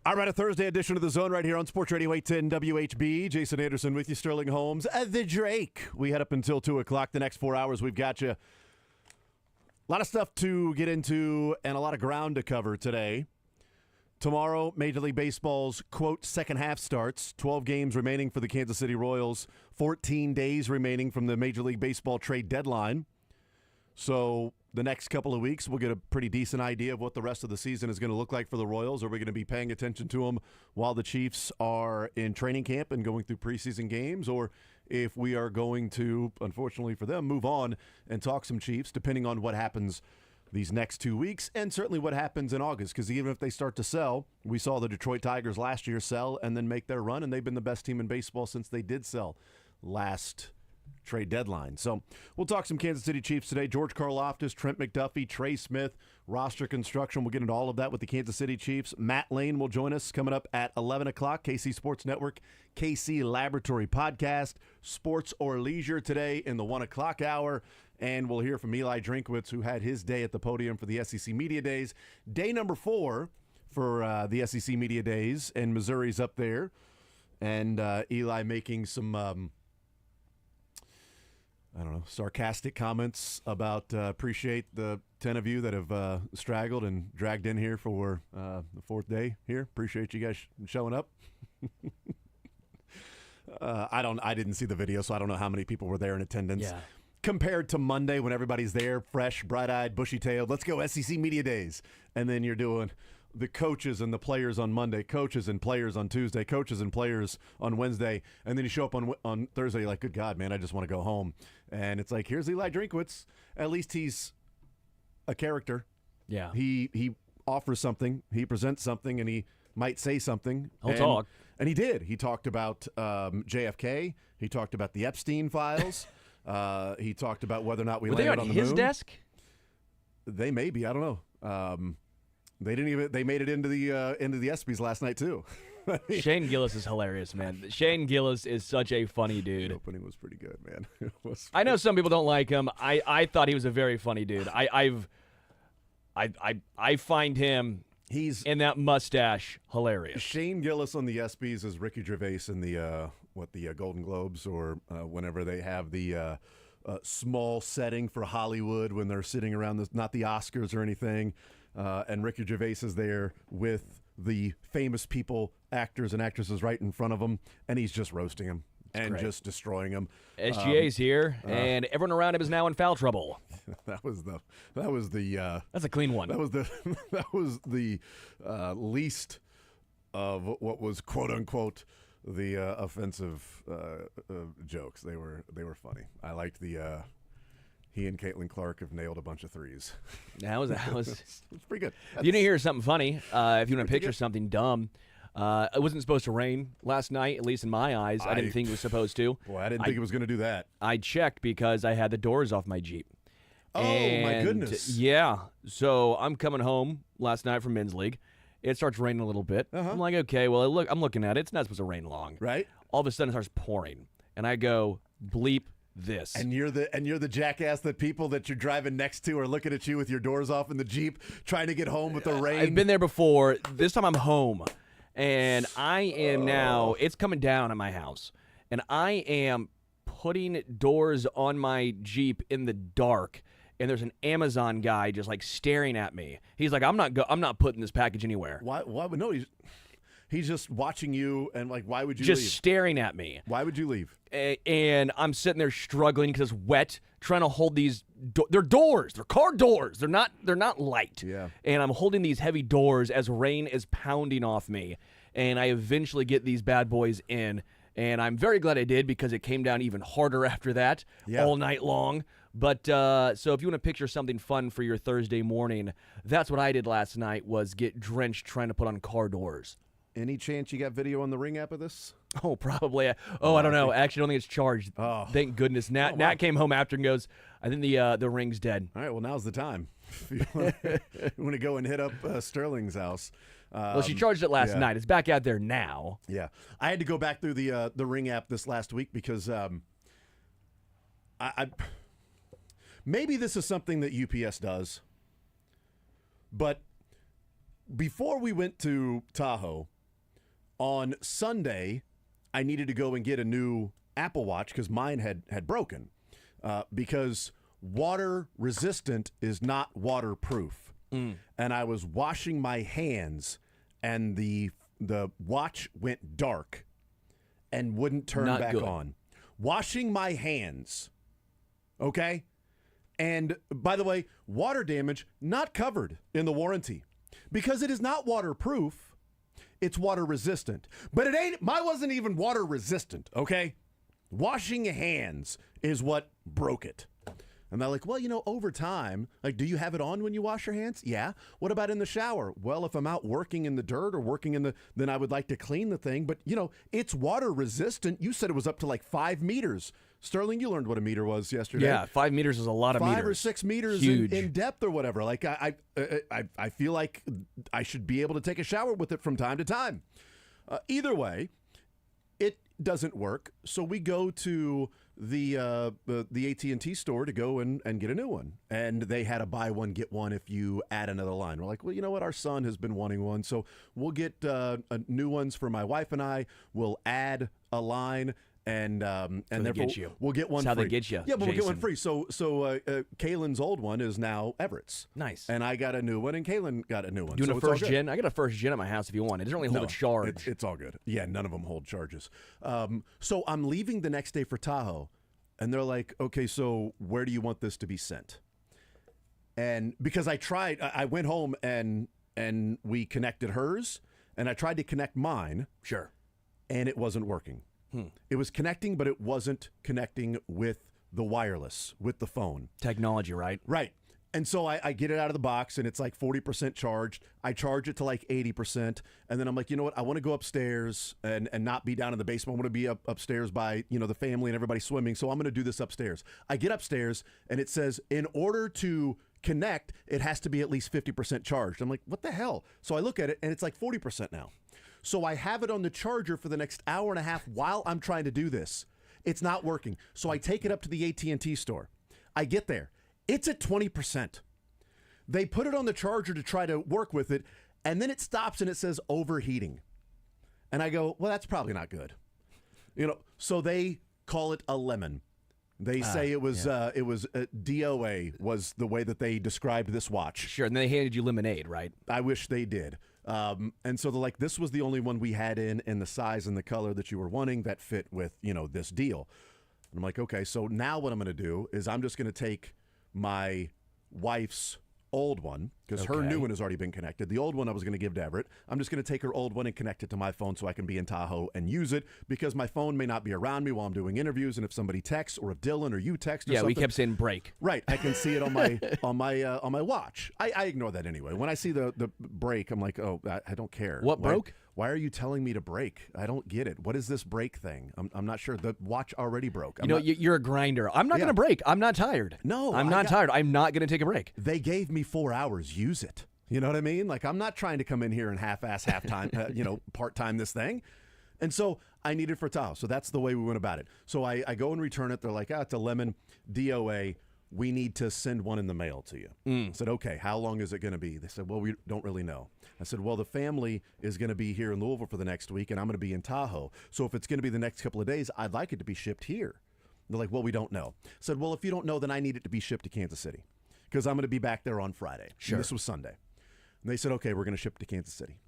All right, a Thursday edition of The Zone right here on Sports Radio 810 WHB. Jason Anderson with you, Sterling Holmes. The Drake. We head up until 2 o'clock. The next 4 hours, we've got you. A lot of stuff to get into and a lot of ground to cover today. Tomorrow, Major League Baseball's, quote, second half starts. 12 games remaining for the Kansas City Royals. 14 days remaining from the Major League Baseball trade deadline. So the next couple of weeks, we'll get a pretty decent idea of what the rest of the season is going to look like for the Royals. Are we going to be paying attention to them while the Chiefs are in training camp and going through preseason games? Or if we are going to, unfortunately for them, move on and talk some Chiefs, depending on what happens these next 2 weeks, and certainly what happens in August, because even if they start to sell, we saw the Detroit Tigers last year sell and then make their run, and they've been the best team in baseball since they did sell last trade deadline. So we'll talk some Kansas City Chiefs today. George Karlaftis, Trent McDuffie, Trey Smith, roster construction. We'll get into all of that with the Kansas City Chiefs. Matt Lane will join us coming up at 11 o'clock. KC Sports Network, KC Laboratory Podcast, Sports or Leisure today in the 1 o'clock hour. And we'll hear from Eli Drinkwitz, who had his day at the podium for the SEC Media Days. Day number 4 for the SEC Media Days, and Missouri's up there. And Eli making some sarcastic comments about appreciate the 10 of you that have straggled and dragged in here for the 4th day here. Appreciate you guys showing up. I didn't see the video, so I don't know how many people were there in attendance. Yeah. Compared to Monday when everybody's there, fresh, bright-eyed, bushy-tailed, let's go SEC Media Days. And then you're doing the coaches and the players on Monday, coaches and players on Tuesday, coaches and players on Wednesday, and then you show up on Thursday, you're like, good God, man, I just want to go home. And it's like, here's Eli Drinkwitz. At least he's a character. Yeah. He offers something, he presents something, and he might say something. He'll talk. And he did. He talked about JFK. He talked about the Epstein files. He talked about whether or not we Were landed they on the his moon. desk? They may be. I don't know. They didn't even. They made it into the ESPYs last night too. Shane Gillis is hilarious, man. Shane Gillis is such a funny dude. The opening was pretty good, man. It was. I know some people don't like him. I thought he was a very funny dude. I find him. He's in that mustache hilarious. Shane Gillis on the ESPYs is Ricky Gervais in the Golden Globes, or whenever they have the small setting for Hollywood when they're sitting around not the Oscars or anything, and Ricky Gervais is there with the famous people, actors and actresses right in front of him, and he's just roasting them and great. Just destroying them. SGA's here, and everyone around him is now in foul trouble. That was the That's a clean one. That was the least of what was quote unquote the offensive jokes. They were funny. I liked the he and Caitlin Clark have nailed a bunch of threes. That was it's pretty good. You didn't hear something funny. If you want to picture good. something dumb, it wasn't supposed to rain last night, at least in my eyes. I didn't think it was supposed to. Boy, I didn't think it was going to do that. I checked because I had the doors off my Jeep. Oh, my goodness. Yeah. So I'm coming home last night from men's league. It starts raining a little bit. I'm like, okay, well, I'm looking at it. It's not supposed to rain long. Right. All of a sudden, it starts pouring. And I go, bleep this. And you're the jackass that people that you're driving next to are looking at you with your doors off in the Jeep, trying to get home with the rain. I've been there before. This time I'm home. And I am now, it's coming down at my house. And I am putting doors on my Jeep in the dark. And there's an Amazon guy just like staring at me. He's like, I'm not putting this package anywhere. Why would no? He's just watching you, and like, why would you just leave? staring at me. Why would you leave? And I'm sitting there struggling because it's wet, trying to hold these. They're doors. They're car doors. They're not light. Yeah. And I'm holding these heavy doors as rain is pounding off me. And I eventually get these bad boys in. And I'm very glad I did because it came down even harder after that all night long. But so if you want to picture something fun for your Thursday morning, that's what I did last night was get drenched trying to put on car doors. Any chance you got video on the Ring app of this? Oh, probably. I don't know. Actually, I don't think it's charged. Oh. Thank goodness. Nat came home after and goes, I think the Ring's dead. All right, well, now's the time. If you want to go and hit up Sterling's house. Well, she charged it last night. It's back out there now. Yeah. I had to go back through the Ring app this last week because I maybe this is something that UPS does, but before we went to Tahoe, On Sunday, I needed to go and get a new Apple Watch because mine had broken. Because water resistant is not waterproof. And I was washing my hands, and the watch went dark and wouldn't turn Not back good. on. Washing my hands, okay? And by the way, water damage not covered in the warranty because it is not waterproof. It's water resistant. But mine wasn't even water resistant, okay? Washing hands is what broke it. And they're like, well, over time, like, do you have it on when you wash your hands? Yeah. What about in the shower? Well, if I'm out working in the dirt or working then I would like to clean the thing. But, it's water resistant. You said it was up to like 5 meters. Sterling, you learned what a meter was yesterday. Yeah, 5 meters is a lot of meters. 5 or 6 meters in depth or whatever. Like, I feel like I should be able to take a shower with it from time to time. Either way, it doesn't work. So we go to the AT&T store to go and get a new one. And they had a buy one, get one if you add another line. We're like, well, you know what? Our son has been wanting one. So we'll get new ones for my wife and I. We'll add a line. And therefore we'll get one That's how free. they get you. Yeah, but we'll get one Jason. free. So Kaylin's old one is now Everett's. Nice. And I got a new one, and Kaylin got a new one. Doing so a it's all first good. gen. I got a first gen at my house if you want. It doesn't really hold a charge. It's all good. Yeah, none of them hold charges. So I'm leaving the next day for Tahoe, and they're like, okay, so where do you want this to be sent? And because I went home and we connected hers, and I tried to connect mine. Sure. And it wasn't working. It was connecting, but it wasn't connecting with the wireless, with the phone. Technology, right? Right. And so I get it out of the box, and it's like 40% charged. I charge it to like 80%. And then I'm like, you know what? I want to go upstairs and not be down in the basement. I want to be upstairs by, the family and everybody swimming. So I'm going to do this upstairs. I get upstairs, and it says, in order to connect, it has to be at least 50% charged. I'm like, what the hell? So I look at it, and it's like 40% now. So I have it on the charger for the next hour and a half while I'm trying to do this. It's not working. So I take it up to the AT&T store. I get there. It's at 20%. They put it on the charger to try to work with it, and then it stops and it says overheating. And I go, well, that's probably not good. So they call it a lemon. They say it was DOA was the way that they described this watch. Sure, and they handed you lemonade, right? I wish they did. And so they're like, this was the only one we had in the size and the color that you were wanting that fit with, this deal. And I'm like, okay, so now what I'm going to do is I'm just going to take my wife's old one, because her new one has already been connected. The old one I was going to give to Everett. I'm just going to take her old one and connect it to my phone so I can be in Tahoe and use it, because my phone may not be around me while I'm doing interviews, and if somebody texts or if Dylan or you text or something. We kept saying break. Right, I can see it on my on my watch. I ignore that anyway. When I see the break, I'm like, oh, I don't care. What broke? Why are you telling me to break? I don't get it. What is this break thing? I'm not sure. The watch already broke. You're a grinder. I'm not going to break. I'm not tired. No, I'm not tired. I'm not going to take a break. They gave me 4 hours. Use it. You know what I mean? Like, I'm not trying to come in here and half-ass, half-time, part-time this thing. And so I need it for Tahoe. So that's the way we went about it. So I go and return it. They're like, it's a lemon DOA. We need to send one in the mail to you. I said, okay, how long is it going to be? They said, well, we don't really know. I said, well, the family is going to be here in Louisville for the next week, and I'm going to be in Tahoe. So if it's going to be the next couple of days, I'd like it to be shipped here. They're like, well, we don't know. I said, well, if you don't know, then I need it to be shipped to Kansas City, because I'm going to be back there on Friday. Sure. And this was Sunday. And they said, okay, we're going to ship it to Kansas City.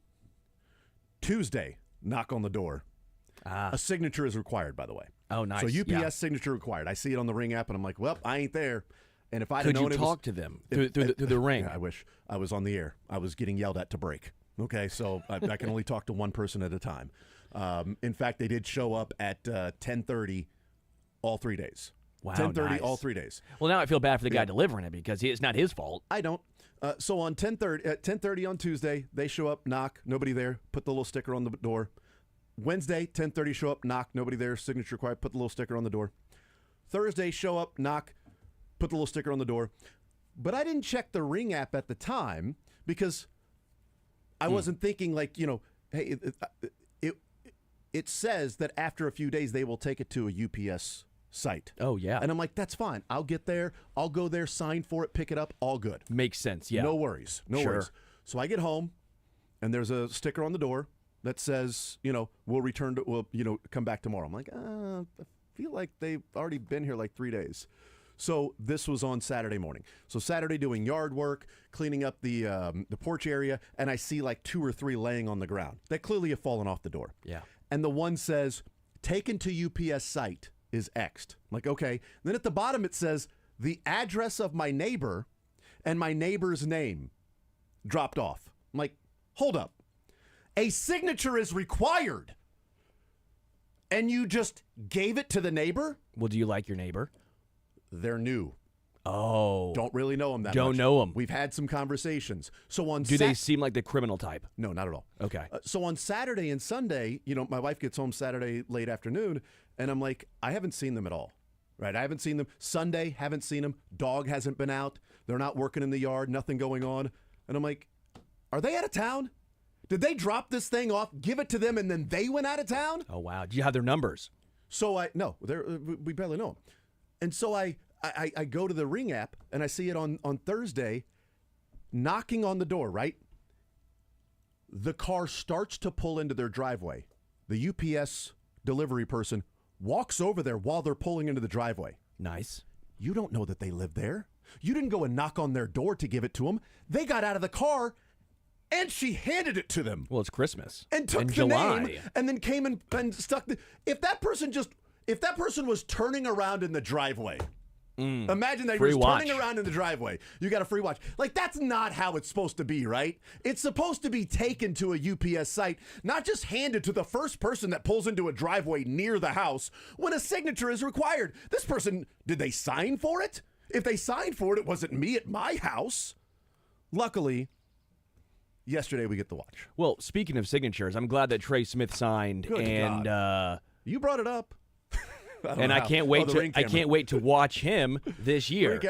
Tuesday, knock on the door. A signature is required, by the way. Oh, nice. So UPS signature required. I see it on the Ring app, and I'm like, well, I ain't there. And if I'd Could known you it talk to them through the Ring? Yeah, I wish I was on the air. I was getting yelled at to break. Okay, so I can only talk to one person at a time. In fact, they did show up at 10:30 all 3 days. Wow, 10:30 nice. all 3 days. Well, now I feel bad for the guy delivering it, because it's not his fault. I don't. So on 10:30 at 10:30 on Tuesday, they show up, knock, nobody there, put the little sticker on the door. Wednesday, 10:30, show up, knock, nobody there, signature required, put the little sticker on the door. Thursday, show up, knock, put the little sticker on the door. But I didn't check the Ring app at the time, because I wasn't thinking like, hey, it says that after a few days they will take it to a UPS site. Oh, yeah. And I'm like, that's fine. I'll get there. I'll go there, sign for it, pick it up, all good. Makes sense, yeah. No worries. No Sure. worries. So I get home, and there's a sticker on the door. that says, we'll come back tomorrow. I'm like, I feel like they've already been here like 3 days. So this was on Saturday morning. So Saturday doing yard work, cleaning up the porch area, and I see like 2 or 3 laying on the ground that clearly have fallen off the door. Yeah. And the one says, taken to UPS site is X'd. I'm like, okay. Then at the bottom it says, the address of my neighbor and my neighbor's name dropped off. I'm like, hold up. A signature is required. And you just gave it to the neighbor? Well, do you like your neighbor? They're new. Oh. Don't really know them that much. Don't know them. We've had some conversations. So on Do they seem like the criminal type? No, not at all. Okay. So on Saturday and Sunday, my wife gets home Saturday late afternoon, and I'm like, I haven't seen them at all. Right? I haven't seen them. Sunday, haven't seen them. Dog hasn't been out. They're not working in the yard. Nothing going on. And I'm like, are they out of town? Did they drop this thing off, give it to them, and then they went out of town? Oh, wow. Do you have their numbers? So we barely know them. And so I go to the Ring app, and I see it on Thursday, knocking on the door, right? The car starts to pull into their driveway. The UPS delivery person walks over there while they're pulling into the driveway. Nice. You don't know that they live there. You didn't go and knock on their door to give it to them. They got out of the car, and she handed it to them. Well, it's Christmas. And took in the July. name, and then came and stuck the... If that person was turning around in the driveway... Imagine that you're turning around in the driveway. You got a free watch. Like, that's not how it's supposed to be, right? It's supposed to be taken to a UPS site, not just handed to the first person that pulls into a driveway near the house when a signature is required. This person, did they sign for it? If they signed for it, it wasn't me at my house. Luckily, yesterday we get the watch. Well, speaking of signatures, I'm glad that Trey Smith signed. Good God. You brought it up. I can't wait to watch him this year.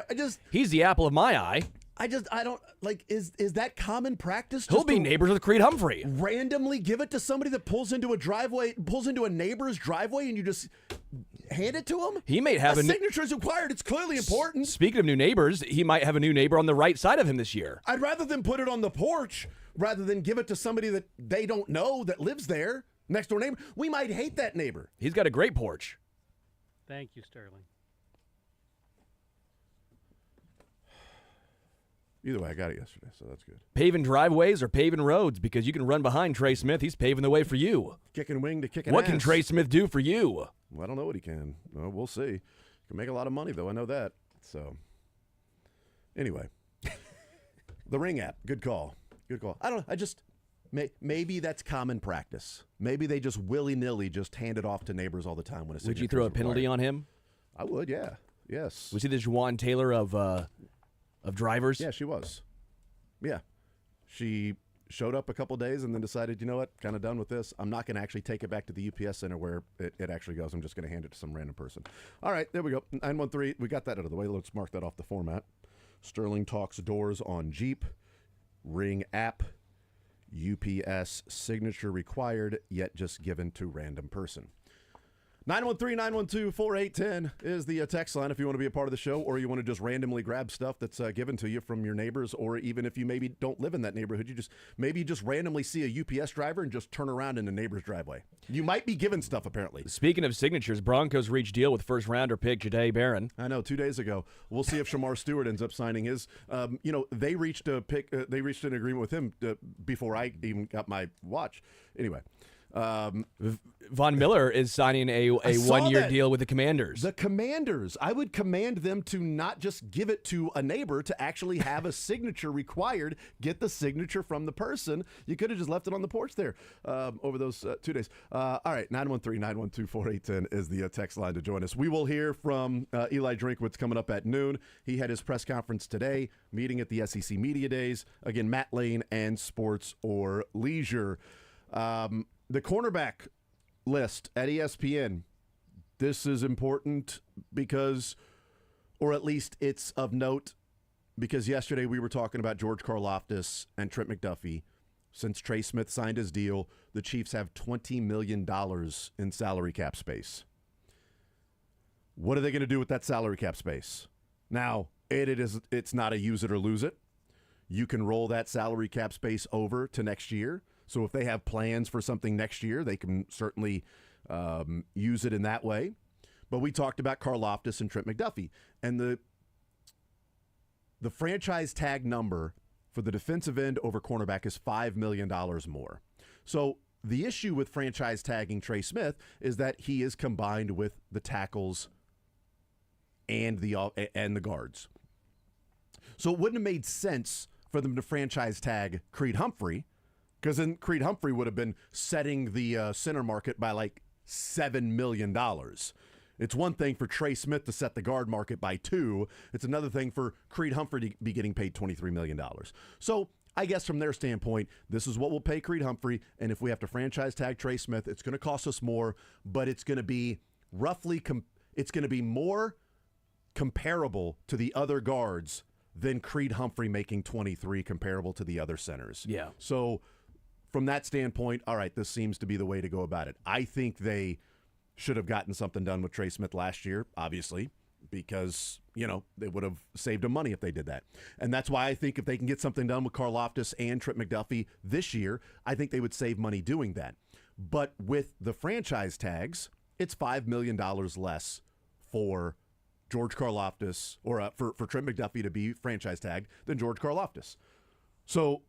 He's the apple of my eye. I don't like. Is that common practice? He'll be neighbors with Creed Humphrey. Randomly give it to somebody that pulls into a neighbor's driveway, and you just hand it to him. He may have a signature is required. It's clearly important. Speaking of new neighbors, he might have a new neighbor on the right side of him this year. I'd rather them put it on the porch rather than give it to somebody that they don't know that lives there, next door neighbor. We might hate that neighbor. He's got a great porch. Thank you, Sterling. Either way, I got it yesterday, so that's good. Paving driveways or paving roads, because you can run behind Trey Smith. He's paving the way for you. Kicking wing to kicking What ass. can Trey Smith do for you? Well, I don't know what he can. Well, we'll see. He can make a lot of money, though. I know that. So, anyway. The Ring app. Good call. Good call. I don't know. Maybe that's common practice. Maybe they just willy-nilly just hand it off to neighbors all the time when a signature Would you throw a penalty required. on him? I would, yeah. Yes. Was he the Juwan Taylor of drivers? Yeah, she was. Yeah. She showed up a couple days and then decided, you know what, kind of done with this. I'm not going to actually take it back to the UPS center where it actually goes. I'm just going to hand it to some random person. All right, there we go. 913. We got that out of the way. Let's mark that off the format. Sterling talks doors on Jeep. Ring app. UPS signature required, yet just given to random person. 913-912-4810 is the text line if you want to be a part of the show, or you want to just randomly grab stuff that's given to you from your neighbors, or even if you maybe don't live in that neighborhood, you just randomly see a UPS driver and just turn around in a neighbor's driveway. You might be given stuff, apparently. Speaking of signatures, Broncos reach deal with first-rounder pick Jahdae Barron. I know, 2 days ago. We'll see if Shamar Stewart ends up signing his. They reached an agreement with him before I even got my watch. Anyway. Von Miller is signing a one-year deal with the Commanders. The Commanders. I would command them to not just give it to a neighbor, to actually have a signature required. Get the signature from the person. You could have just left it on the porch there over those 2 days. All right, 913-912-4810 is the text line to join us. We will hear from Eli Drinkwitz coming up at noon. He had his press conference today, meeting at the SEC Media Days. Again, Matt Lane and Sports or Leisure. The cornerback list at ESPN, this is important because, or at least it's of note, because yesterday we were talking about George Karlaftis and Trent McDuffie. Since Trey Smith signed his deal, the Chiefs have $20 million in salary cap space. What are they going to do with that salary cap space? Now, it's not a use it or lose it. You can roll that salary cap space over to next year. So if they have plans for something next year, they can certainly use it in that way. But we talked about Karlaftis and Trent McDuffie. And the franchise tag number for the defensive end over cornerback is $5 million more. So the issue with franchise tagging Trey Smith is that he is combined with the tackles and the guards. So it wouldn't have made sense for them to franchise tag Creed Humphrey, because then Creed Humphrey would have been setting the center market by like $7 million. It's one thing for Trey Smith to set the guard market by $2 million. It's another thing for Creed Humphrey to be getting paid $23 million. So I guess from their standpoint, this is what we'll pay Creed Humphrey, and if we have to franchise tag Trey Smith, it's going to cost us more, but it's going to be it's going to be more comparable to the other guards than Creed Humphrey making 23 comparable to the other centers. Yeah. So from that standpoint, all right, this seems to be the way to go about it. I think they should have gotten something done with Trey Smith last year, obviously, because, they would have saved him money if they did that. And that's why I think if they can get something done with Karlaftis and Trent McDuffie this year, I think they would save money doing that. But with the franchise tags, it's $5 million less for George Karlaftis, or for Trent McDuffie to be franchise tagged than George Karlaftis. So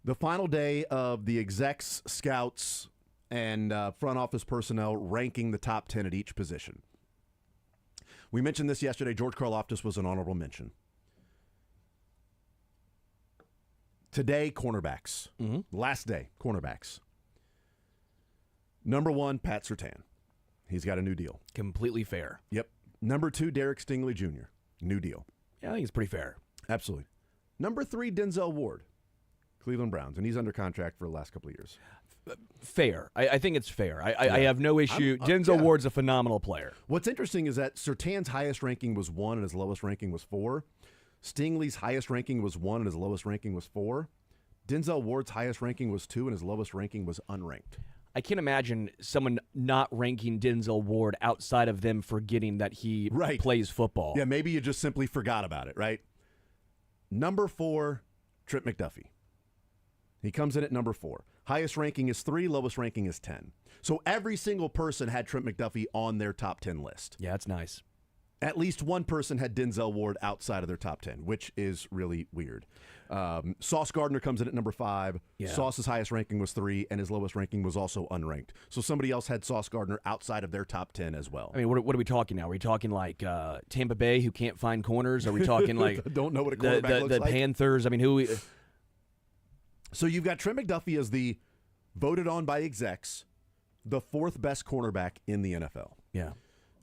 the final day of the execs, scouts, and front office personnel ranking the top 10 at each position. We mentioned this yesterday. George Karlaftis was an honorable mention. Today, cornerbacks. Last day, cornerbacks. Number 1, Pat Surtain. He's got a new deal. Completely fair. Yep. Number 2, Derek Stingley Jr. New deal. Yeah, I think it's pretty fair. Absolutely. Number 3, Denzel Ward, Cleveland Browns, and he's under contract for the last couple of years. Fair. I think it's fair. I have no issue. Denzel Ward's a phenomenal player. What's interesting is that Surtain's highest ranking was 1 and his lowest ranking was 4. Stingley's highest ranking was 1 and his lowest ranking was 4. Denzel Ward's highest ranking was 2 and his lowest ranking was unranked. I can't imagine someone not ranking Denzel Ward outside of them forgetting that he plays football. Yeah, maybe you just simply forgot about it, right? Number 4, Trent McDuffie. He comes in at number 4. Highest ranking is 3, lowest ranking is 10. So every single person had Trent McDuffie on their top 10 list. Yeah, that's nice. At least one person had Denzel Ward outside of their top 10, which is really weird. Sauce Gardner comes in at number 5. Yeah. Sauce's highest ranking was 3, and his lowest ranking was also unranked. So somebody else had Sauce Gardner outside of their top 10 as well. I mean, what are we talking now? Are we talking like Tampa Bay, who can't find corners? Are we talking like don't know what a quarterback looks the like? Panthers? I mean, who? So you've got Trent McDuffie as the voted on by execs, the 4th best cornerback in the NFL. Yeah.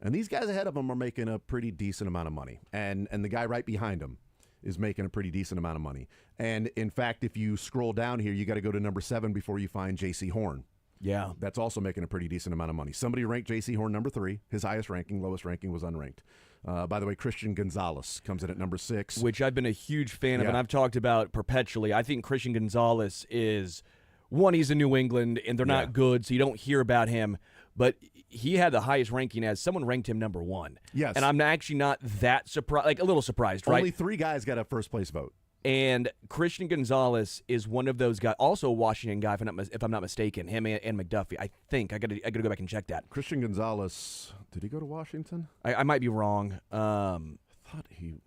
And these guys ahead of him are making a pretty decent amount of money. And the guy right behind him is making a pretty decent amount of money. And in fact, if you scroll down here, you got to go to number 7 before you find J.C. Horn. Yeah. That's also making a pretty decent amount of money. Somebody ranked J.C. Horn number 3. His highest ranking, lowest ranking was unranked. By the way, Christian Gonzalez comes in at number 6. Which I've been a huge fan of, and I've talked about perpetually. I think Christian Gonzalez is, one, he's in New England, and they're not good, so you don't hear about him. But he had the highest ranking as someone ranked him number 1. Yes. And I'm actually not that surprised, like a little surprised, right? Only 3 guys got a first-place vote. And Christian Gonzalez is one of those guys, also a Washington guy, if I'm not mistaken, him and McDuffie. I think I got to go back and check that. Christian Gonzalez, did he go to Washington? I might be wrong. I thought he.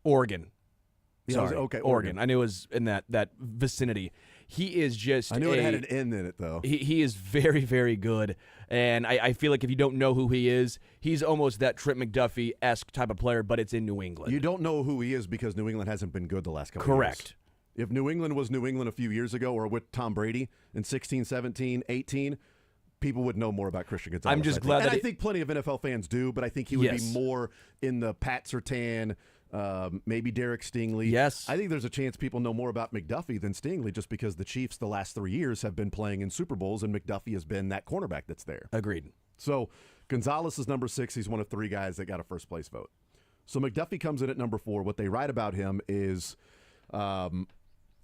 Oregon. Yeah, Sorry, okay, Oregon. I knew it was in that vicinity. He is just. I knew it had an N in it though. He is very, very good, and I feel like if you don't know who he is, he's almost that Trent McDuffie-esque type of player, but it's in New England. You don't know who he is because New England hasn't been good the last couple of years. Correct. If New England was New England a few years ago, or with Tom Brady in 16, 17, 18, people would know more about Christian Gonzalez. I'm just glad that I think plenty of NFL fans do, but I think he would be more in the Pat Surtain, maybe Derek Stingley. Yes. I think there's a chance people know more about McDuffie than Stingley just because the Chiefs the last 3 years have been playing in Super Bowls and McDuffie has been that cornerback that's there. Agreed. So Gonzalez is number 6. He's one of 3 guys that got a first place vote. So McDuffie comes in at number 4. What they write about him is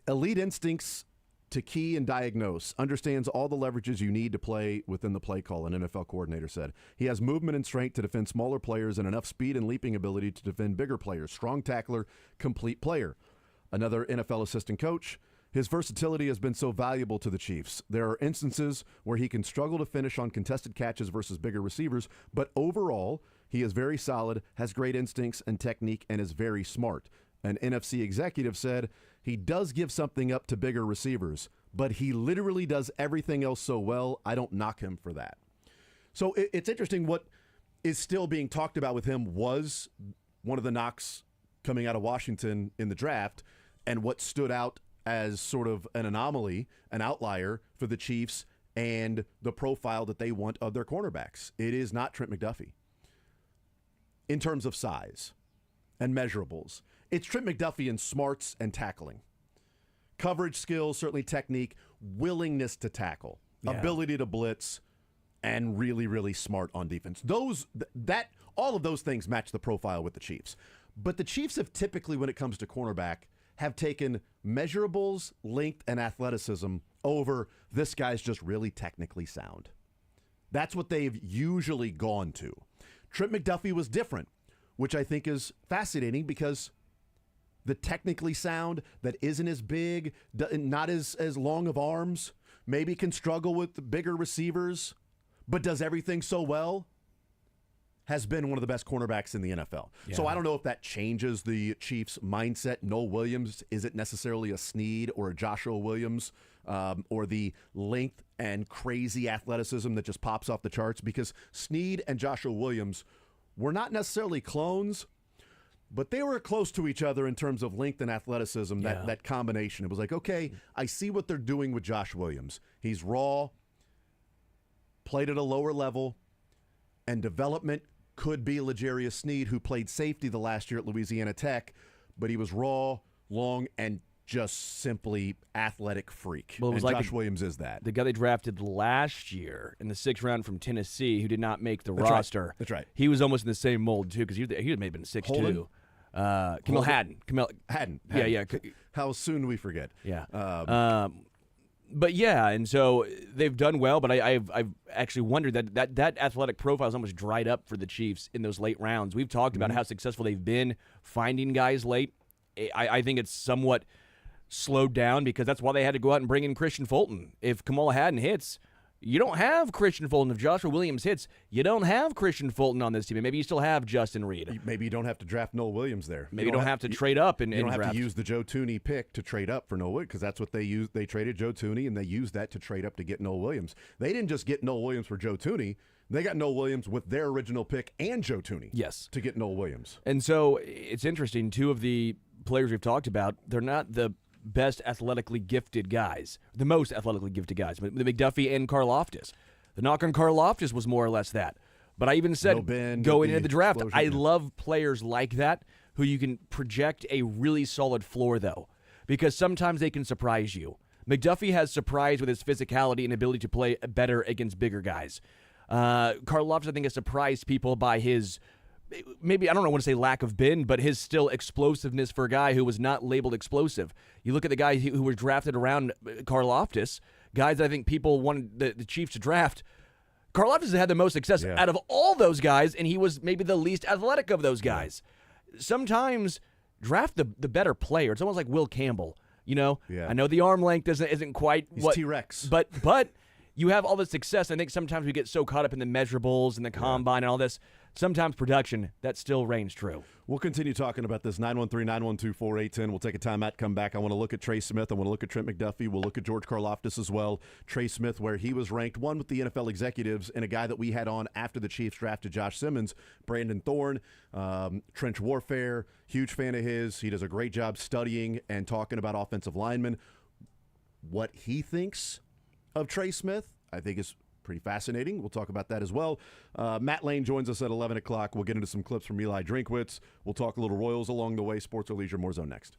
elite instincts to key and diagnose, understands all the leverages you need to play within the play call, an NFL coordinator said. He has movement and strength to defend smaller players and enough speed and leaping ability to defend bigger players. Strong tackler, complete player. Another NFL assistant coach His versatility has been so valuable to the Chiefs. There are instances where he can struggle to finish on contested catches versus bigger receivers, but overall, he is very solid, has great instincts and technique, and is very smart. An NFC executive said he does give something up to bigger receivers, but he literally does everything else so well, I don't knock him for that. So it's interesting what is still being talked about with him was one of the knocks coming out of Washington in the draft, and what stood out as sort of an anomaly, an outlier for the Chiefs and the profile that they want of their cornerbacks. It is not Trent McDuffie in terms of size and measurables. It's Trent McDuffie in smarts and tackling. Coverage skills, certainly technique, willingness to tackle, ability to blitz, and really, really smart on defense. All of those things match the profile with the Chiefs. But the Chiefs have typically, when it comes to cornerback, have taken measurables, length, and athleticism over this guy's just really technically sound. That's what they've usually gone to. Trent McDuffie was different, which I think is fascinating because the technically sound that isn't as big, not as long of arms, maybe can struggle with the bigger receivers, but does everything so well, has been one of the best cornerbacks in the NFL. Yeah. So I don't know if that changes the Chiefs' mindset. Noel Williams isn't necessarily a Snead or a Joshua Williams or the length and crazy athleticism that just pops off the charts, because Snead and Joshua Williams were not necessarily clones, but they were close to each other in terms of length and athleticism, that combination. It was like, okay, I see what they're doing with Josh Williams. He's raw, played at a lower level, and development could be L'Jarius Snead, who played safety the last year at Louisiana Tech, but he was raw, long, and just simply athletic freak. Well, it was and like Josh Williams is that. The guy they drafted last year in the 6th round from Tennessee, who did not make the roster. Right. That's right. He was almost in the same mold, too, because he may have been 6'2". Camille Haddon. Haddon. Yeah. How soon do we forget? Yeah. But yeah, and so they've done well, but I've actually wondered that athletic profile is almost dried up for the Chiefs in those late rounds. We've talked about how successful they've been finding guys late. I think it's somewhat slowed down because that's why they had to go out and bring in Christian Fulton. If Kamal Haddon hits, you don't have Christian Fulton. If Joshua Williams hits, you don't have Christian Fulton on this team. And maybe you still have Justin Reed. Maybe you don't have to draft Noel Williams there. Maybe you don't have to trade up and you don't draft. have to use the Joe Tooney pick to trade up for Noel Williams, because that's what they used. They traded Joe Tooney, and they used that to trade up to get Noel Williams. They didn't just get Noel Williams for Joe Tooney. They got Noel Williams with their original pick and Joe Tooney. Yes. To get Noel Williams. And so it's interesting. Two of the players we've talked about, they're not the best athletically gifted guys, the most athletically gifted guys, but the McDuffie and Karlaftis. The knock on Karlaftis was more or less that. But I even said going into the draft, I love players like that who you can project a really solid floor, though, because sometimes they can surprise you. McDuffie has surprised with his physicality and ability to play better against bigger guys. Karlaftis, I think, has surprised people by his, maybe, I don't want to say lack of bend, but his still explosiveness for a guy who was not labeled explosive. You look at the guys who were drafted around Karlaftis, guys I think people wanted the Chiefs to draft. Karlaftis has had the most success out of all those guys, and he was maybe the least athletic of those guys. Sometimes draft the better player. It's almost like Will Campbell. You know, I know the arm length isn't quite He's T-Rex, but you have all the success. I think sometimes we get so caught up in the measurables and the combine and all this. Sometimes production, that still reigns true. We'll continue talking about this. 913-912-4810. We'll take a timeout, come back. I want to look at Trey Smith. I want to look at Trent McDuffie. We'll look at George Karlaftis as well. Trey Smith, where he was ranked one with the NFL executives, and a guy that we had on after the Chiefs drafted Josh Simmons, Brandon Thorne, Trench Warfare, huge fan of his. He does a great job studying and talking about offensive linemen. What he thinks of Trey Smith, I think, is pretty fascinating. We'll talk about that as well. Matt Lane joins us at 11 o'clock. We'll get into some clips from Eli Drinkwitz. We'll talk a little Royals along the way. Sports or Leisure, more Zone next.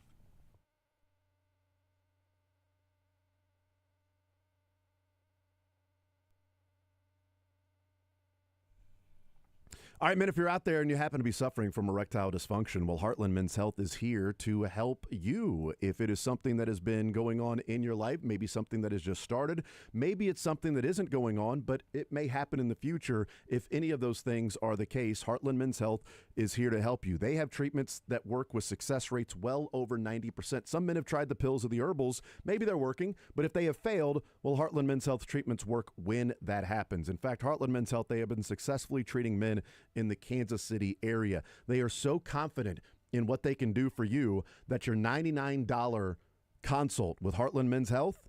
All right, men, if you're out there and you happen to be suffering from erectile dysfunction, well, Heartland Men's Health is here to help you. If it is something that has been going on in your life, maybe something that has just started, maybe it's something that isn't going on, but it may happen in the future. If any of those things are the case, Heartland Men's Health is here to help you. They have treatments that work with success rates well over 90%. Some men have tried the pills or the herbals. Maybe they're working, but if they have failed, well, Heartland Men's Health treatments work when that happens. In fact, Heartland Men's Health, they have been successfully treating men in the Kansas City area. They are so confident in what they can do for you that your $99 consult with Heartland Men's Health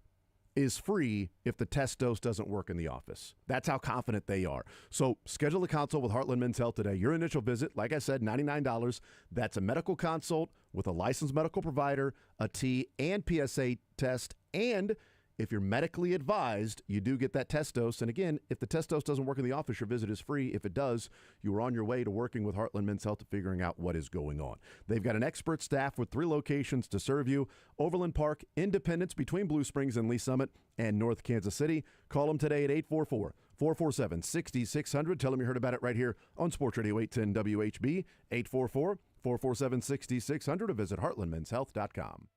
is free if the test dose doesn't work in the office. That's how confident they are. So schedule a consult with Heartland Men's Health today. Your initial visit, like I said, $99. That's a medical consult with a licensed medical provider, a T and PSA test, and if you're medically advised, you do get that test dose. And again, if the test dose doesn't work in the office, your visit is free. If it does, you are on your way to working with Heartland Men's Health to figuring out what is going on. They've got an expert staff with 3 locations to serve you: Overland Park, Independence between Blue Springs and Lee Summit, and North Kansas City. Call them today at 844-447-6600. Tell them you heard about it right here on Sports Radio 810 WHB, 844-447-6600, or visit heartlandmenshealth.com.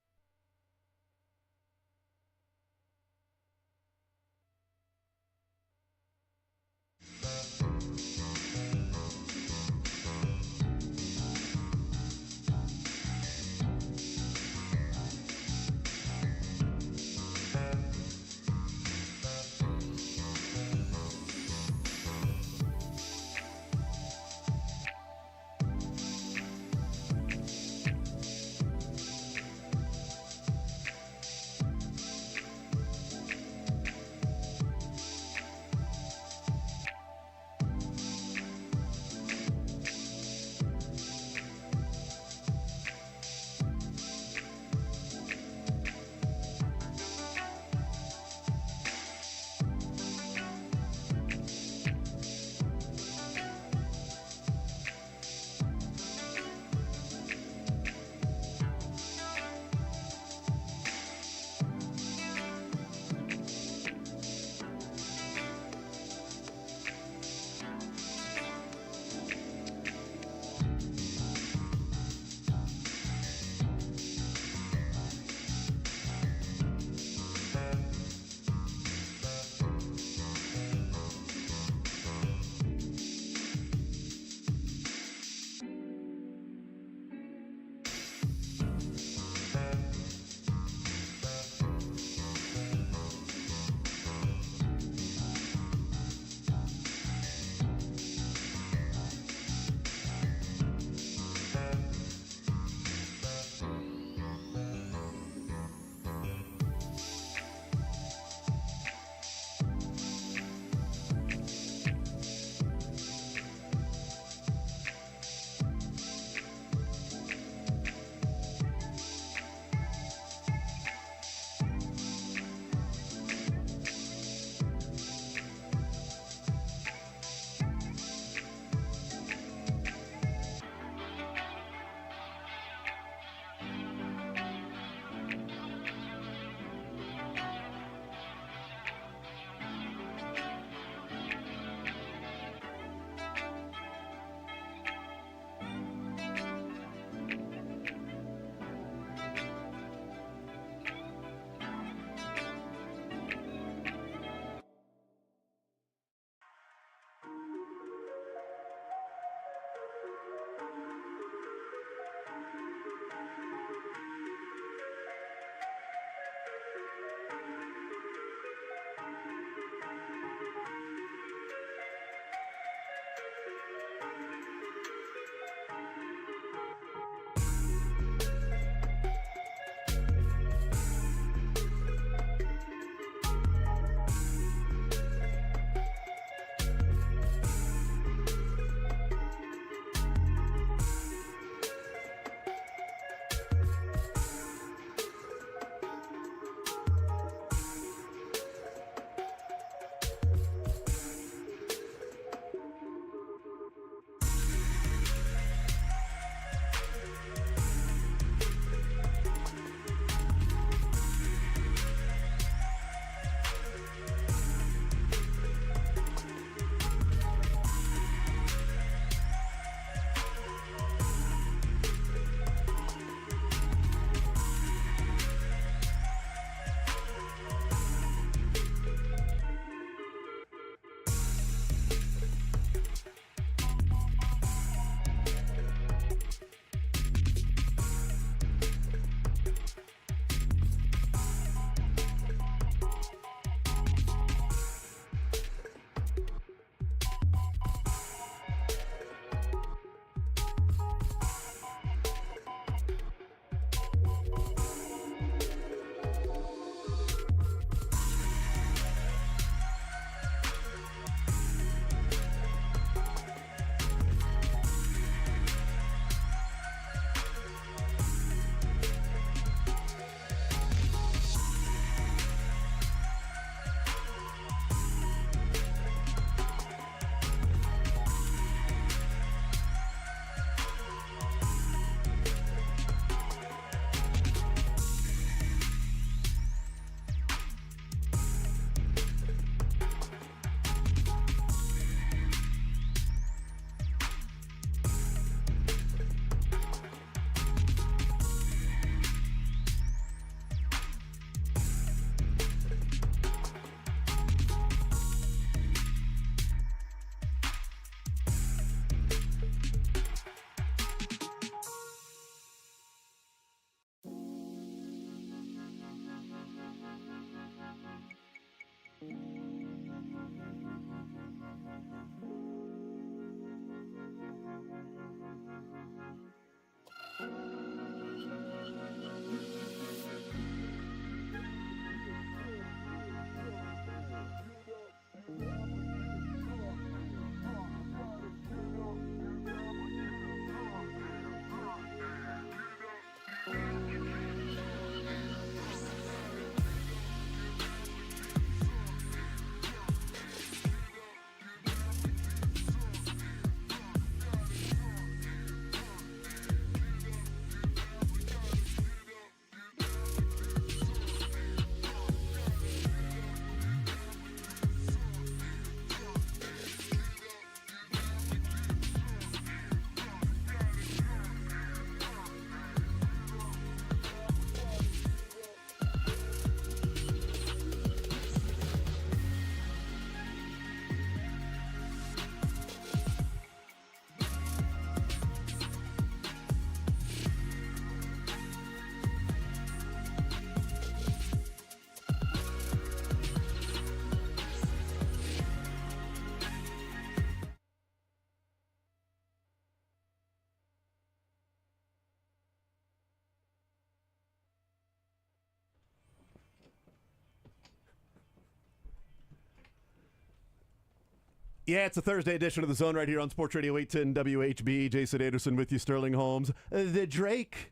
Yeah, it's a Thursday edition of The Zone right here on Sports Radio 810 WHB. Jason Anderson with you, Sterling Holmes. The Drake.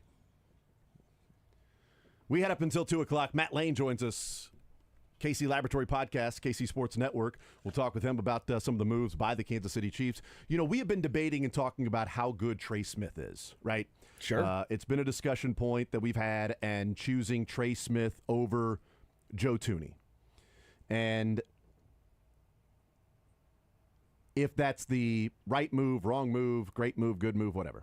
We head up until 2 o'clock. Matt Lane joins us. KC Laboratory Podcast, KC Sports Network. We'll talk with him about some of the moves by the Kansas City Chiefs. You know, we have been debating and talking about how good Trey Smith is, right? Sure. It's been a discussion point that we've had, and choosing Trey Smith over Joe Thuney. And if that's the right move, wrong move, great move, good move, whatever.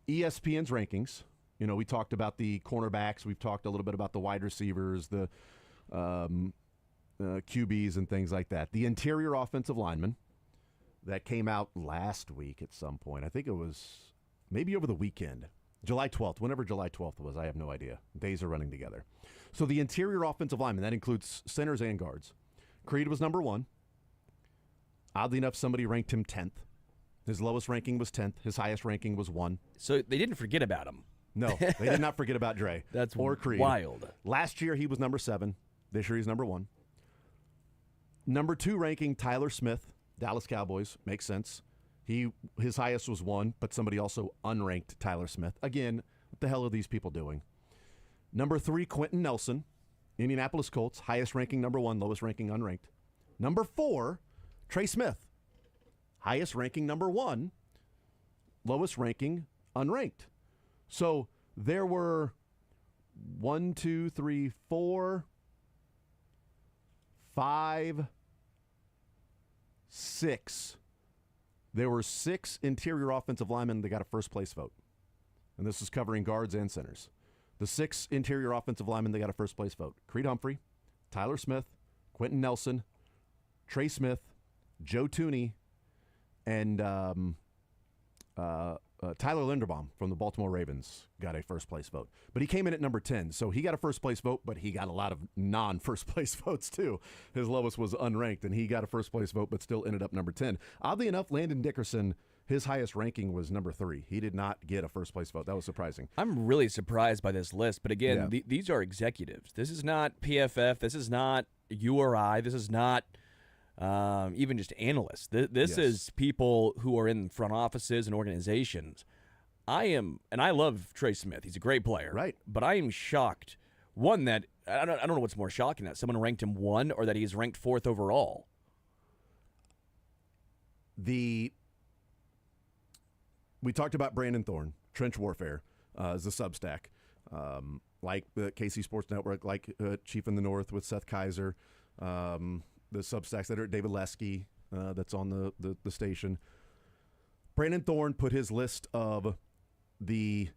ESPN's rankings, you know, we talked about the cornerbacks. We've talked a little bit about the wide receivers, the QBs and things like that. The interior offensive lineman that came out last week at some point. I think it was maybe over the weekend. July 12th, whenever July 12th was, I have no idea. Days are running together. So the interior offensive lineman, that includes centers and guards. Creed was number 1. Oddly enough, somebody ranked him 10th. His lowest ranking was 10th. His highest ranking was 1. So they didn't forget about him. No, they did not forget about Dre. That's or Creed. Wild. Last year, he was number 7. This year, he's number 1. Number 2 ranking, Tyler Smith, Dallas Cowboys. Makes sense. His highest was 1, but somebody also unranked Tyler Smith. Again, what the hell are these people doing? Number 3, Quentin Nelson, Indianapolis Colts. Highest ranking, number 1. Lowest ranking, unranked. Number 4, Trey Smith. Highest ranking, number 1. Lowest ranking, unranked. So there were 1, 2, 3, 4, 5, 6. There were 6 interior offensive linemen that got a first-place vote. And this is covering guards and centers. The 6 interior offensive linemen that got a first-place vote. Creed Humphrey, Tyler Smith, Quentin Nelson, Trey Smith, Joe Thuney, and Tyler Linderbaum from the Baltimore Ravens got a first-place vote. But he came in at number 10, so he got a first-place vote, but he got a lot of non-first-place votes, too. His lowest was unranked, and he got a first-place vote, but still ended up number 10. Oddly enough, Landon Dickerson, his highest ranking was number 3. He did not get a first-place vote. That was surprising. I'm really surprised by this list, but again, Yeah. these are executives. This is not PFF. This is not you or I. This is not even just analysts. This Yes. is people who are in front offices and organizations. I love Trey Smith. He's a great player. Right. But I am shocked. One, that I don't know what's more shocking, that someone ranked him 1 or that he's ranked 4th overall. We talked about Brandon Thorne, Trench Warfare, as a Substack, like the KC Sports Network, like Chief in the North with Seth Kaiser, the Substacks that are David Lesky, that's on the station. Brandon Thorne put his list of the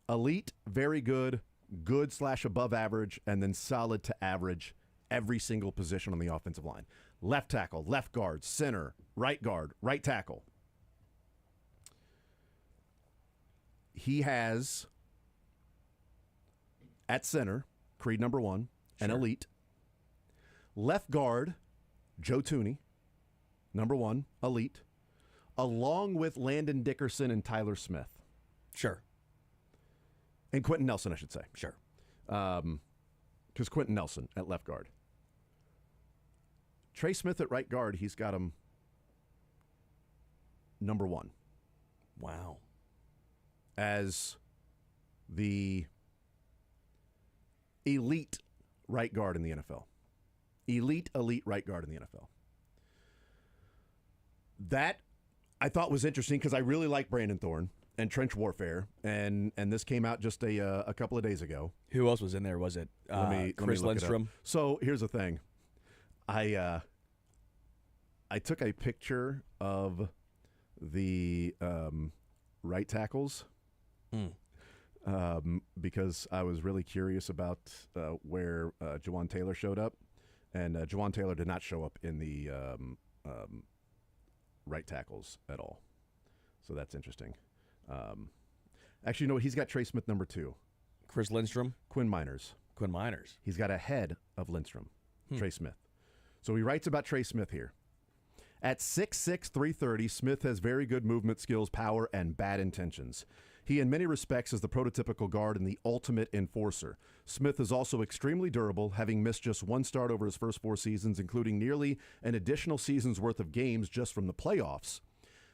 elite, very good, good/above average, and then solid to average every single position on the offensive line. Left tackle, left guard, center, guard, right tackle. He has, at center, Creed number 1, an elite. Left guard, Joe Thuney, number 1, elite, along with Landon Dickerson and Tyler Smith. Sure. And Quentin Nelson, I should say. Sure. Because Quentin Nelson at left guard. Trey Smith at right guard, he's got him number 1. Wow. As the elite right guard in the NFL. Elite right guard in the NFL. That I thought was interesting because I really like Brandon Thorne and Trench Warfare, and this came out just a couple of days ago. Who else was in there? Was it Chris look it up. Lindstrom? So here's the thing. I took a picture of the right tackles because I was really curious about where Jawan Taylor showed up, and Jawan Taylor did not show up in the right tackles at all. So that's interesting. Actually, no, he's got Trey Smith number 2. Chris Lindstrom? Quinn Miners. Quinn Miners. He's got ahead of Lindstrom, Trey Smith. So he writes about Trey Smith here. At 6'6", 330, Smith has very good movement skills, power, and bad intentions. He, in many respects, is the prototypical guard and the ultimate enforcer. Smith is also extremely durable, having missed just one start over his first 4 seasons, including nearly an additional season's worth of games just from the playoffs.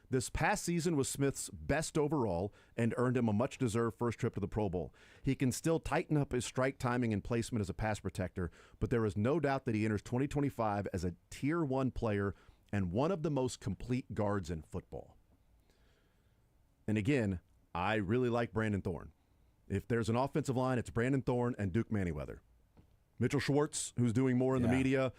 This past season was Smith's best overall and earned him a much-deserved first trip to the Pro Bowl. He can still tighten up his strike timing and placement as a pass protector, but there is no doubt that he enters 2025 as a Tier 1 player and one of the most complete guards in football. And again, I really like Brandon Thorne. If there's an offensive line, it's Brandon Thorne and Duke Manyweather. Mitchell Schwartz, who's doing more in the media,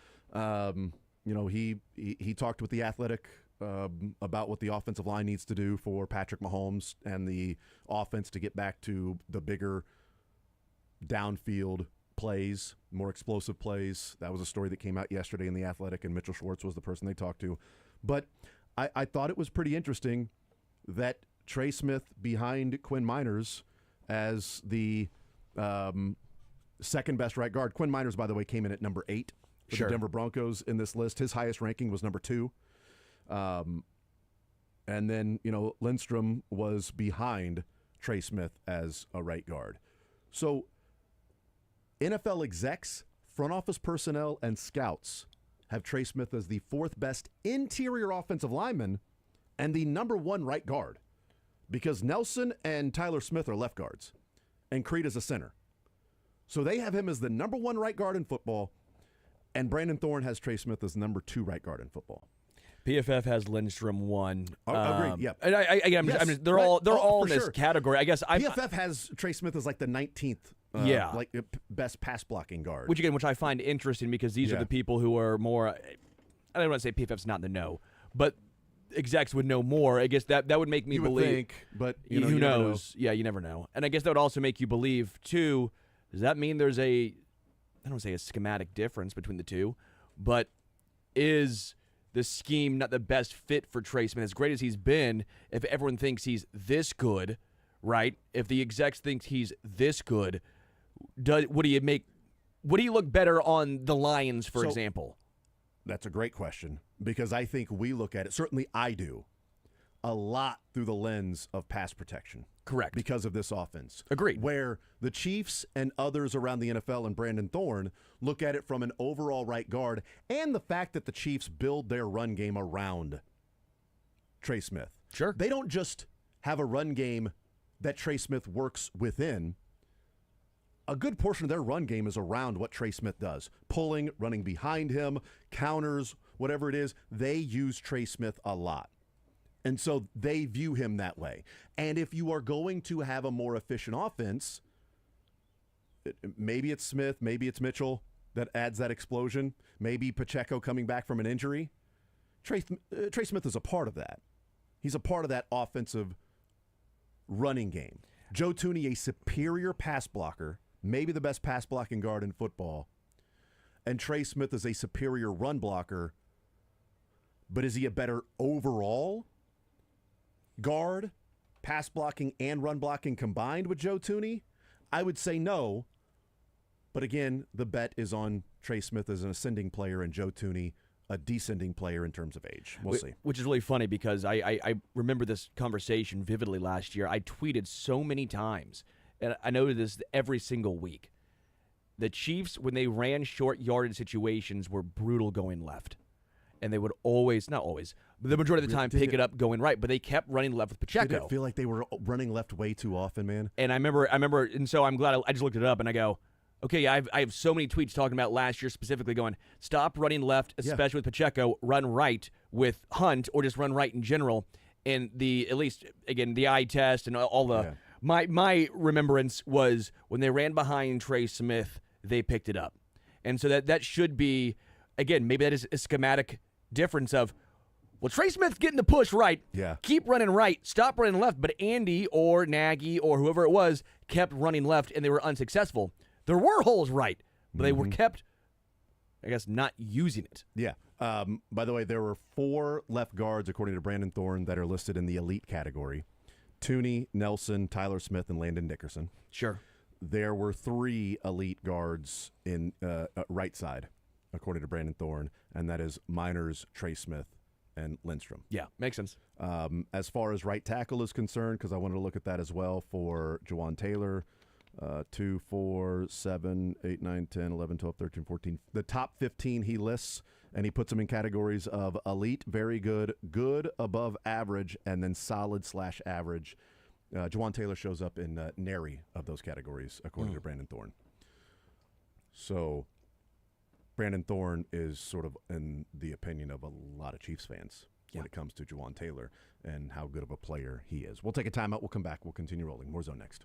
he talked with The Athletic about what the offensive line needs to do for Patrick Mahomes and the offense to get back to the bigger downfield plays, more explosive plays. That was a story that came out yesterday in The Athletic, and Mitchell Schwartz was the person they talked to. But I thought it was pretty interesting that Trey Smith behind Quinn Miners as the second best right guard. Quinn Miners, by the way, came in at number 8 for the Denver Broncos in this list. His highest ranking was number 2. And then, Lindstrom was behind Trey Smith as a right guard. So NFL execs, front office personnel, and scouts have Trey Smith as the 4th best interior offensive lineman and the number 1 right guard, because Nelson and Tyler Smith are left guards and Creed is a center. So they have him as the number 1 right guard in football, and Brandon Thorne has Trey Smith as number 2 right guard in football. PFF has Lindstrom 1. Agreed. Yeah, and they're all in this category. I guess PFF has Trey Smith as like the 19th. Best pass blocking guard. Which I find interesting, because these are the people who are more. I don't want to say PFF's not in the know, but execs would know more. I guess that would make me you believe. Would think, but who knows? Yeah, you never know. And I guess that would also make you believe too. Does that mean there's I don't want to say a schematic difference between the two, but is the scheme not the best fit for Trey Smith? As great as he's been, if everyone thinks he's this good, right? If the execs think he's this good, would he look better on the Lions, for example? That's a great question, because I think we look at it, certainly I do, a lot through the lens of pass protection. Correct. Because of this offense. Agreed. Where the Chiefs and others around the NFL and Brandon Thorne look at it from an overall right guard, and the fact that the Chiefs build their run game around Trey Smith. Sure. They don't just have a run game that Trey Smith works within. A good portion of their run game is around what Trey Smith does. Pulling, running behind him, counters, whatever it is. They use Trey Smith a lot. And so they view him that way. And if you are going to have a more efficient offense, maybe it's Smith, maybe it's Mitchell that adds that explosion. Maybe Pacheco coming back from an injury. Trey Smith is a part of that. He's a part of that offensive running game. Joe Thuney, a superior pass blocker, maybe the best pass blocking guard in football. And Trey Smith is a superior run blocker. But is he a better overall guard, pass blocking and run blocking combined with Joe Thuney? I would say no. But again, the bet is on Trey Smith as an ascending player and Joe Thuney a descending player in terms of age. We'll see. Which is really funny, because I remember this conversation vividly last year. I tweeted so many times, and I noted this every single week. The Chiefs, when they ran short yardage situations, were brutal going left. And they would always, not always, but the majority of the time pick it up going right, but they kept running left with Pacheco. Did it feel like they were running left way too often, man? And I remember, and so I'm glad I just looked it up, and I go, okay, I have so many tweets talking about last year specifically going, stop running left, especially with Pacheco, run right with Hunt, or just run right in general. And at least, again, the eye test and all the, my remembrance was when they ran behind Trey Smith, they picked it up. And so that should be, again, maybe that is a schematic difference of, well, Trey Smith's getting the push right. Yeah. Keep running right. Stop running left. But Andy or Nagy or whoever it was kept running left, and they were unsuccessful. There were holes right, but they were kept, I guess, not using it. Yeah. By the way, there were 4 left guards, according to Brandon Thorne, that are listed in the elite category. Thuney, Nelson, Tyler Smith, and Landon Dickerson. Sure. There were 3 elite guards in right side, according to Brandon Thorne, and that is Miners, Trey Smith, and Lindstrom. Yeah, makes sense. As far as right tackle is concerned, because I wanted to look at that as well for Jawan Taylor, 2, 4, 7, 8, 9, 10, 11, 12, 13, 14. The top 15 he lists, and he puts them in categories of elite, very good, good, above average, and then solid/average. Jawan Taylor shows up in nary of those categories, according to Brandon Thorne. So Brandon Thorne is sort of in the opinion of a lot of Chiefs fans when it comes to Jawan Taylor and how good of a player he is. We'll take a timeout. We'll come back. We'll continue rolling. More Zone next.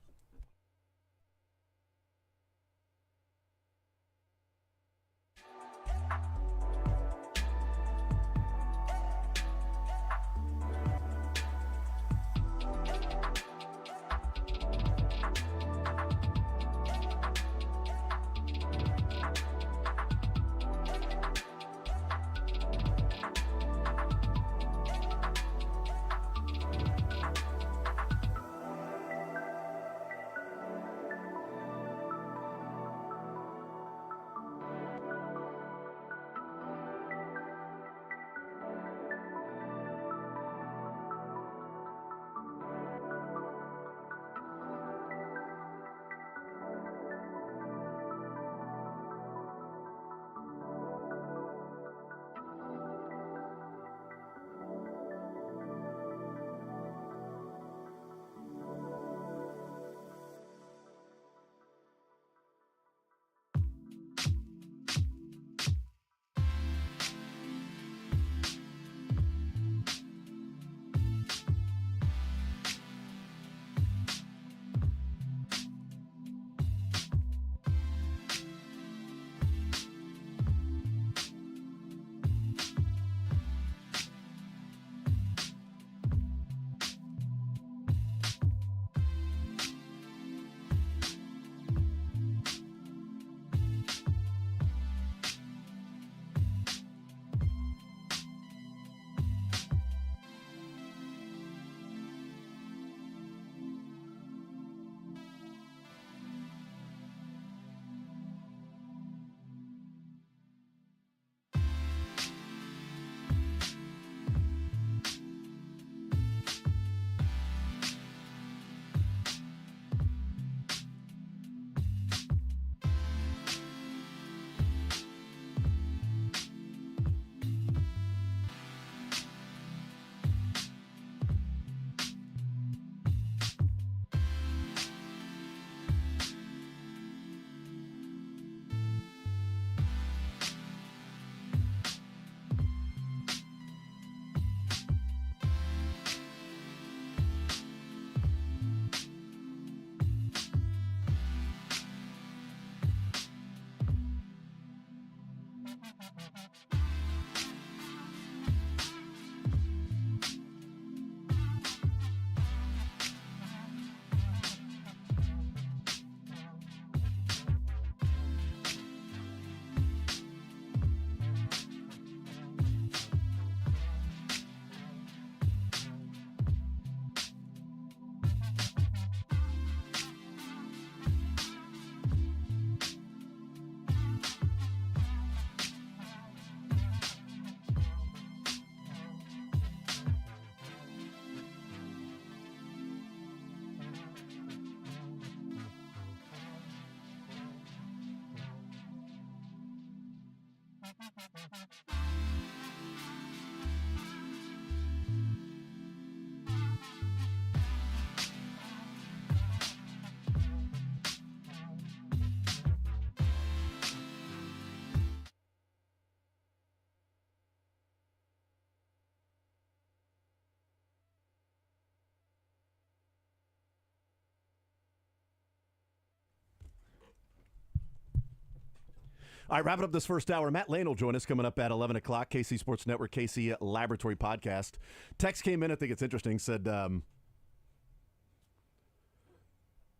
All right, wrapping up this first hour. Matt Lane will join us coming up at 11 o'clock. KC Sports Network, KC Laboratory Podcast. Text came in, I think it's interesting, said,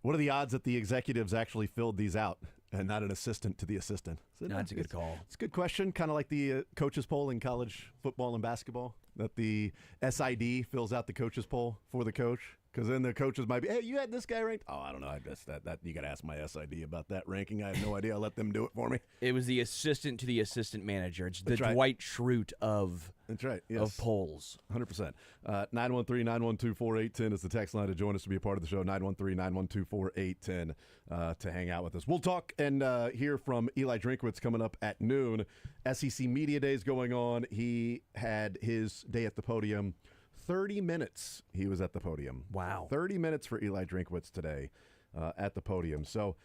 what are the odds that the executives actually filled these out and not an assistant to the assistant? So, That's a good call. It's a good question, kind of like the coaches poll in college football and basketball, that the SID fills out the coaches poll for the coach. Because then the coaches might be, hey, you had this guy ranked? Oh, I don't know. I guess that you got to ask my SID about that ranking. I have no idea. I let them do it for me. It was the assistant to the assistant manager. It's the That's right. Dwight Schrute of That's right. Yes. of polls. 100%. 913-912-4810 is the text line to join us to be a part of the show. 913-912-4810 to hang out with us. We'll talk and hear from Eli Drinkwitz coming up at noon. SEC Media Day is going on. He had his day at the podium. 30 minutes he was at the podium. Wow. 30 minutes for Eli Drinkwitz today at the podium. So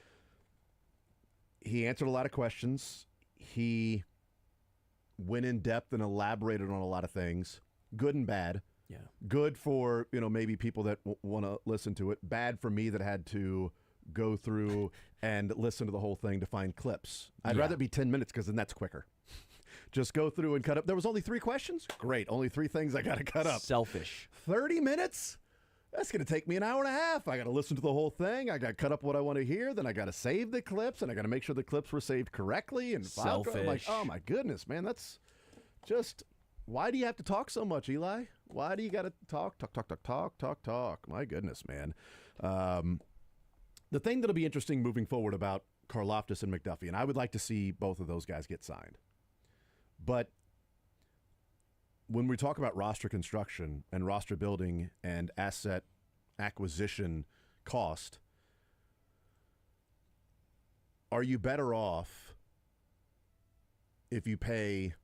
he answered a lot of questions. He went in depth and elaborated on a lot of things, good and bad. Yeah. Good for, maybe people that want to listen to it. Bad for me that had to go through and listen to the whole thing to find clips. I'd rather it be 10 minutes because then that's quicker. Just go through and cut up. There was only 3 questions? Great. Only 3 things I got to cut up. Selfish. 30 minutes? That's going to take me an hour and a half. I got to listen to the whole thing. I got to cut up what I want to hear. Then I got to save the clips, and I got to make sure the clips were saved correctly. And Selfish. I'm like, oh, my goodness, man. That's just, why do you have to talk so much, Eli? Why do you got to talk? My goodness, man. The thing that'll be interesting moving forward about Karlaftis and McDuffie, and I would like to see both of those guys get signed. But when we talk about roster construction and roster building and asset acquisition cost, are you better off if you pay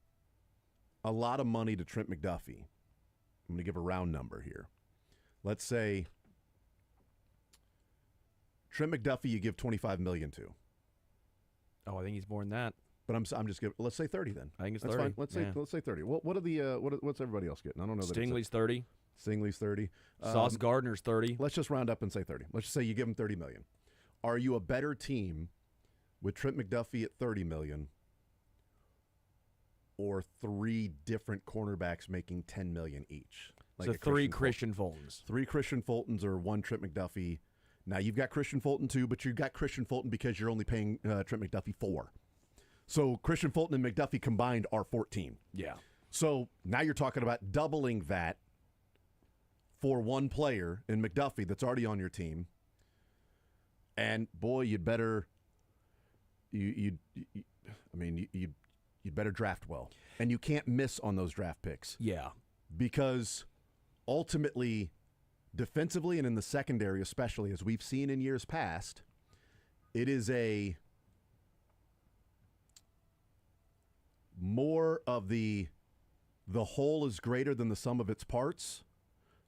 a lot of money to Trent McDuffie? I'm going to give a round number here. Let's say Trent McDuffie you give $25 million to. Oh, I think he's more than that. But I'm just giving. Let's say 30 then. I think it's That's 30. fine. Let's say 30. What are the what's everybody else getting? I don't know. Stingley's 30. Stingley's 30. Sauce Gardner's 30. Let's just round up and say 30. Let's just say you give him $30 million. Are you a better team with Trent McDuffie at $30 million, or 3 different cornerbacks making $10 million each? Like so 3 Christian Fultons. 3 Christian Fultons or 1 Trent McDuffie. Now you've got Christian Fulton too, but you've got Christian Fulton because you're only paying Trent McDuffie 4. So Christian Fulton and McDuffie combined are 14. Yeah. So now you're talking about doubling that for 1 player in McDuffie that's already on your team. And boy, you'd better you'd better draft well. And you can't miss on those draft picks. Yeah. Because ultimately, defensively and in the secondary especially, as we've seen in years past, it is a more of the whole is greater than the sum of its parts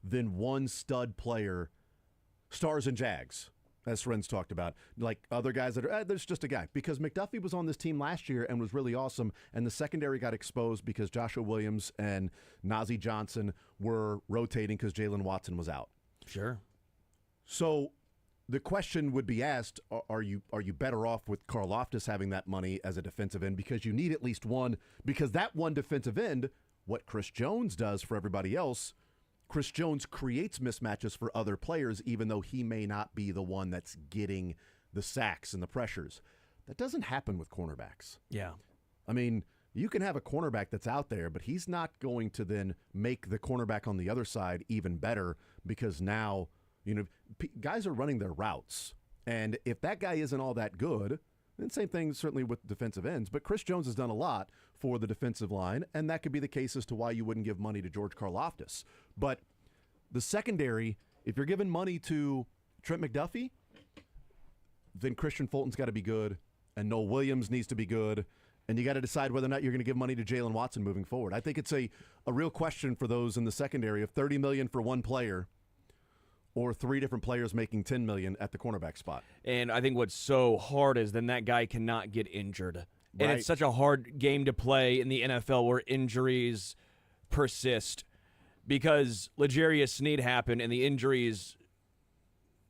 than one stud player, stars and Jags, as Ren's talked about. Like other guys that are, there's just a guy. Because McDuffie was on this team last year and was really awesome, and the secondary got exposed because Joshua Williams and Najee Johnson were rotating because Jalen Watson was out. Sure. So the question would be asked, are you better off with Karlaftis having that money as a defensive end because you need at least one, because that one defensive end, what Chris Jones does for everybody else, Chris Jones creates mismatches for other players even though he may not be the one that's getting the sacks and the pressures. That doesn't happen with cornerbacks. Yeah. I mean, you can have a cornerback that's out there, but he's not going to then make the cornerback on the other side even better because now guys are running their routes. And if that guy isn't all that good, then same thing certainly with defensive ends. But Chris Jones has done a lot for the defensive line, and that could be the case as to why you wouldn't give money to George Karlaftis. But the secondary, if you're giving money to Trent McDuffie, then Christian Fulton's got to be good, and Noel Williams needs to be good, and you got to decide whether or not you're going to give money to Jalen Watson moving forward. I think it's a real question for those in the secondary of $30 million for 1 player, or 3 different players making $10 million at the cornerback spot. And I think what's so hard is then that guy cannot get injured. Right. And it's such a hard game to play in the NFL where injuries persist because L'Jarius Sneed happened and the injuries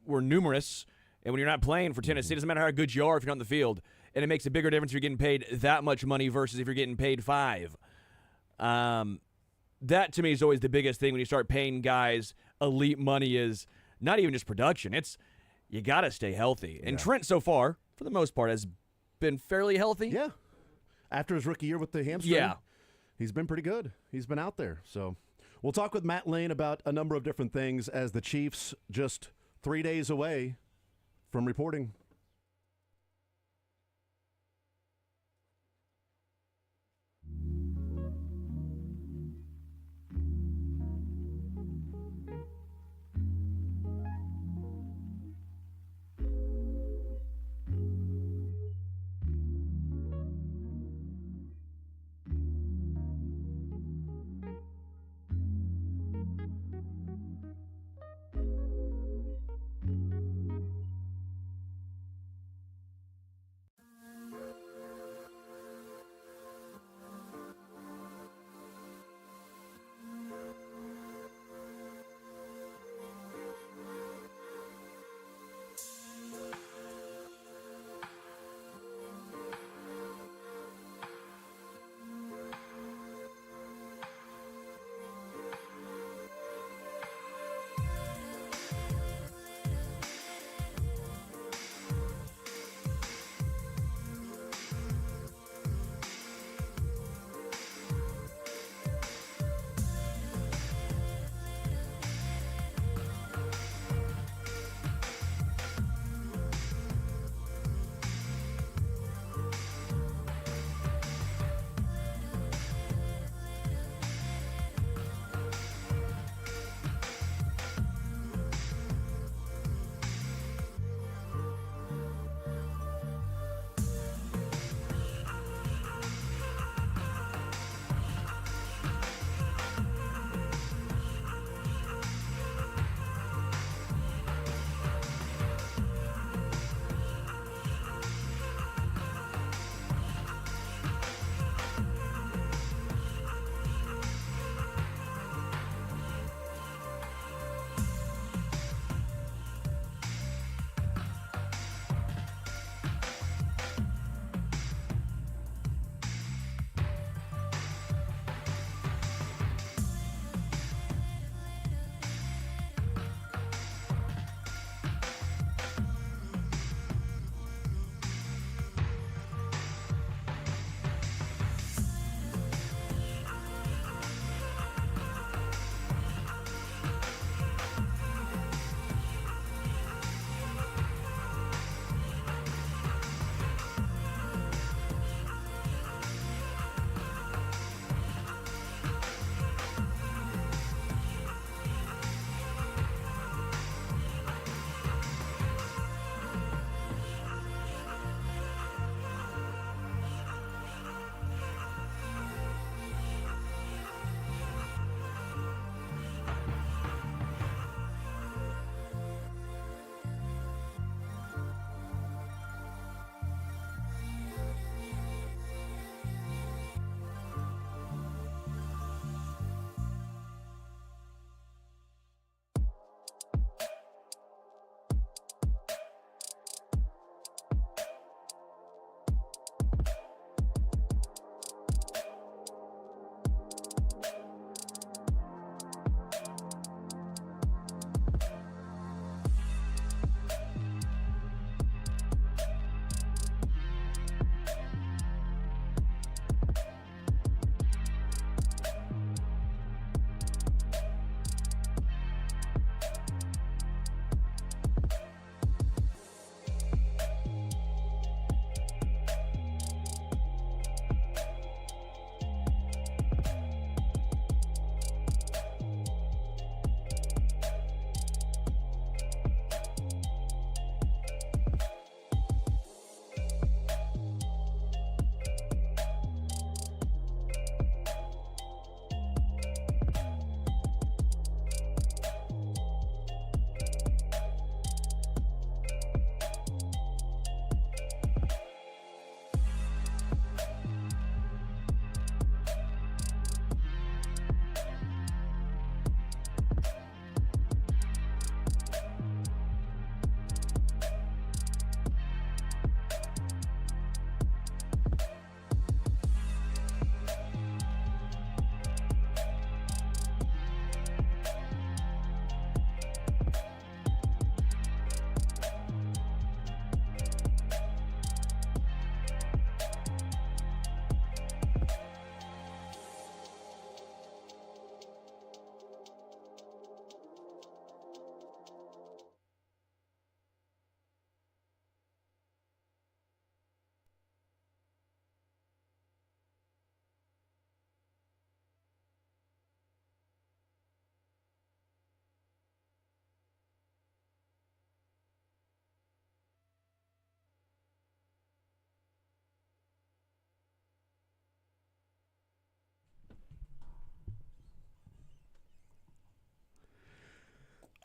were numerous. And when you're not playing for Tennessee, it doesn't matter how good you are if you're not on the field. And it makes a bigger difference if you're getting paid that much money versus if you're getting paid $5. That, to me, is always the biggest thing when you start paying guys elite money is not even just production. It's you got to stay healthy. And Trent, so far, for the most part, has been fairly healthy. Yeah. After his rookie year with the hamstring, he's been pretty good. He's been out there. So We'll talk with Matt Lane about a number of different things as the Chiefs just 3 days away from reporting.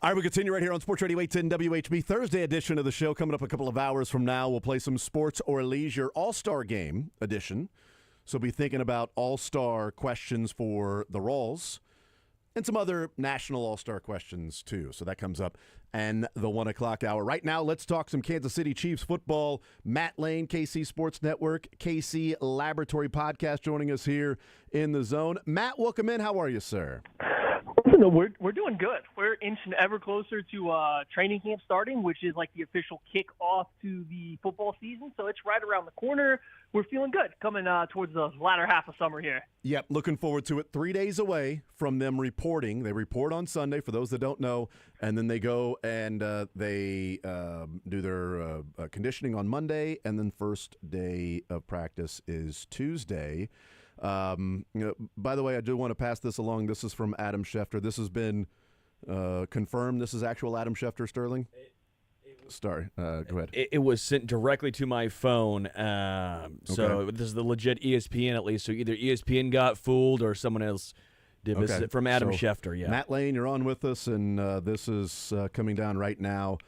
All right, we continue right here on Sports Radio 810 WHB. Thursday edition of the show coming up a couple of hours from now. We'll play some sports or leisure all-star game edition. So be thinking about all-star questions for the Rawls and some other national all-star questions too. So that comes up and the 1 o'clock hour. Right now, let's talk some Kansas City Chiefs football. Matt Lane, KC Sports Network, KC Laboratory Podcast joining us here in the zone. Matt, welcome in. How are you, sir? Listen, we're doing good. We're inching ever closer to training camp starting, which is like the official kickoff to the football season. So it's right around the corner. We're feeling good coming towards the latter half of summer here. Yep, looking forward to it. 3 days away from them reporting. They report on Sunday, for those that don't know, and then they go and they do their conditioning on Monday, and then first day of practice is Tuesday. By the way, I do want to pass this along. This is from Adam Schefter. This has been confirmed. This is actual Adam Schefter, Sterling? Sorry, go ahead. It was sent directly to my phone. So this is the legit ESPN, at least. So either ESPN got fooled or someone else did. This is from Adam Schefter, yeah. Matt Lane, you're on with us, and this is coming down right now.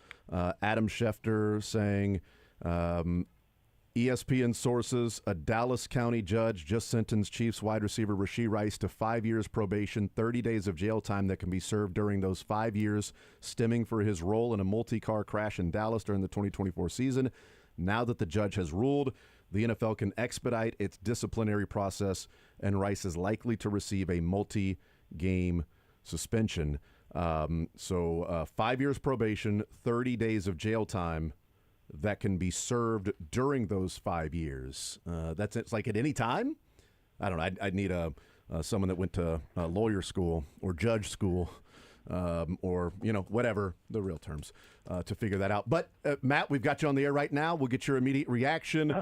Adam Schefter saying, ESPN sources, a Dallas County judge just sentenced Chiefs wide receiver Rashee Rice to 5 years probation, 30 days of jail time that can be served during those 5 years, stemming for his role in a multi-car crash in Dallas during the 2024 season. Now that the judge has ruled, the NFL can expedite its disciplinary process, and Rice is likely to receive a multi-game suspension. 5 years probation, 30 days of jail time that can be served during those 5 years. It's like at any time? I don't know. I'd need someone that went to lawyer school or judge school or, whatever the real terms to figure that out. But, Matt, we've got you on the air right now. We'll get your immediate reaction.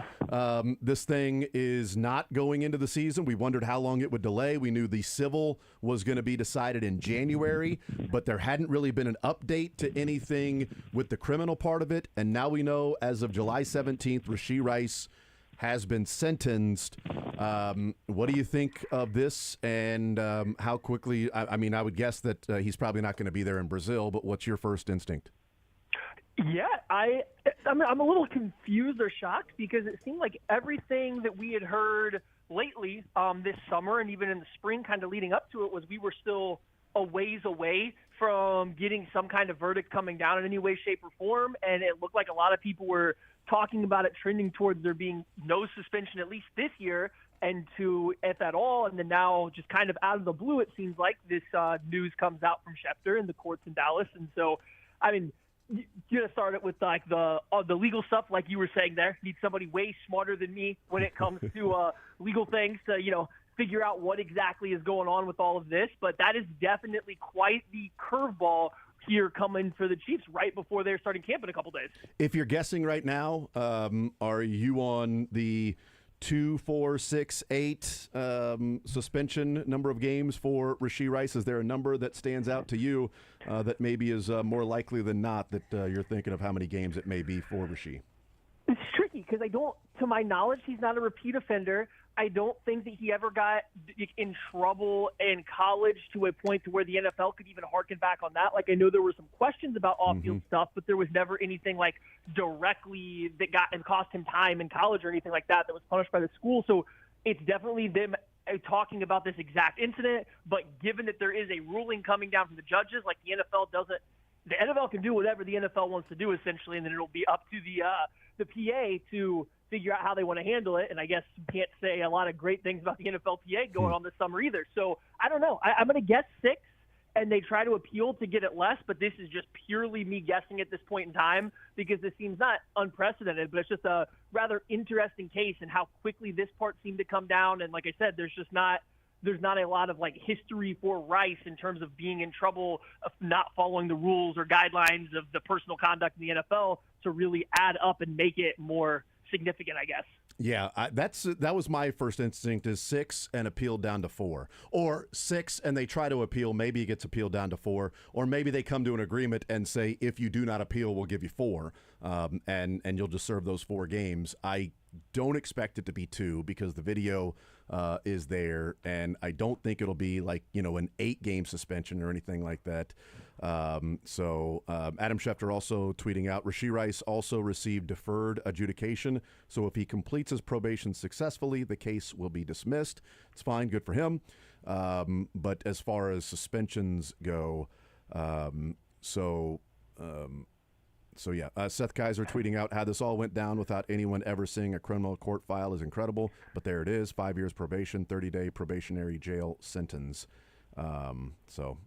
This thing is not going into the season. We wondered how long it would delay. We knew the civil was going to be decided in January, but there hadn't really been an update to anything with the criminal part of it. And now we know as of July 17th, Rashee Rice has been sentenced. What do you think of this, and how quickly? I would guess that he's probably not going to be there in Brazil, but what's your first instinct? Yeah, I'm a little confused or shocked because it seemed like everything that we had heard lately this summer and even in the spring kind of leading up to it was we were still a ways away from getting some kind of verdict coming down in any way, shape, or form, and it looked like a lot of people were talking about it trending towards there being no suspension at least this year, and to, if at all, and then now just kind of out of the blue, it seems like this news comes out from Schefter and the courts in Dallas. And so, you're going to start it with like the legal stuff, like you were saying there. Need somebody way smarter than me when it comes to legal things to, figure out what exactly is going on with all of this. But that is definitely quite the curveball here coming for the Chiefs right before they're starting camp in a couple days. If you're guessing right now, are you on the 2, 4, 6, 8 suspension number of games for Rashee Rice? Is there a number that stands out to you that maybe is more likely than not that you're thinking of how many games it may be for Rashee? It's tricky because to my knowledge, he's not a repeat offender. I don't think that he ever got in trouble in college to a point to where the NFL could even harken back on that. Like, I know there were some questions about off-field stuff, but there was never anything like directly that got and cost him time in college or anything like that was punished by the school. So it's definitely them talking about this exact incident. But given that there is a ruling coming down from the judges, like the NFL can do whatever the NFL wants to do essentially, and then it'll be up to the PA to figure out how they want to handle it. And I guess you can't say a lot of great things about the NFLPA going on this summer either. So I don't know. I'm going to guess 6, and they try to appeal to get it less, but this is just purely me guessing at this point in time because this seems not unprecedented, but it's just a rather interesting case and how quickly this part seemed to come down. And like I said, there's not a lot of like history for Rice in terms of being in trouble of not following the rules or guidelines of the personal conduct in the NFL to really add up and make it more significant, I guess. Yeah, that was my first instinct is 6 and appealed down to 4, or 6 and they try to appeal. Maybe it gets appealed down to 4, or maybe they come to an agreement and say if you do not appeal, we'll give you 4, and you'll just serve those 4 games. I don't expect it to be 2 because the video is there, and I don't think it'll be like, an 8-game suspension or anything like that. Adam Schefter also tweeting out, Rashee Rice also received deferred adjudication, so if he completes his probation successfully, the case will be dismissed. It's fine, good for him. But as far as suspensions go, Seth Kaiser tweeting out how this all went down without anyone ever seeing a criminal court file is incredible, but there it is, 5 years probation, 30-day probationary jail sentence. So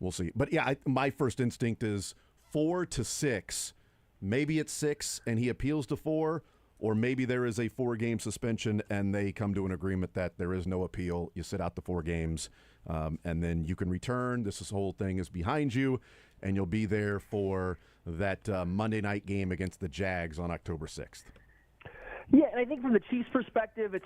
we'll see. But yeah, my first instinct is 4 to 6. Maybe it's 6 and he appeals to 4, or maybe there is a 4-game suspension and they come to an agreement that there is no appeal. You sit out the 4 games, and then you can return. This whole thing is behind you, and you'll be there for that Monday night game against the Jags on October 6th. Yeah, and I think from the Chiefs' perspective, it's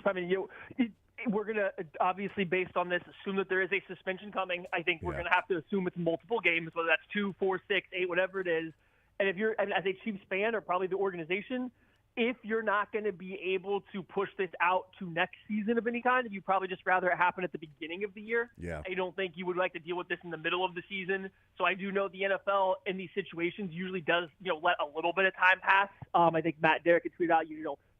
we're going to, obviously, based on this, assume that there is a suspension coming. I think we're going to have to assume it's multiple games, whether that's 2, 4, 6, 8, whatever it is. And if you're, as a Chiefs fan or probably the organization, if you're not going to be able to push this out to next season of any kind, you'd probably just rather it happen at the beginning of the year. Yeah. I don't think you would like to deal with this in the middle of the season. So I do know the NFL in these situations usually does, let a little bit of time pass. I think Matt Derrick had tweeted out,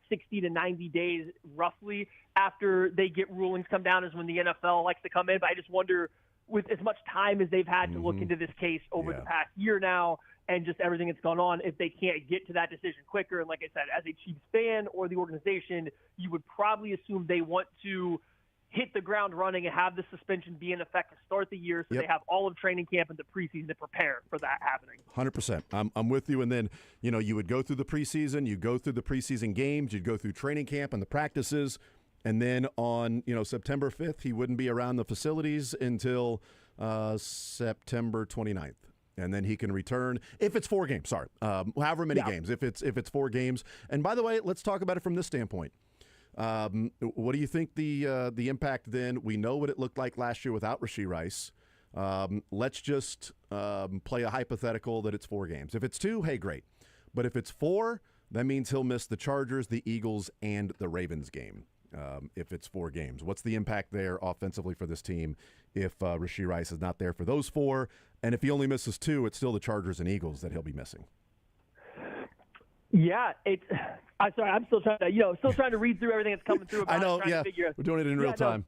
60 to 90 days roughly after they get rulings come down is when the NFL likes to come in. But I just wonder, with as much time as they've had to look into this case over the past year now, and just everything that's gone on, if they can't get to that decision quicker. And like I said, as a Chiefs fan or the organization, you would probably assume they want to hit the ground running and have the suspension be in effect to start the year, so they have all of training camp and the preseason to prepare for that happening. 100%. I'm with you. And then, you would go through the preseason, you go through the preseason games, you'd go through training camp and the practices, and then on, September 5th, he wouldn't be around the facilities until September 29th. And then he can return if it's 4 games. Sorry, however many games. If it's 4 games. And by the way, let's talk about it from this standpoint. What do you think the impact then? We know what it looked like last year without Rashee Rice. Let's just play a hypothetical that it's 4 games. If it's 2, hey, great. But if it's 4, that means he'll miss the Chargers, the Eagles, and the Ravens game. If it's 4 games, what's the impact there offensively for this team if Rashee Rice is not there for those 4? And if he only misses 2, it's still the Chargers and Eagles that he'll be missing. Yeah, I'm sorry. I'm still trying to read through everything that's coming through. I know. Yeah, we're doing it in real time.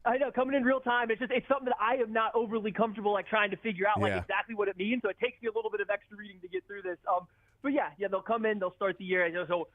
I know, coming in real time. It's something that I am not overly comfortable trying to figure out exactly what it means. So it takes me a little bit of extra reading to get through this. But yeah, they'll come in, they'll start the year. So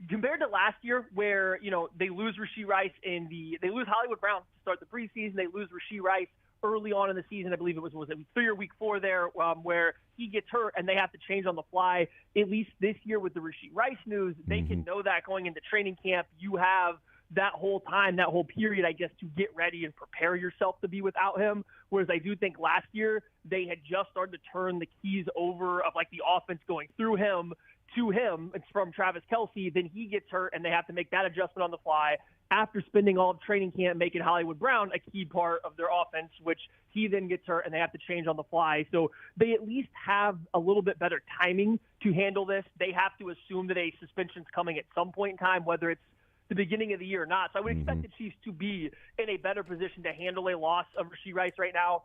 compared to last year, where they lose Rashee Rice they lose Hollywood Brown to start the preseason. They lose Rashee Rice early on in the season. I believe it was 3 or week 4 there, where he gets hurt and they have to change on the fly. At least this year with the Rashee Rice news, they can know that going into training camp. You have that whole time, that whole period, I guess, to get ready and prepare yourself to be without him. Whereas I do think last year they had just started to turn the keys over of the offense going through him to him. It's from Travis Kelce. Then he gets hurt and they have to make that adjustment on the fly after spending all of training camp making Hollywood Brown a key part of their offense, which he then gets hurt and they have to change on the fly. So they at least have a little bit better timing to handle this. They have to assume that a suspension's coming at some point in time, whether it's the beginning of the year or not. So I would expect the Chiefs to be in a better position to handle a loss of Rashee Rice right now.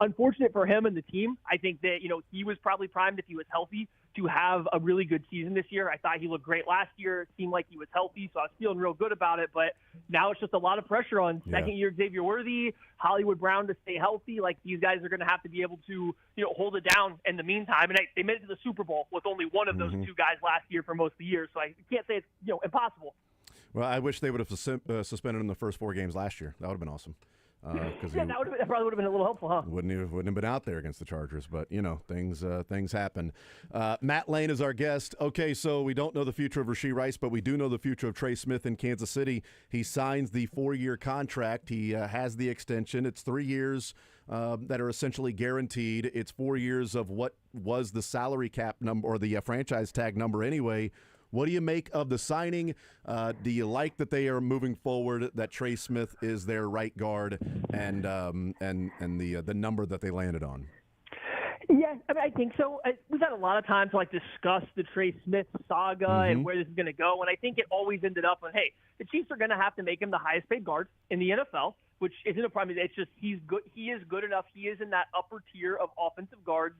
Unfortunate for him and the team. I think that, he was probably primed if he was healthy to have a really good season this year. I thought he looked great last year. It seemed like he was healthy, so I was feeling real good about it. But now it's just a lot of pressure on second-year Xavier Worthy, Hollywood Brown to stay healthy. These guys are going to have to be able to, hold it down in the meantime. And they made it to the Super Bowl with only one of those 2 guys last year for most of the year. So I can't say it's, impossible. Well, I wish they would have suspended him the first 4 games last year. That would have been awesome. That probably would have been a little helpful, huh? Wouldn't have been out there against the Chargers, but things happen. Matt Lane is our guest. Okay, so we don't know the future of Rashee Rice, but we do know the future of Trey Smith in Kansas City. He signs the 4-year contract. He has the extension. It's 3 years that are essentially guaranteed. It's 4 years of what was the salary cap number or the franchise tag number anyway. What do you make of the signing? Do you like that they are moving forward, that Trey Smith is their right guard, and the number that they landed on? Yeah, I mean, I think so. We've had a lot of time to discuss the Trey Smith saga and where this is going to go, and I think it always ended up on, hey, the Chiefs are going to have to make him the highest paid guard in the NFL, which isn't a problem. It's just he's good. He is good enough. He is in that upper tier of offensive guards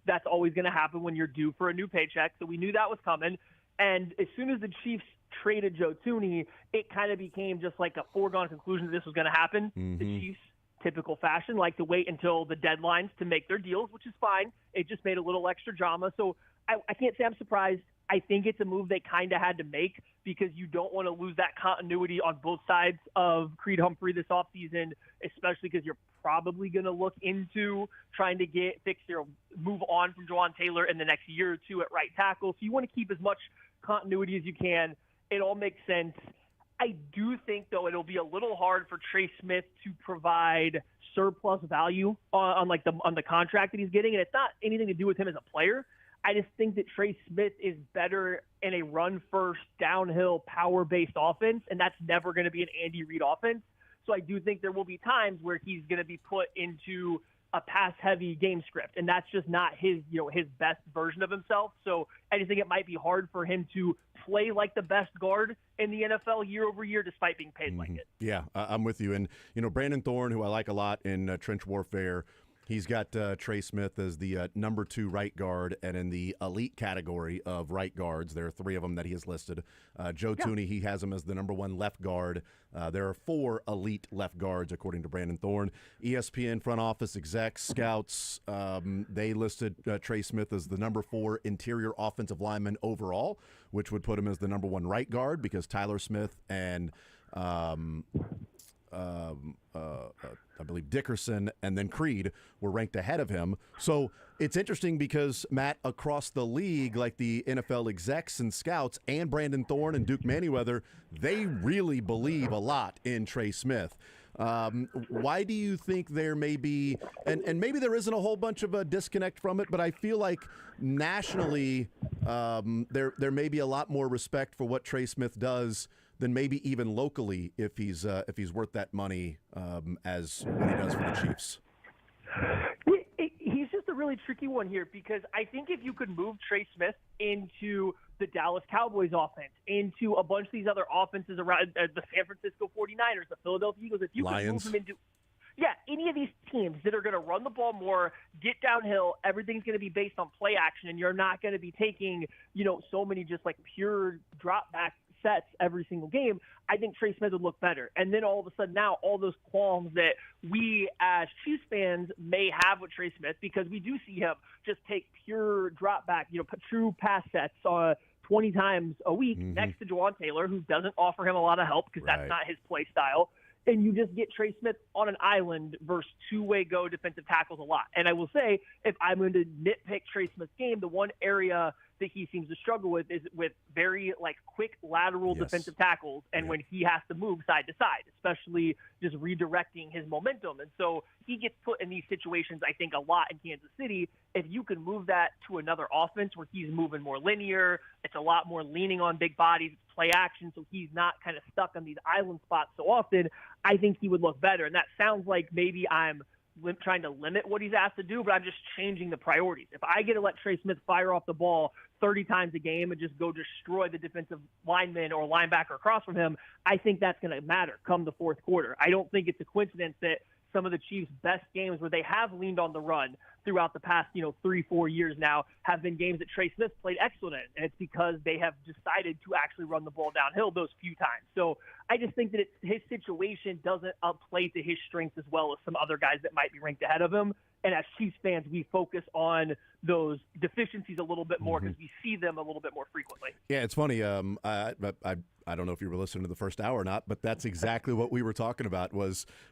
that's always going to happen when you're due for a new paycheck. So we knew that was coming, and as soon as the Chiefs traded Joe Thuney, it kind of became just like a foregone conclusion that this was going to happen. The Chiefs, typical fashion, like to wait until the deadlines to make their deals, which is fine. It just made a little extra drama. So I can't say I'm surprised. I think it's a move they kind of had to make because you don't want to lose that continuity on both sides of Creed Humphrey this offseason, especially because you're probably going to look into trying to move on from Jawan Taylor in the next year or two at right tackle. So you want to keep as much continuity as you can. It all makes sense. I do think, though, it'll be a little hard for Trey Smith to provide surplus value on the contract that he's getting, and it's not anything to do with him as a player. I just think that Trey Smith is better in a run-first, downhill, power-based offense, and that's never going to be an Andy Reid offense. So I do think there will be times where he's going to be put into a pass-heavy game script, and that's just not his best version of himself. So I just think it might be hard for him to play like the best guard in the NFL year over year, despite being paid like it. Yeah, I'm with you. And Brandon Thorne, who I like a lot in trench warfare, he's got Trey Smith as the number 2 right guard, and in the elite category of right guards, there are 3 of them that he has listed. Joe Thuney, he has him as the number 1 left guard. There are 4 elite left guards, according to Brandon Thorne. ESPN front office execs, scouts, they listed Trey Smith as the number 4 interior offensive lineman overall, which would put him as the number 1 right guard because Tyler Smith and I believe Dickerson and then Creed were ranked ahead of him. So it's interesting because, Matt, across the league, like the NFL execs and scouts and Brandon Thorne and Duke Manyweather, they really believe a lot in Trey Smith. Why do you think there may be, and maybe there isn't a whole bunch of a disconnect from it, but I feel like nationally there may be a lot more respect for what Trey Smith does than maybe even locally if he's worth that money as what he does for the Chiefs. He's just a really tricky one here because I think if you could move Trey Smith into the Dallas Cowboys offense, into a bunch of these other offenses around the San Francisco 49ers, the Philadelphia Eagles, if you Lions. could move him into any of these teams that are going to run the ball more, get downhill, everything's going to be based on play action, and you're not going to be taking, so many just like pure drop back sets every single game, I think Trey Smith would look better. And then all of a sudden now all those qualms that we as Chiefs fans may have with Trey Smith, because we do see him just take pure drop back, true pass sets 20 times a week next to Jawan Taylor, who doesn't offer him a lot of help because that's not his play style. And you just get Trey Smith on an island versus two-way go defensive tackles a lot. And I will say, if I'm going to nitpick Trey Smith's game, the one area that he seems to struggle with is with very quick lateral defensive tackles, and when he has to move side to side, especially just redirecting his momentum. And so he gets put in these situations, I think, a lot in Kansas City. If you can move that to another offense where he's moving more linear, it's a lot more leaning on big bodies, it's play action, so he's not kind of stuck on these island spots so often, I think he would look better. And that sounds like maybe I'm trying to limit what he's asked to do, but I'm just changing the priorities. If I get to let Trey Smith fire off the ball 30 times a game and just go destroy the defensive lineman or linebacker across from him, I think that's going to matter come the fourth quarter. I don't think it's a coincidence that some of the Chiefs' best games where they have leaned on the run throughout the past, 3-4 years now have been games that Trey Smith played excellent in. And it's because they have decided to actually run the ball downhill those few times. So I just think that his situation doesn't play to his strengths as well as some other guys that might be ranked ahead of him. And as Chiefs fans, we focus on those deficiencies a little bit more because we see them a little bit more frequently. Yeah, it's funny. I don't know if you were listening to the first hour or not, but that's exactly what we were talking about.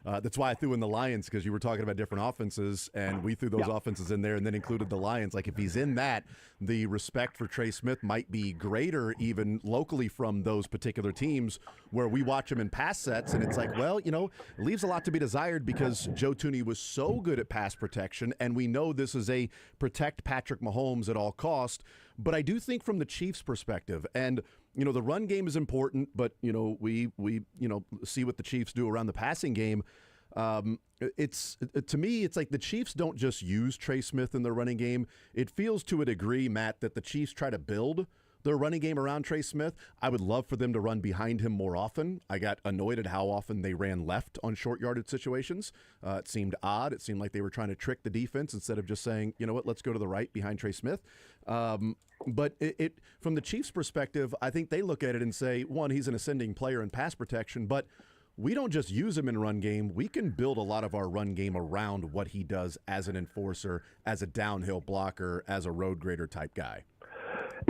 That's why I threw in the Lions, because you were talking about different offenses, and we threw those offenses in there and then included the Lions. Like, if he's in that, the respect for Trey Smith might be greater even locally from those particular teams where we watch him in pass sets, and it's like, well, it leaves a lot to be desired because Joe Thuney was so good at pass protection, and we know this is a protect Patrick Mahomes at all cost. But I do think from the Chiefs' perspective, and the run game is important, but we see what the Chiefs do around the passing game. It's to me, it's like the Chiefs don't just use Trey Smith in their running game. It feels to a degree, Matt, that the Chiefs try to build their running game around Trey Smith. I would love for them to run behind him more often. I got annoyed at how often they ran left on short yardage situations. It seemed odd. It seemed like they were trying to trick the defense instead of just saying, you know what, let's go to the right behind Trey Smith. But it from the Chiefs' perspective, I think they look at it and say, one, he's an ascending player in pass protection, but we don't just use him in run game. We can build a lot of our run game around what he does as an enforcer, as a downhill blocker, as a road grader type guy.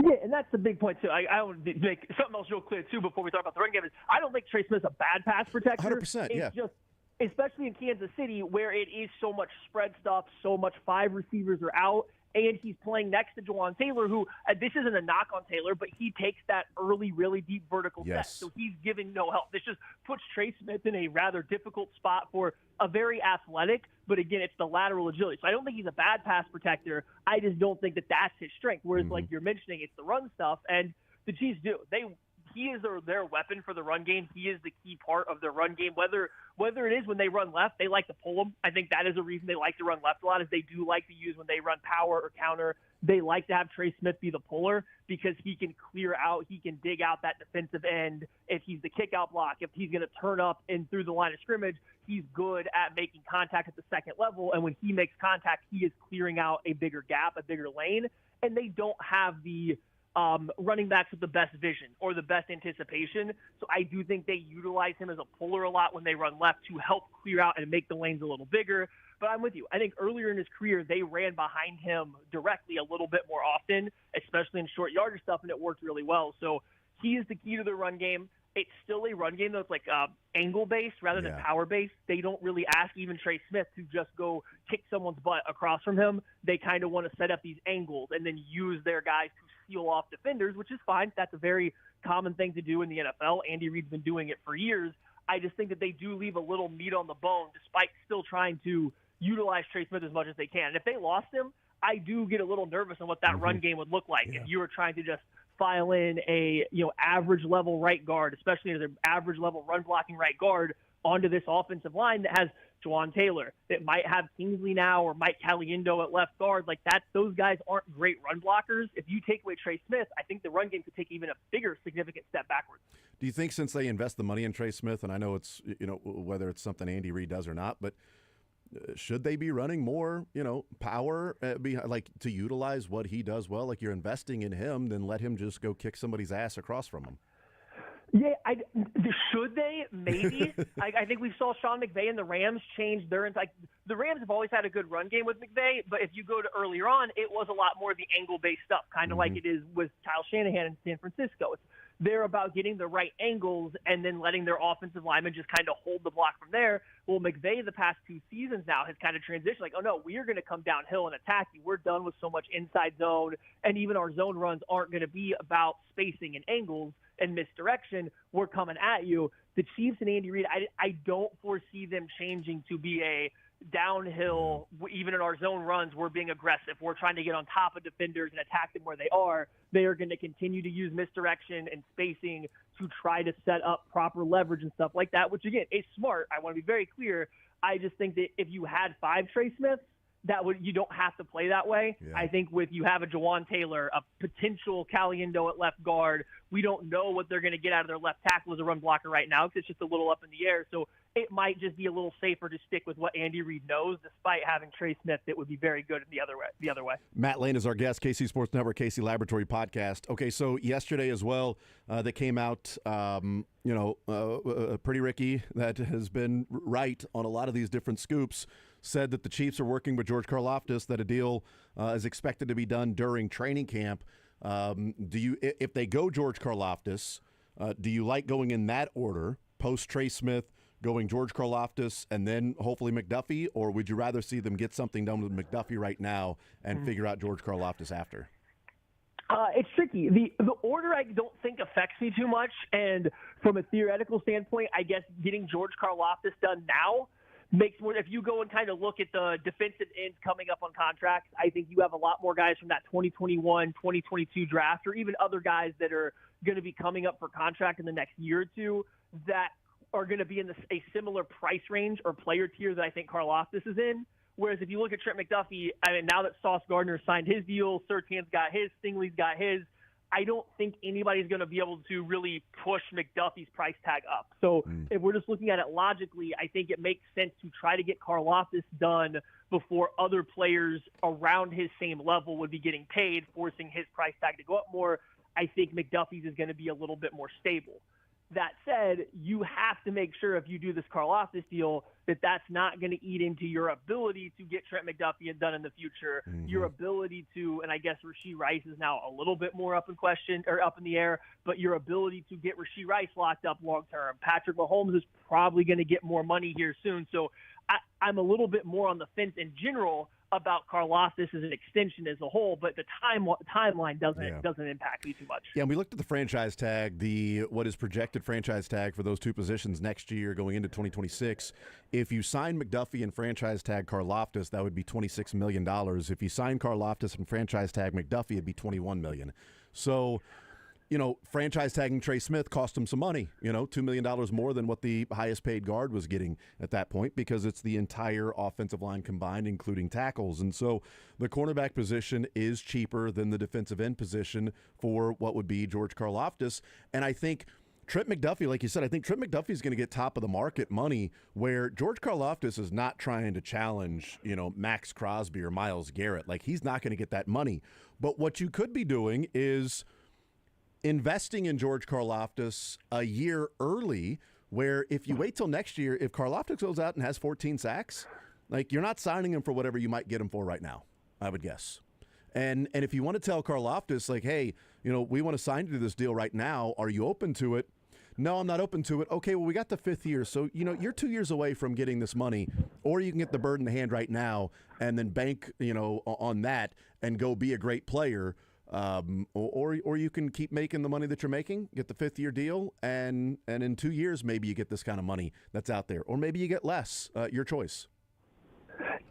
Yeah, and that's the big point, too. I want to make something else real clear, too, before we talk about the run game. Is I don't think Trey Smith's a bad pass protector. 100%, yeah. It's just, especially in Kansas City, where it is so much spread stuff, so much 5 receivers are out, and he's playing next to Jawaan Taylor, who this isn't a knock on Taylor, but he takes that early, really deep vertical set. So he's giving no help. This just puts Trey Smith in a rather difficult spot for a very athletic, but again, it's the lateral agility. So I don't think he's a bad pass protector. I just don't think that that's his strength. Whereas, like you're mentioning, it's the run stuff, and the Chiefs do. He is their weapon for the run game. He is the key part of their run game. Whether it is when they run left, they like to pull him. I think that is a reason they like to run left a lot, is they do like to use when they run power or counter. They like to have Trey Smith be the puller because he can clear out, he can dig out that defensive end. If he's the kick out block, if he's going to turn up and through the line of scrimmage, he's good at making contact at the second level. And when he makes contact, he is clearing out a bigger gap, a bigger lane. And they don't have the running backs with the best vision or the best anticipation. So I do think they utilize him as a puller a lot when they run left to help clear out and make the lanes a little bigger. But I'm with you. I think earlier in his career, they ran behind him directly a little bit more often, especially in short yardage stuff, and it worked really well. So he is the key to the run game. It's still a run game, though. It's like angle-based rather than power-based. They don't really ask even Trey Smith to just go kick someone's butt across from him. They kind of want to set up these angles and then use their guys to seal off defenders, which is fine. That's a very common thing to do in the NFL. Andy Reid's been doing it for years. I just think that they do leave a little meat on the bone despite still trying to utilize Trey Smith as much as they can. And if they lost him, I do get a little nervous on what that run game would look like if you were trying to just file in a average level right guard, especially as an average level run blocking right guard, onto this offensive line that has Jawaan Taylor, that might have Kingsley now or Mike Caliendo at left guard. Like that, those guys aren't great run blockers. If you take away Trey Smith, I think the run game could take even a bigger significant step backwards. Do you think since they invest the money in Trey Smith, and I know it's whether it's something Andy Reid does or not, but should they be running more, power, like to utilize what he does well? Like you're investing in him, then let him just go kick somebody's ass across from him. Yeah, should they? Maybe. I think we saw Sean McVay and the Rams change their – the Rams have always had a good run game with McVay, but if you go to earlier on, it was a lot more of the angle-based stuff, kind of like it is with Kyle Shanahan in San Francisco. They're about getting the right angles and then letting their offensive linemen just kind of hold the block from there. Well, McVay the past 2 seasons now has kind of transitioned like, oh, no, we are going to come downhill and attack you. We're done with so much inside zone, and even our zone runs aren't going to be about spacing and angles and misdirection. We're coming at you. The Chiefs and Andy Reid, I don't foresee them changing to be a downhill, even in our zone runs, we're being aggressive. We're trying to get on top of defenders and attack them where they are. They are going to continue to use misdirection and spacing to try to set up proper leverage and stuff like that, which, again, is smart. I want to be very clear. I just think that if you had 5 Trey Smiths, you don't have to play that way. Yeah. I think with you have a Jawaan Taylor, a potential Caliendo at left guard, we don't know what they're going to get out of their left tackle as a run blocker right now because it's just a little up in the air. So it might just be a little safer to stick with what Andy Reid knows, despite having Trey Smith that would be very good in the other way. Matt Lane is our guest, KC Sports Network, KC Laboratory Podcast. Okay, so yesterday as well, that came out, Pretty Ricky, that has been right on a lot of these different scoops, said that the Chiefs are working with George Karlaftis, that a deal is expected to be done during training camp. If they go George Karlaftis, do you like going in that order, post Trey Smith, going George Karlaftis, and then hopefully McDuffie, or would you rather see them get something done with McDuffie right now and figure out George Karlaftis after? It's tricky. The order I don't think affects me too much, and from a theoretical standpoint, I guess getting George Karlaftis done now makes more. If you go and kind of look at the defensive ends coming up on contracts, I think you have a lot more guys from that 2021, 2022 draft, or even other guys that are going to be coming up for contract in the next year or two that are going to be in a similar price range or player tier that I think Karlaftis is in. Whereas if you look at Trent McDuffie, I mean, now that Sauce Gardner signed his deal, Surtan's got his, Stingley's got his, I don't think anybody's going to be able to really push McDuffie's price tag up. So if we're just looking at it logically, I think it makes sense to try to get Karlaftis done before other players around his same level would be getting paid, forcing his price tag to go up more. I think McDuffie's is going to be a little bit more stable. That said, you have to make sure if you do this Karlaftis deal that that's not going to eat into your ability to get Trent McDuffie done in the future, your ability to, and I guess Rashee Rice is now a little bit more up in question or up in the air, but your ability to get Rashee Rice locked up long term. Patrick Mahomes is probably going to get more money here soon. So I'm a little bit more on the fence in general about Karlaftis as an extension as a whole, but the timeline doesn't impact me too much. Yeah, and we looked at the franchise tag, what is projected franchise tag for those two positions next year going into 2026. If you sign McDuffie and franchise tag Karlaftis, that would be $26 million. If you sign Karlaftis and franchise tag McDuffie, it'd be $21 million. So, franchise tagging Trey Smith cost him some money, $2 million more than what the highest paid guard was getting at that point because it's the entire offensive line combined, including tackles. And so the cornerback position is cheaper than the defensive end position for what would be George Karlaftis. And I think Trent McDuffie, like you said, I think Trent McDuffie is going to get top of the market money where George Karlaftis is not trying to challenge, Max Crosby or Myles Garrett. Like, he's not going to get that money. But what you could be doing is investing in George Karlaftis a year early, where if you wait till next year, if Karlaftis goes out and has 14 sacks, like, you're not signing him for whatever you might get him for right now, I would guess. And if you want to tell Karlaftis, like, hey, we want to sign you to this deal right now, are you open to it? No, I'm not open to it. Okay, well, we got the 5th year, so, you're 2 years away from getting this money, or you can get the bird in the hand right now and then bank, on that and go be a great player. Or you can keep making the money that you're making, get the 5th year deal, and in 2 years maybe you get this kind of money that's out there, or maybe you get less. Your choice.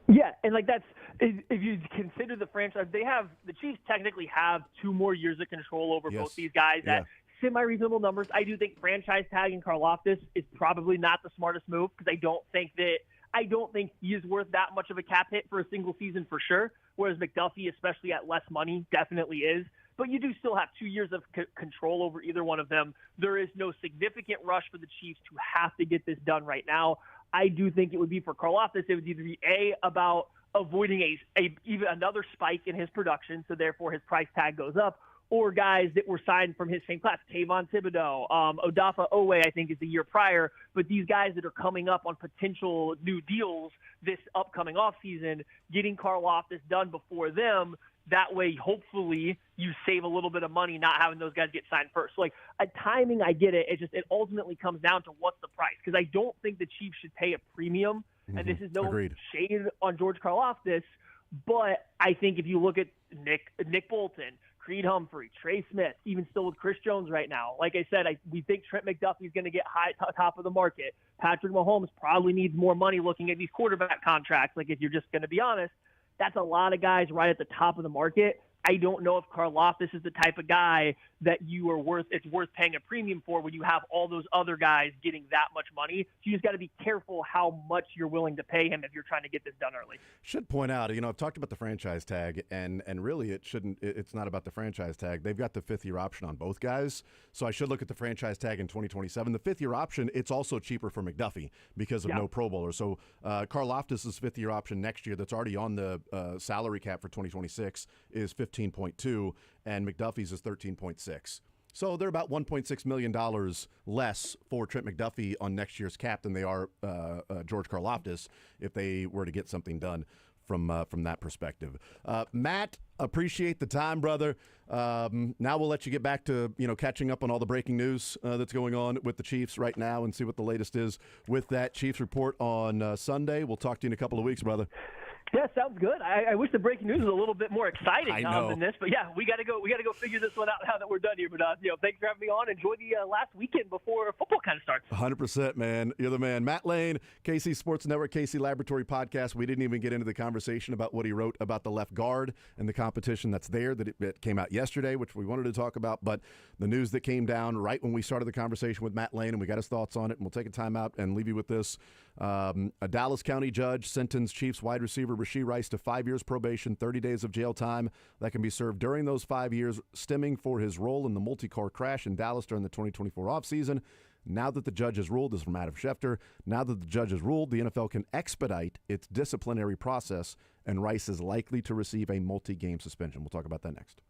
Yeah, and that's if you consider the franchise, the Chiefs technically have 2 more years of control over both these guys at semi-reasonable numbers. I do think franchise tagging Karlaftis is probably not the smartest move because I don't think he is worth that much of a cap hit for a single season for sure. Whereas McDuffie, especially at less money, definitely is. But you do still have 2 years of control over either one of them. There is no significant rush for the Chiefs to have to get this done right now. I do think it would be for Karlaftis. It would either be about avoiding even another spike in his production, so therefore his price tag goes up, or guys that were signed from his same class, Tavon Thibodeau, Odafe Oweh, I think is the year prior, but these guys that are coming up on potential new deals this upcoming offseason, getting Karlaftis done before them, that way hopefully you save a little bit of money not having those guys get signed first. So timing, I get it. It ultimately comes down to what's the price, because I don't think the Chiefs should pay a premium, and this is no shade on George Karlaftis, but I think if you look at Nick Bolton, Creed Humphrey, Trey Smith, even still with Chris Jones right now. Like I said, we think Trent McDuffie is going to get top of the market. Patrick Mahomes probably needs more money looking at these quarterback contracts. If you're just going to be honest, that's a lot of guys right at the top of the market. I don't know if Karlaftis is the type of guy that it's worth paying a premium for when you have all those other guys getting that much money. So you just got to be careful how much you're willing to pay him if you're trying to get this done early. Should point out, I've talked about the franchise tag, and really it's not about the franchise tag. They've got the 5th year option on both guys, so I should look at the franchise tag in 2027. The 5th year option, it's also cheaper for McDuffie because of no Pro Bowler. So Karlaftis' 5th year option next year that's already on the salary cap for 2026 is 15.2, and McDuffie's is 13.6. So they're about $1.6 million less for Trent McDuffie on next year's cap than they are George Karlaftis if they were to get something done from that perspective. Matt, appreciate the time, brother. Now we'll let you get back to catching up on all the breaking news that's going on with the Chiefs right now and see what the latest is with that Chiefs report on Sunday. We'll talk to you in a couple of weeks, brother. Yeah, sounds good. I wish the breaking news was a little bit more exciting than this, but yeah, we got to go figure this one out now that we're done here. But thanks for having me on. Enjoy the last weekend before football kind of starts. 100%, man. You're the man. Matt Lane, KC Sports Network, KC Laboratory Podcast. We didn't even get into the conversation about what he wrote about the left guard and the competition that's there that it came out yesterday, which we wanted to talk about. But the news that came down right when we started the conversation with Matt Lane, and we got his thoughts on it, and we'll take a time out and leave you with this. A Dallas County judge sentenced Chiefs wide receiver Rashee Rice to 5 years probation, 30 days of jail time that can be served during those 5 years, stemming for his role in the multi-car crash in Dallas during the 2024 offseason. Now that the judge has ruled, this is from Adam Schefter, now that the judge has ruled, the NFL can expedite its disciplinary process, and Rice is likely to receive a multi-game suspension. We'll talk about that next.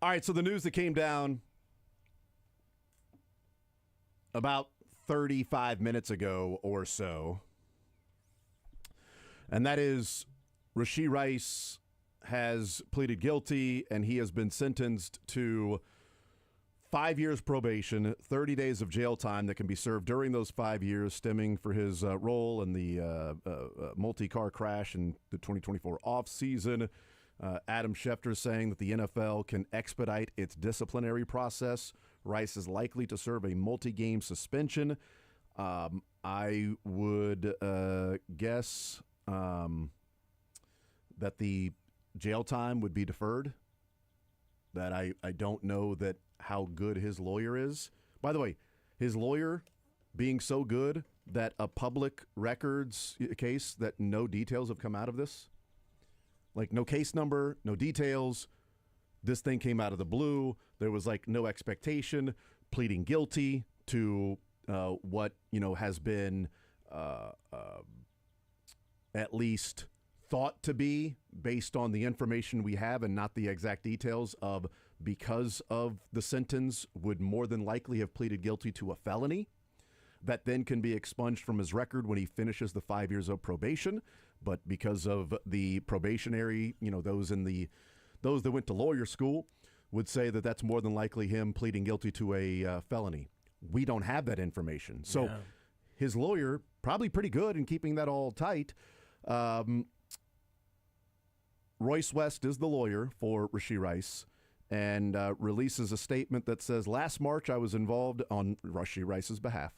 All right, so the news that came down about 35 minutes ago or so, and that is Rashee Rice has pleaded guilty, and he has been sentenced to 5 years probation, 30 days of jail time that can be served during those 5 years, stemming for his role in the multi-car crash in the 2024 offseason. Adam Schefter saying that the NFL can expedite its disciplinary process. Rice is likely to serve a multi-game suspension. I would guess that the jail time would be deferred. That I don't know that how good his lawyer is. By the way, his lawyer being so good that a public records case that no details have come out of this. Like no case number, no details. This thing came out of the blue. There was like no expectation, pleading guilty to what, has been at least thought to be based on the information we have and not the exact details of because of the sentence would more than likely have pleaded guilty to a felony that then can be expunged from his record when he finishes the 5 years of probation. But because of the probationary, those that went to lawyer school would say that that's more than likely him pleading guilty to a felony. We don't have that information. So his lawyer, probably pretty good in keeping that all tight. Royce West is the lawyer for Rashee Rice and releases a statement that says, last March I was involved on Rashee Rice's behalf.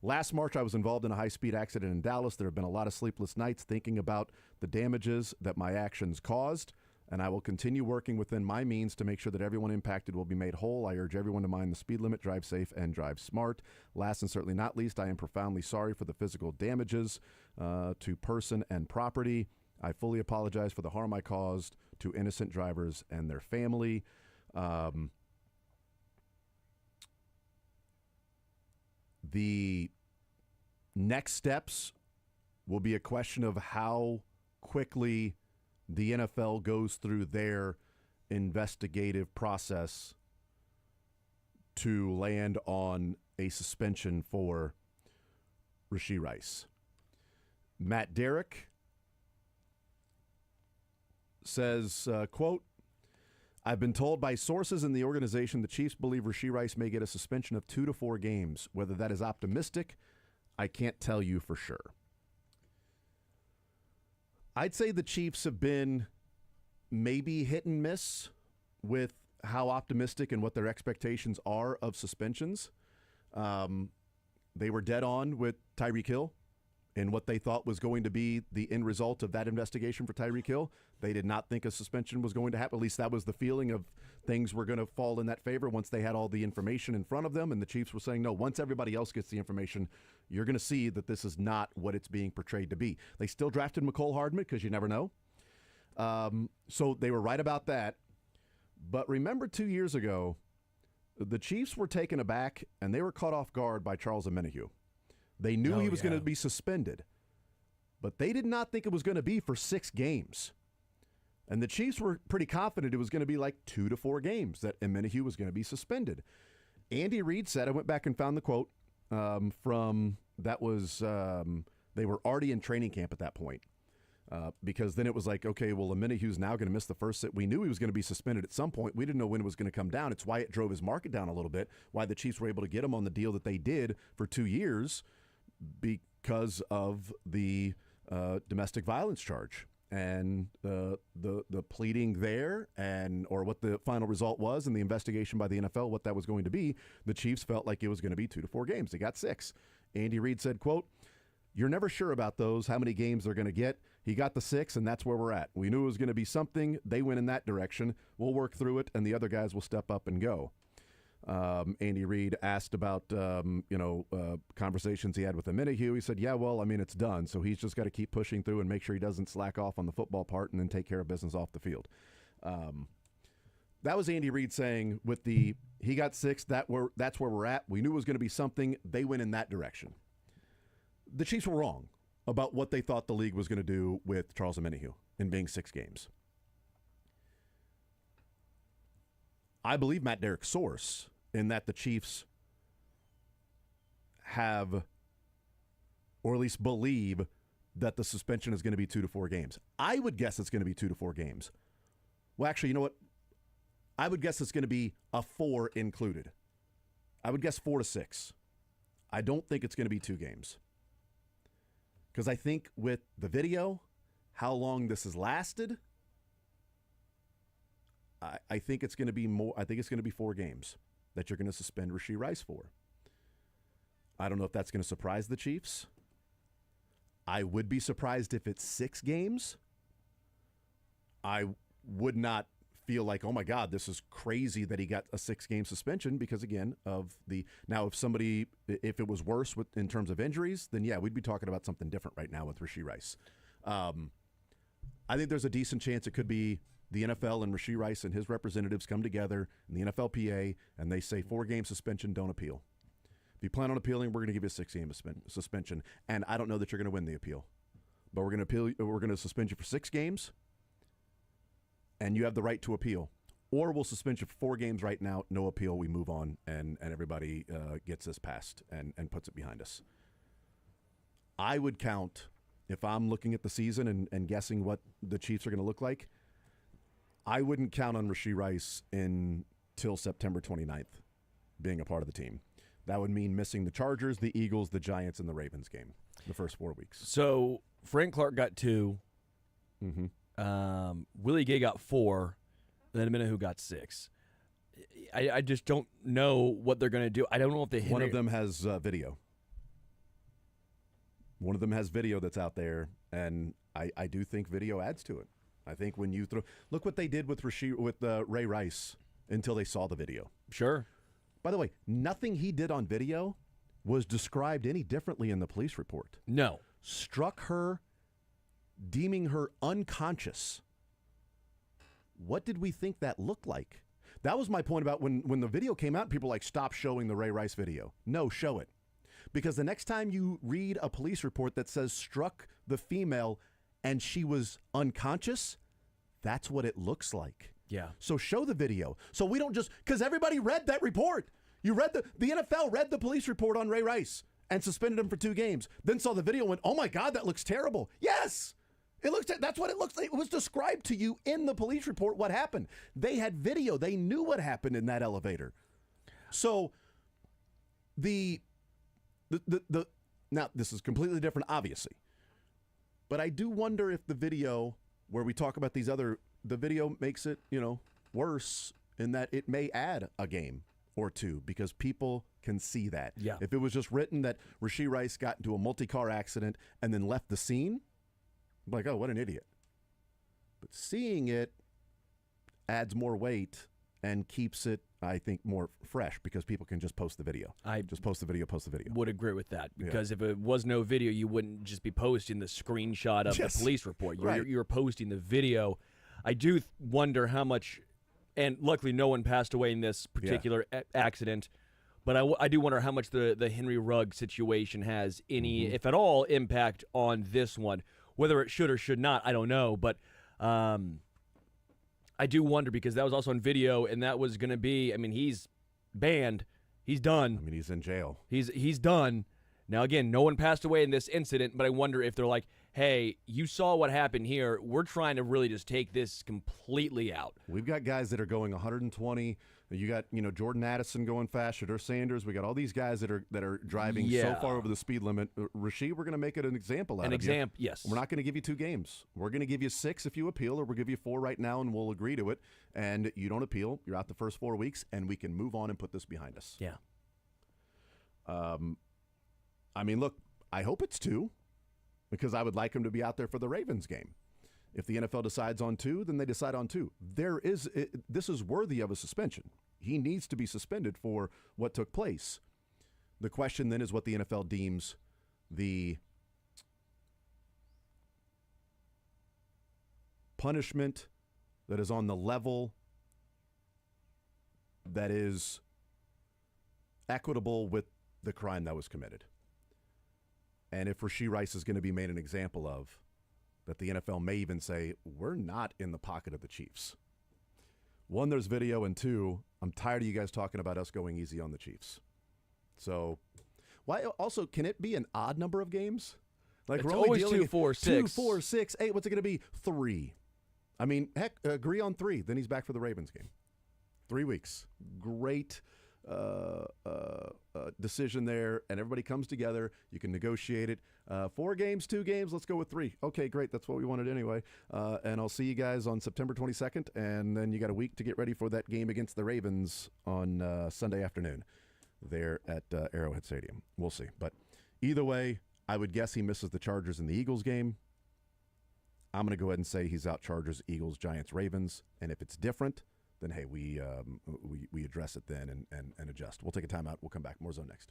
Last March, I was involved in a high-speed accident in Dallas. There have been a lot of sleepless nights thinking about the damages that my actions caused, and I will continue working within my means to make sure that everyone impacted will be made whole. I urge everyone to mind the speed limit, drive safe, and drive smart. Last and certainly not least, I am profoundly sorry for the physical damages to person and property. I fully apologize for the harm I caused to innocent drivers and their family. The next steps will be a question of how quickly the NFL goes through their investigative process to land on a suspension for Rashee Rice. Matt Derrick says, quote, I've been told by sources in the organization the Chiefs believe Rashee Rice may get a suspension of 2 to 4 games. Whether that is optimistic, I can't tell you for sure. I'd say the Chiefs have been maybe hit and miss with how optimistic and what their expectations are of suspensions. They were dead on with Tyreek Hill and what they thought was going to be the end result of that investigation for Tyreek Hill. They did not think a suspension was going to happen. At least that was the feeling of things were going to fall in that favor once they had all the information in front of them. And the Chiefs were saying, no, once everybody else gets the information, you're going to see that this is not what it's being portrayed to be. They still drafted McCole Hardman because you never know. So they were right about that. But remember 2 years ago, the Chiefs were taken aback and they were caught off guard by Charles Omenihu. They knew he was going to be suspended, but they did not think it was going to be for 6 games. And the Chiefs were pretty confident it was going to be like 2 to 4 games that Omenihu was going to be suspended. Andy Reid said, I went back and found the quote from that was they were already in training camp at that point. Because then it was like, okay, well, Omenihu's now going to miss the first set. We knew he was going to be suspended at some point. We didn't know when it was going to come down. It's why it drove his market down a little bit, why the Chiefs were able to get him on the deal that they did for 2 years because of the domestic violence charge and the pleading there and or what the final result was and the investigation by the NFL, what that was going to be. The Chiefs felt like it was going to be 2 to 4 games. They got 6. Andy Reid said, quote, you're never sure about those, how many games they're going to get. He got the 6, and that's where we're at. We knew it was going to be something. They went in that direction. We'll work through it, and the other guys will step up and go. Andy Reid asked about, conversations he had with Omenihu. He said, yeah, well, I mean, it's done. So he's just got to keep pushing through and make sure he doesn't slack off on the football part and then take care of business off the field. That was Andy Reid saying with the he got 6, that's where we're at. We knew it was going to be something. They went in that direction. The Chiefs were wrong about what they thought the league was going to do with Charles Omenihu in being 6 games. I believe Matt Derrick's source in that the Chiefs have, or at least believe, that the suspension is going to be 2 to 4 games. I would guess it's going to be 2 to 4 games. Well, actually, you know what? I would guess it's going to be a 4 included. I would guess 4 to 6. I don't think it's going to be 2 games. Because I think with the video, how long this has lasted, I think it's going to be more. I think it's going to be 4 games that you're going to suspend Rashee Rice for. I don't know if that's going to surprise the Chiefs. I would be surprised if it's 6 games. I would not feel like, oh my God, this is crazy that he got a 6-game suspension because, again, of the now if it was worse in terms of injuries, then yeah, we'd be talking about something different right now with Rashee Rice. I think there's a decent chance it could be the NFL and Rashee Rice and his representatives come together in the NFLPA and they say 4-game suspension, don't appeal. If you plan on appealing, we're going to give you a 6-game suspension, and I don't know that you're going to win the appeal, but we're going to suspend you for 6 games. And you have the right to appeal. Or we'll suspend you for 4 games right now, no appeal, we move on, and everybody gets this passed and puts it behind us. I would count, if I'm looking at the season and guessing what the Chiefs are going to look like, I wouldn't count on Rashee Rice until September 29th being a part of the team. That would mean missing the Chargers, the Eagles, the Giants, and the Ravens game the first 4 weeks. So Frank Clark got 2. Mm-hmm. Willie Gay got 4, and then Minahu got 6. I just don't know what they're going to do. I don't know if they One of them has video. One of them has video that's out there, and I do think video adds to it. I think when you look what they did with Ray Rice until they saw the video. Sure. By the way, nothing he did on video was described any differently in the police report. No. Struck her, deeming her unconscious. What did we think that looked like? That was my point about when the video came out, people were like, stop showing the Ray Rice video. No, show it. Because the next time you read a police report that says struck the female and she was unconscious, that's what it looks like. Yeah. So show the video. So we don't just, because everybody read that report. You read the NFL read the police report on Ray Rice and suspended him for 2 games. Then saw the video and went, oh my God, that looks terrible. Yes. That's what it looks like. It was described to you in the police report what happened. They had video. They knew what happened in that elevator. So now this is completely different, obviously. But I do wonder if the video where we talk about the video makes it, worse in that it may add a game or 2 because people can see that. Yeah. If it was just written that Rashee Rice got into a multi-car accident and then left the scene, I'm like, oh, what an idiot. But seeing it adds more weight and keeps it, I think, more fresh because people can just post the video. Just post the video. Would agree with that because if it was no video, you wouldn't just be posting the screenshot of the police report. You're posting the video. I do wonder how much, and luckily no one passed away in this particular accident, but I do wonder how much the Henry Rugg situation has any, if at all, impact on this one. Whether it should or should not, I don't know. But I do wonder because that was also on video, and that was going to be, he's banned. He's done. He's in jail. He's done. Now, again, no one passed away in this incident, but I wonder if they're like, hey, you saw what happened here. We're trying to really just take this completely out. We've got guys that are going 120. You got, Jordan Addison going fast, Shadur Sanders. We got all these guys that are driving so far over the speed limit. Rashee, we're going to make it an example out of you. Yes. We're not going to give you 2 games. We're going to give you 6 if you appeal, or we'll give you 4 right now, and we'll agree to it. And you don't appeal, you're out the first 4 weeks, and we can move on and put this behind us. Yeah. Look, I hope it's 2 because I would like him to be out there for the Ravens game. If the NFL decides on 2, then they decide on 2. This is worthy of a suspension. He needs to be suspended for what took place. The question then is what the NFL deems the punishment that is on the level that is equitable with the crime that was committed. And if Rashee Rice is going to be made an example of, that the NFL may even say, we're not in the pocket of the Chiefs. one, there's video, and two, I'm tired of you guys talking about us going easy on the Chiefs. So, why? Also, can it be an odd number of games? Like It's we're only always dealing 2, 4, 6. 2, 4, 6, 8. What's it going to be? 3. I mean, heck, agree on 3. Then he's back for the Ravens game. 3 weeks. Great decision there, and everybody comes together. You can negotiate it. 4 games, 2 games. Let's go with 3. Okay, great. That's what we wanted anyway. And I'll see you guys on September 22nd, and then you got a week to get ready for that game against the Ravens on Sunday afternoon there at Arrowhead Stadium. We'll see. But either way, I would guess he misses the Chargers and the Eagles game. I'm going to go ahead and say he's out Chargers, Eagles, Giants, Ravens. And if it's different, then, hey, we address it then and adjust. We'll take a timeout. We'll come back. More Zone next.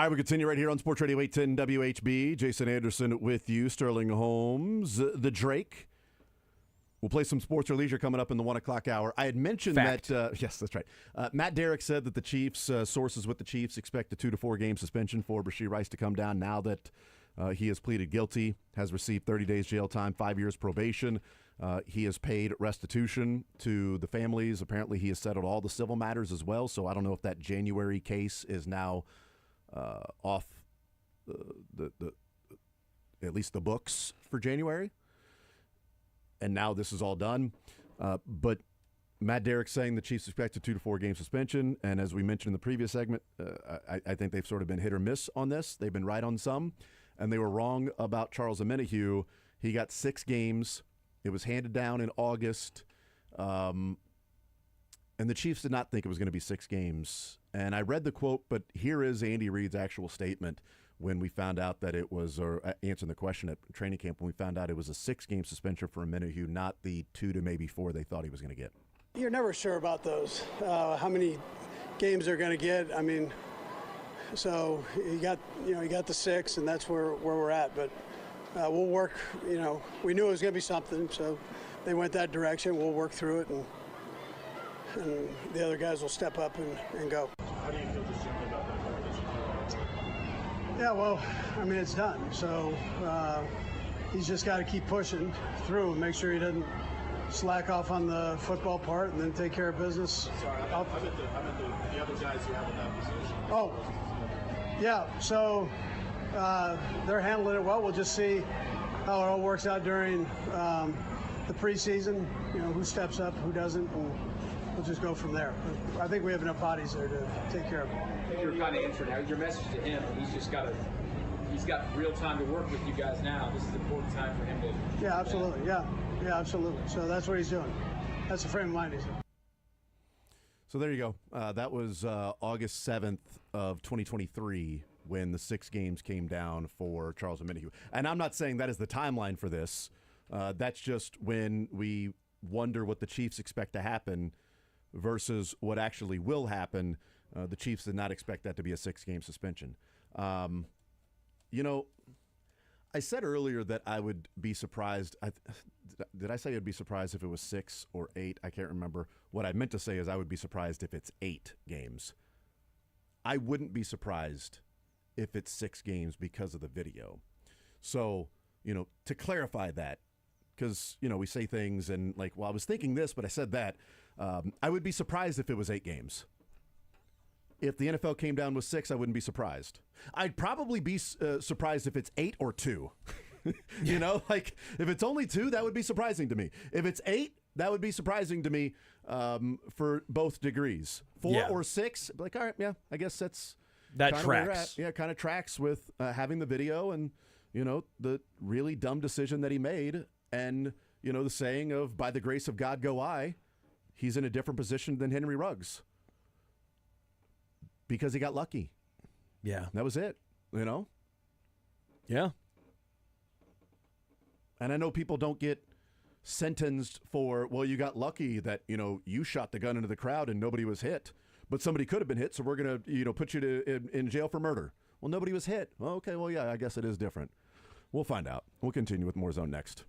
All right, we continue right here on Sports Radio 810 WHB. Jason Anderson with you, Sterling Holmes, the Drake. We'll play some sports or leisure coming up in the 1 o'clock hour. I had mentioned Fact. that, yes, that's right. Matt Derrick said that the Chiefs, sources with the Chiefs, expect a 2 to 4 game suspension for Rashee Rice to come down now that he has pleaded guilty, has received 30 days jail time, 5 years probation. He has paid restitution to the families. Apparently, he has settled all the civil matters as well. So I don't know if that January case is now off the at least the books for January. And now this is all done. But Matt Derrick saying the Chiefs expect a 2 to 4 game suspension. And as we mentioned in the previous segment, I think they've sort of been hit or miss on this. They've been right on some, and they were wrong about Charles Omenihu. He got 6 games. It was handed down in August. And the Chiefs did not think it was going to be 6 games. And I read the quote, but here is Andy Reid's actual statement when we found out that it was, or answering the question at training camp, when we found out it was a 6-game suspension for Omenihu, not the 2 to maybe 4 they thought he was going to get. You're never sure about those, how many games they're going to get. I mean, so you got the 6, and that's where we're at. But we'll work. We knew it was going to be something, so they went that direction. We'll work through it, and the other guys will step up and go. How do you feel just generally about that competition? Yeah, well, I mean, it's done. So he's just got to keep pushing through and make sure he doesn't slack off on the football part and then take care of business. Sorry, I meant the other guys you have in that position. Oh, yeah. So they're handling it well. We'll just see how it all works out during the preseason. Who steps up, who doesn't, and we'll just go from there. I think we have enough bodies there to take care of it. You're kind of answering that. Your message to him, he's got real time to work with you guys now. This is an important time for him to. Yeah, absolutely. Yeah, absolutely. So that's what he's doing. That's the frame of mind he's in. So there you go. That was August 7th of 2023 when the 6 games came down for Charles Omenihu. And I'm not saying that is the timeline for this. That's just when we wonder what the Chiefs expect to happen versus what actually will happen. The Chiefs did not expect that to be a 6-game suspension. I said earlier that I would be surprised. Did I say I'd be surprised if it was 6 or 8? I can't remember. What I meant to say is I would be surprised if it's 8 games. I wouldn't be surprised if it's 6 games because of the video. So, to clarify that, because, we say things and I was thinking this, but I said that. I would be surprised if it was 8 games. If the NFL came down with 6, I wouldn't be surprised. I'd probably be surprised if it's 8 or 2. If it's only 2, that would be surprising to me. If it's 8, that would be surprising to me for both degrees. 4 or 6, all right, yeah, I guess that tracks. Where we're at. Yeah, kind of tracks with having the video and, the really dumb decision that he made. And, the saying of, by the grace of God go I, he's in a different position than Henry Ruggs. Because he got lucky. Yeah. That was it, Yeah. And I know people don't get sentenced for, well, you got lucky that, you shot the gun into the crowd and nobody was hit. But somebody could have been hit, so we're going to, put you in jail for murder. Well, nobody was hit. Well, okay, well, yeah, I guess it is different. We'll find out. We'll continue with more Zone next.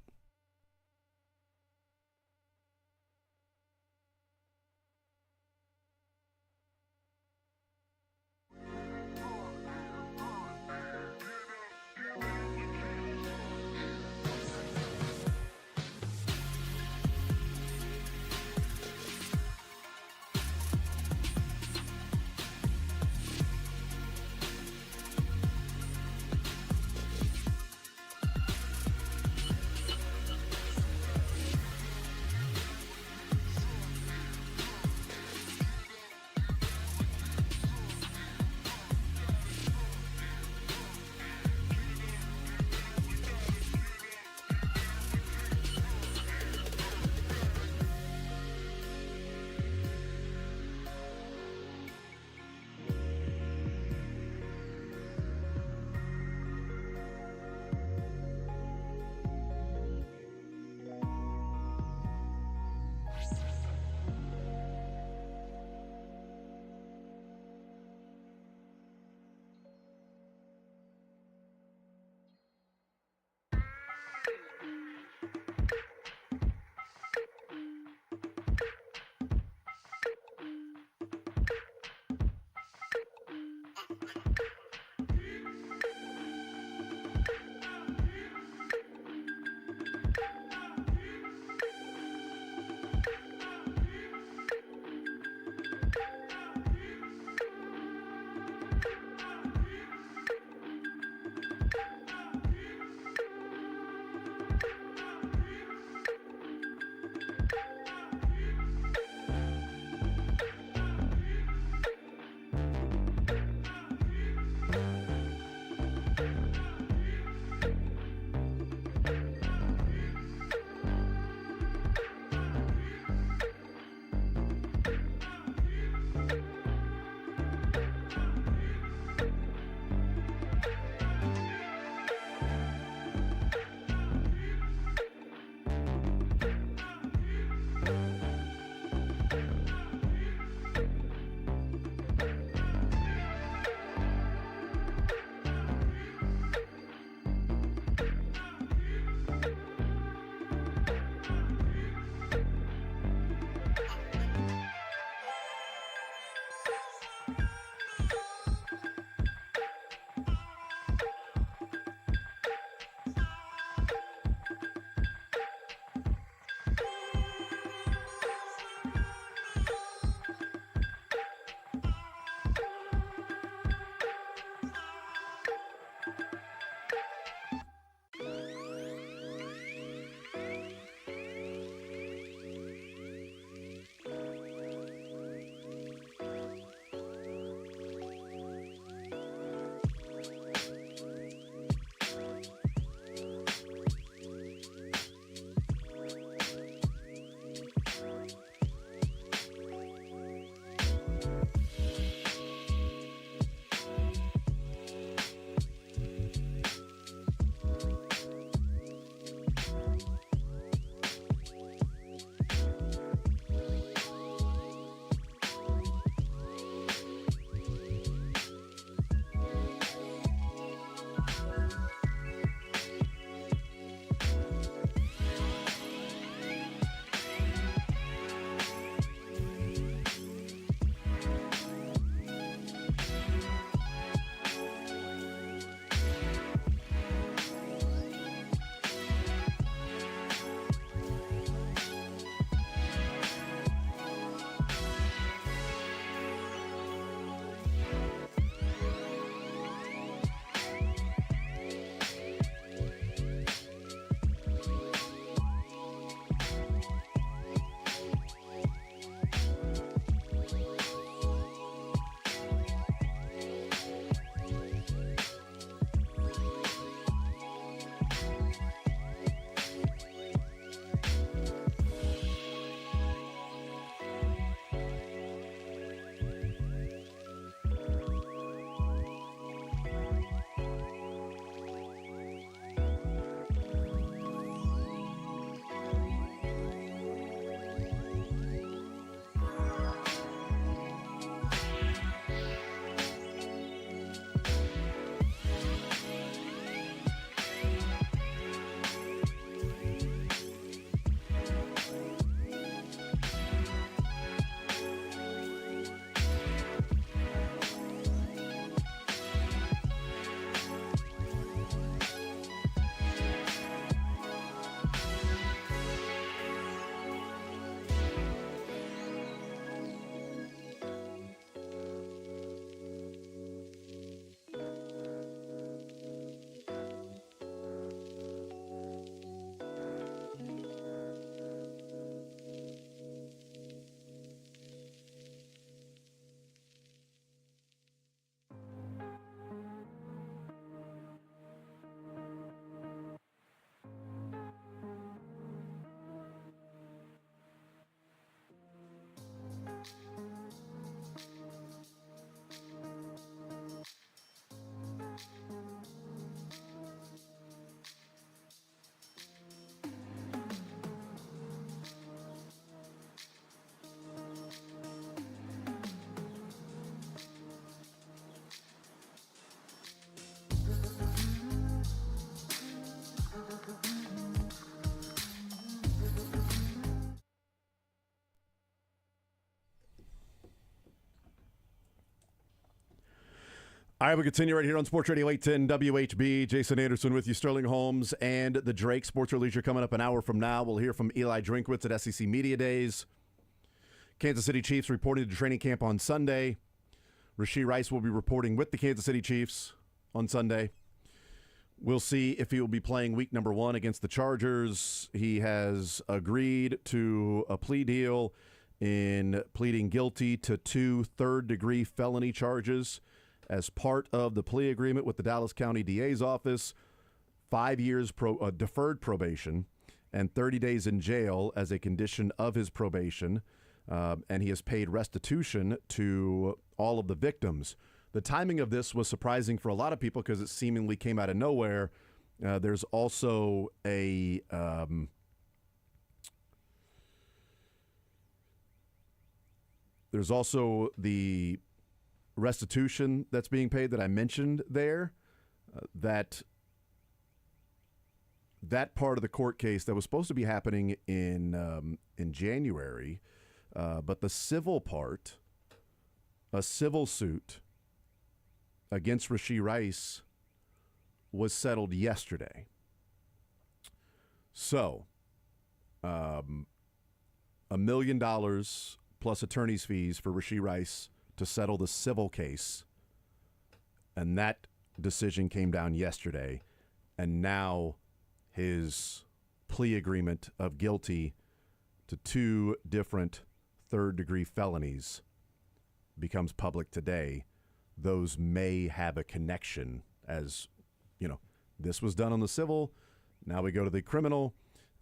All right, we continue right here on Sports Radio 810 WHB. Jason Anderson with you, Sterling Holmes, and the Drake. Sports or Leisure coming up an hour from now. We'll hear from Eli Drinkwitz at SEC Media Days. Kansas City Chiefs reported to training camp on Sunday. Rashee Rice will be reporting with the Kansas City Chiefs on Sunday. We'll see if he will be playing week number 1 against the Chargers. He has agreed to a plea deal in pleading guilty to 2 third-degree felony charges as part of the plea agreement with the Dallas County DA's office. 5 years deferred probation and 30 days in jail as a condition of his probation. And he has paid restitution to all of the victims. The timing of this was surprising for a lot of people because it seemingly came out of nowhere. There's also a the restitution that's being paid that I mentioned there. That part of the court case that was supposed to be happening in January, but the civil part, a civil suit against Rashee Rice, was settled yesterday. So, $1 million plus attorney's fees for Rashee Rice to settle the civil case, and that decision came down yesterday, and now his plea agreement of guilty to 2 different third-degree felonies becomes public today. Those may have a connection, as you know, this was done on the civil, now we go to the criminal,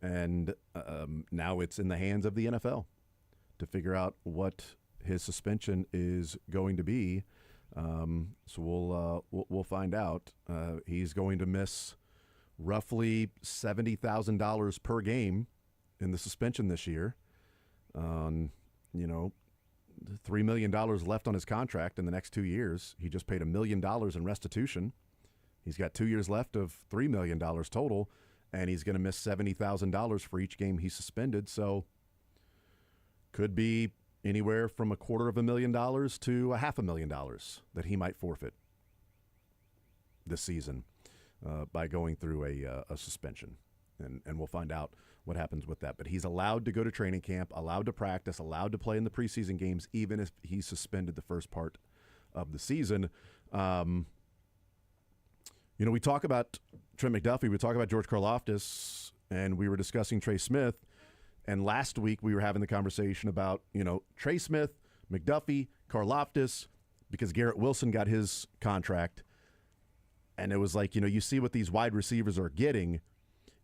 and now it's in the hands of the NFL to figure out what his suspension is going to be. So we'll find out. He's going to miss roughly $70,000 per game in the suspension this year. $3 million left on his contract in the next 2 years. He just paid $1 million in restitution. He's got 2 years left of $3 million total, and he's going to miss $70,000 for each game he's suspended. So could be anywhere from $250,000 to $500,000 that he might forfeit this season by going through a suspension. And we'll find out what happens with that. But he's allowed to go to training camp, allowed to practice, allowed to play in the preseason games, even if he's suspended the first part of the season. We talk about Trent McDuffie, we talk about George Karlaftis, and we were discussing Trey Smith. And last week we were having the conversation about, Trey Smith, McDuffie, Karlaftis, because Garrett Wilson got his contract. And it was like, you see what these wide receivers are getting.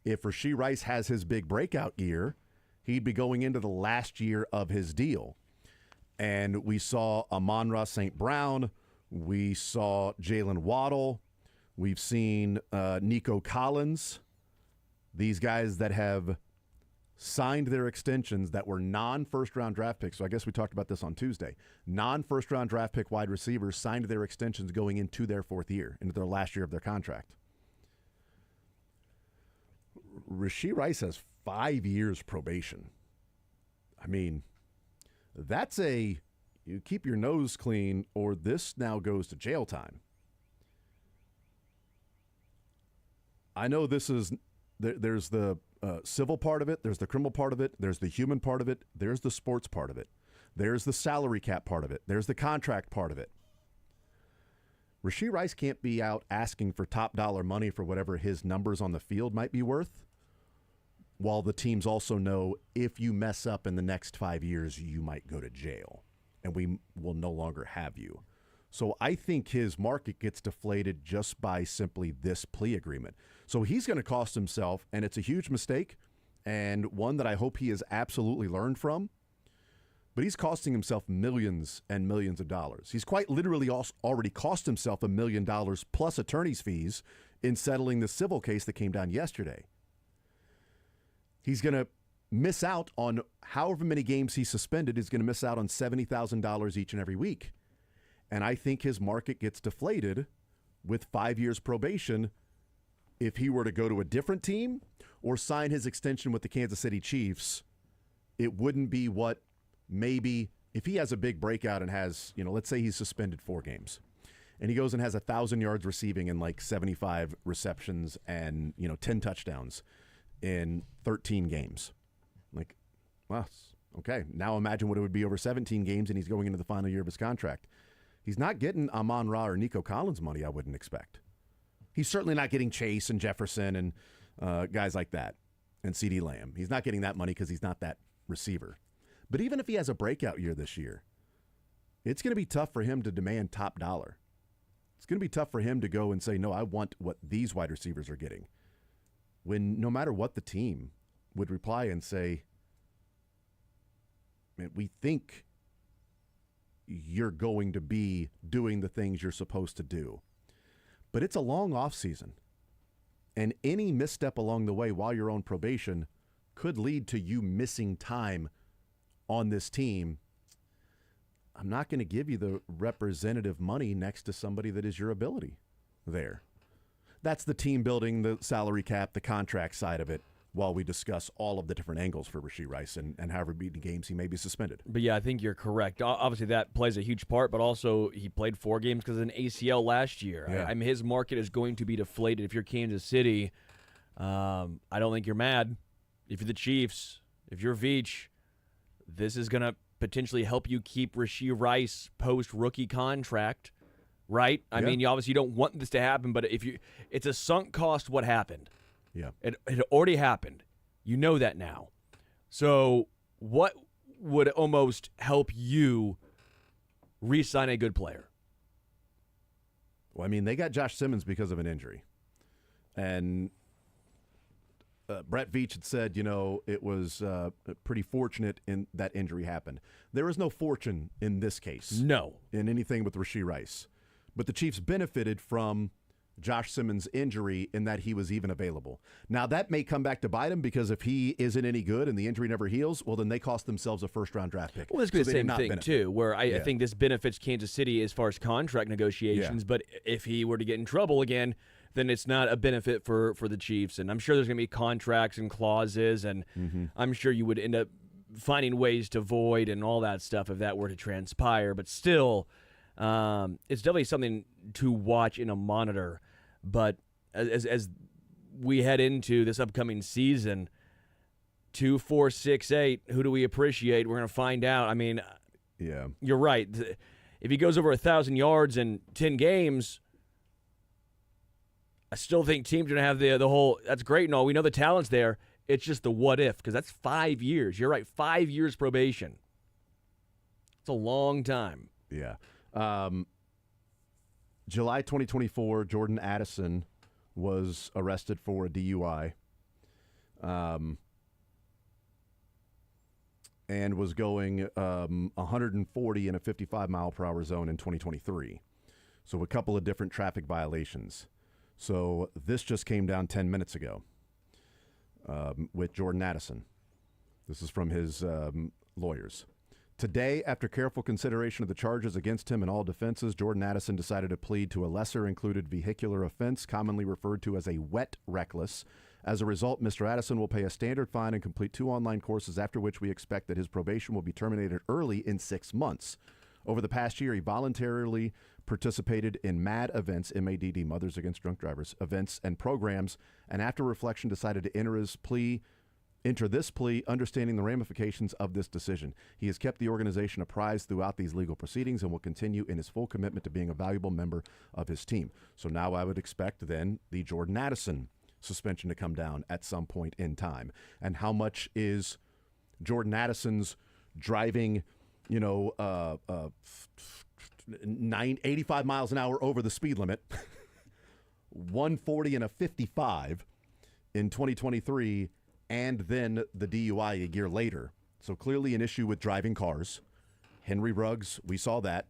If Rashee Rice has his big breakout year, he'd be going into the last year of his deal. And we saw Amon-Ra St. Brown. We saw Jalen Waddle. We've seen Nico Collins. These guys that have signed their extensions that were non-first-round draft picks. So I guess we talked about this on Tuesday. Non-first-round draft pick wide receivers signed their extensions going into their 4th year, into their last year of their contract. Rashee Rice has 5 years probation. I mean, that's you keep your nose clean or this now goes to jail time. I know this is, there's the civil part of it, there's the criminal part of it, there's the human part of it, there's the sports part of it, there's the salary cap part of it, there's the contract part of it. Rashee Rice can't be out asking for top dollar money for whatever his numbers on the field might be worth, while the teams also know if you mess up in the next 5 years, you might go to jail, and we will no longer have you. So I think his market gets deflated just by simply this plea agreement. So he's going to cost himself, and it's a huge mistake, and one that I hope he has absolutely learned from. But he's costing himself millions and millions of dollars. He's quite literally already cost himself $1 million plus attorney's fees in settling the civil case that came down yesterday. He's going to miss out on however many games he's suspended. He's going to miss out on $70,000 each and every week. And I think his market gets deflated with 5 years probation if he were to go to a different team or sign his extension with the Kansas City Chiefs. It wouldn't be what maybe if he has a big breakout and has, let's say he's suspended 4 games and he goes and has 1,000 yards receiving and like 75 receptions and 10 touchdowns in 13 games. Like, well, okay. Now imagine what it would be over 17 games, and he's going into the final year of his contract. He's not getting Amon-Ra or Nico Collins money, I wouldn't expect. He's certainly not getting Chase and Jefferson and guys like that and CeeDee Lamb. He's not getting that money because he's not that receiver. But even if he has a breakout year this year, it's going to be tough for him to demand top dollar. It's going to be tough for him to go and say, no, I want what these wide receivers are getting. When no matter what the team would reply and say, man, we think you're going to be doing the things you're supposed to do. But it's a long off season, and any misstep along the way while you're on probation could lead to you missing time on this team. I'm not going to give you the representative money next to somebody that is your ability there. That's the team building, the salary cap, the contract side of it, while we discuss all of the different angles for Rashee Rice and however many games he may be suspended. But yeah, I think you're correct. Obviously, that plays a huge part, but also he played 4 games because of an ACL last year. Yeah. I mean, his market is going to be deflated. If you're Kansas City, I don't think you're mad. If you're the Chiefs, if you're Veach, this is going to potentially help you keep Rashee Rice post-rookie contract, right? I mean, you obviously don't want this to happen, but it's a sunk cost what happened. Yeah. It already happened. You know that now. So what would almost help you re-sign a good player? Well, I mean, they got Josh Simmons because of an injury. And Brett Veach had said, it was pretty fortunate in that injury happened. There is no fortune in this case. No. In anything with Rashee Rice. But the Chiefs benefited from Josh Simmons' injury in that he was even available. Now, that may come back to bite him because if he isn't any good and the injury never heals, well, then they cost themselves a first-round draft pick. Well, this could be So the they same did not thing, benefit. too, where I think this benefits Kansas City as far as contract negotiations, but if he were to get in trouble again, then it's not a benefit for the Chiefs. And I'm sure there's going to be contracts and clauses, and I'm sure you would end up finding ways to void and all that stuff if that were to transpire. But still, it's definitely something to watch in a monitor. But as we head into this upcoming season, 2, 4, 6, 8, who do we appreciate? We're going to find out. I mean, you're right. If he goes over 1,000 yards in 10 games, I still think teams are going to have the whole, that's great and all. We know the talent's there. It's just the what if, because that's 5 years. You're right, 5 years probation. It's a long time. Yeah. July 2024, Jordan Addison was arrested for a DUI and was going 140 in a 55-mile-per-hour zone in 2023. So a couple of different traffic violations. So this just came down 10 minutes ago with Jordan Addison. This is from his lawyers. Today, after careful consideration of the charges against him and all defenses, Jordan Addison decided to plead to a lesser-included vehicular offense, commonly referred to as a wet reckless. As a result, Mr. Addison will pay a standard fine and complete 2 online courses, after which we expect that his probation will be terminated early in 6 months. Over the past year, he voluntarily participated in MADD events, M-A-D-D, Mothers Against Drunk Drivers, events and programs, and after reflection decided to enter this plea, understanding the ramifications of this decision. He has kept the organization apprised throughout these legal proceedings and will continue in his full commitment to being a valuable member of his team. So now I would expect then the Jordan Addison suspension to come down at some point in time. And how much is Jordan Addison's driving, 85 miles an hour over the speed limit, 140 and a 55 in 2023, and then the DUI a year later. So clearly an issue with driving cars. Henry Ruggs, we saw that.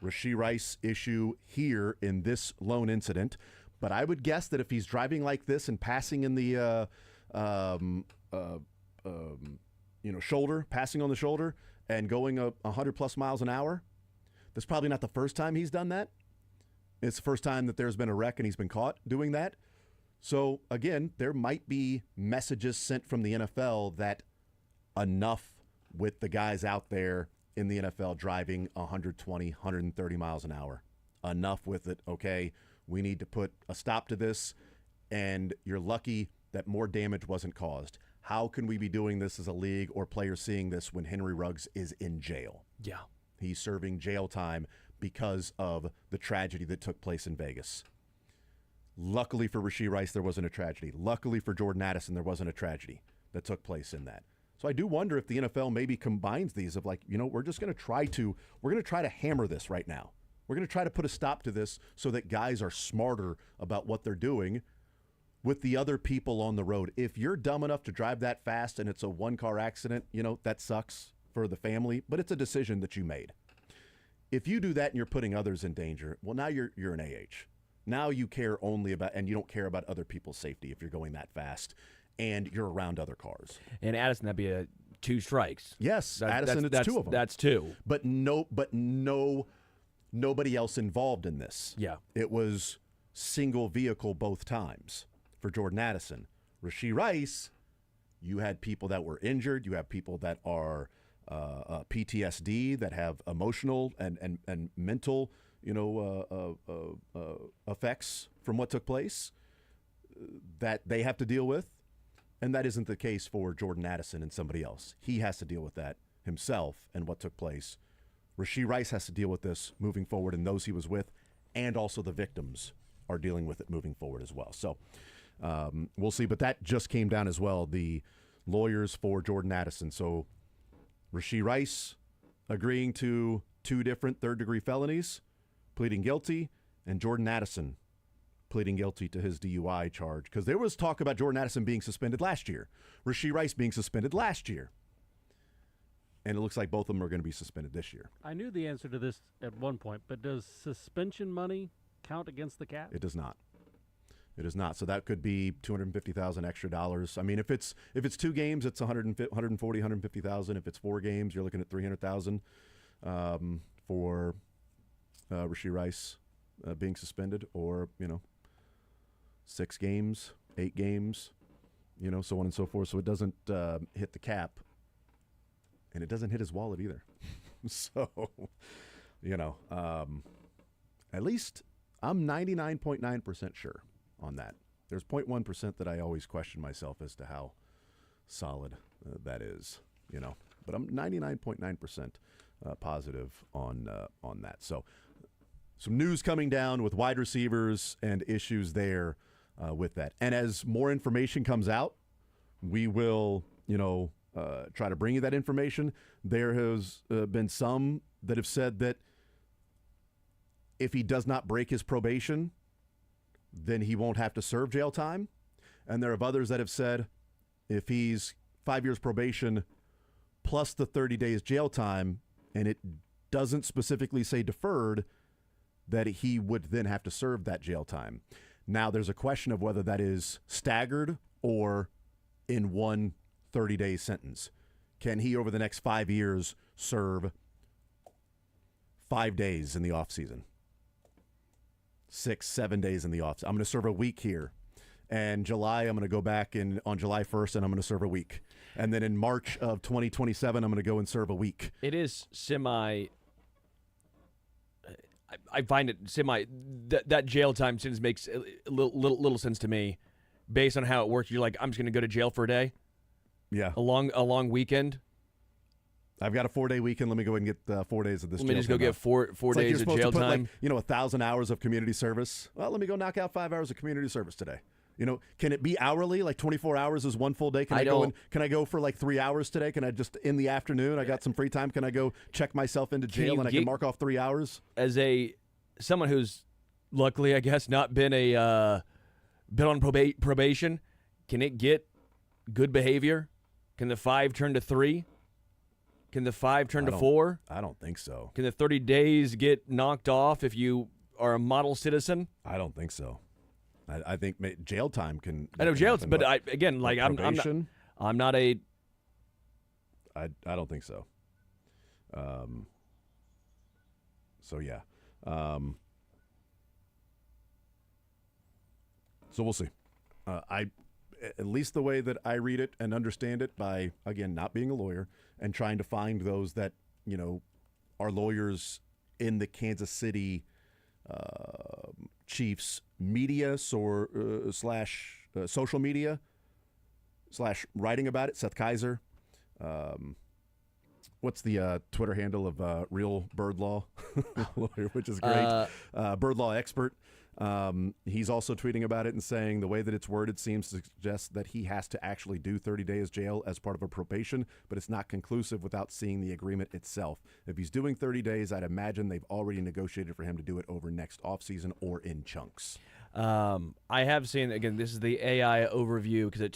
Rashee Rice issue here in this lone incident. But I would guess that if he's driving like this and passing in the shoulder, passing on the shoulder and going 100+ miles an hour, that's probably not the first time he's done that. It's the first time that there's been a wreck and he's been caught doing that. So, again, there might be messages sent from the NFL that enough with the guys out there in the NFL driving 120, 130 miles an hour. enough with it. Okay, we need to put a stop to this, and you're lucky that more damage wasn't caused. How can we be doing this as a league or players seeing this when Henry Ruggs is in jail? Yeah. He's serving jail time because of the tragedy that took place in Vegas. Luckily for Rashee Rice, there wasn't a tragedy. Luckily for Jordan Addison, there wasn't a tragedy that took place in that. So I do wonder if the NFL maybe combines these of like, we're just going to try to hammer this right now. We're going to try to put a stop to this so that guys are smarter about what they're doing with the other people on the road. If you're dumb enough to drive that fast and it's a one-car accident, that sucks for the family, but it's a decision that you made. If you do that and you're putting others in danger, well, now you're an AH. Now you care only about, and you don't care about other people's safety if you're going that fast and you're around other cars. And Addison, that'd be 2 strikes. Yes, Addison, it's 2 of them. That's 2. But nobody else involved in this. Yeah. It was single vehicle both times for Jordan Addison. Rashee Rice, you had people that were injured. You have people that are PTSD, that have emotional and mental effects from what took place that they have to deal with. And that isn't the case for Jordan Addison and somebody else. He has to deal with that himself and what took place. Rashee Rice has to deal with this moving forward, and those he was with, and also the victims are dealing with it moving forward as well. So we'll see. But that just came down as well, the lawyers for Jordan Addison. So Rashee Rice agreeing to 2 different third-degree felonies, pleading guilty, and Jordan Addison pleading guilty to his DUI charge. Because there was talk about Jordan Addison being suspended last year, Rashee Rice being suspended last year. And it looks like both of them are going to be suspended this year. I knew the answer to this at one point, but does suspension money count against the cap? It does not. It is not. So that could be $250,000 extra dollars. I mean, if it's 2 games, it's $140,000, $150,000. If it's 4 games, you're looking at $300,000 for Rashee Rice being suspended, or 6 games, 8 games, so on and so forth. So it doesn't hit the cap, and it doesn't hit his wallet either. So, at least I'm 99.9% sure on that. There's 0.1% that I always question myself as to how solid that is, but I'm 99.9% positive on that. So some news coming down with wide receivers and issues there with that. And as more information comes out, we will, try to bring you that information. There has been some that have said that if he does not break his probation, then he won't have to serve jail time. And there are others that have said if he's 5 years probation plus the 30 days jail time, and it doesn't specifically say deferred, that he would then have to serve that jail time. Now, there's a question of whether that is staggered or in one 30-day sentence. Can he, over the next 5 years, serve 5 days in the offseason? 6, 7 days in the offseason. I'm going to serve a week here. And July, I'm going to go back on July 1st, and I'm going to serve a week. And then in March of 2027, I'm going to go and serve a week. It is I find it that jail time sentence makes a little sense to me, based on how it works. You're like, I'm just going to go to jail for a day. Yeah, a long weekend. I've got a 4-day weekend. Let me go and get 4 days of this. Let me just go get four days of jail time. 1,000 hours of community service. Well, let me go knock out 5 hours of community service today. Can it be hourly? Like 24 hours is one full day? Can I go for like 3 hours today? Can I just, in the afternoon, I got some free time, can I go check myself into jail and I can mark off 3 hours? As someone who's luckily, I guess, not been on probation, can it get good behavior? Can the 5 turn to 3? Can the 5 turn to 4? I don't think so. Can the 30 days get knocked off if you are a model citizen? I don't think so. I think jail time can. I know jail, but I'm not a. I don't think so. So yeah. So we'll see. At least the way that I read it and understand it, by again not being a lawyer and trying to find those that are lawyers in the Kansas City Chiefs media slash social media slash writing about it. Seth Kaiser. What's the Twitter handle of Real Bird Law, which is great. Bird Law expert. He's also tweeting about it and saying the way that it's worded seems to suggest that he has to actually do 30 days jail as part of a probation, but it's not conclusive without seeing the agreement itself. If he's doing 30 days, I'd imagine they've already negotiated for him to do it over next offseason or in chunks. I have seen, again, this is the AI overview because it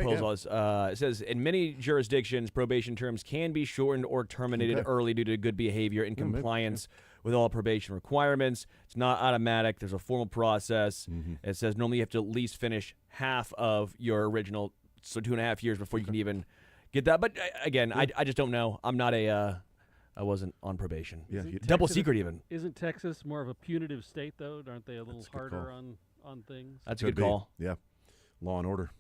pulls us. It says, in many jurisdictions, probation terms can be shortened or terminated early due to good behavior and compliance with all probation requirements. It's not automatic. There's a formal process. It says normally you have to at least finish half of your original, so 2.5 years before you can even get that. But again, I just don't know. I'm not I wasn't on probation. Yeah, double secret even. Isn't Texas more of a punitive state, though? Aren't they a little harder on things? That's a good call. Yeah. Law and order.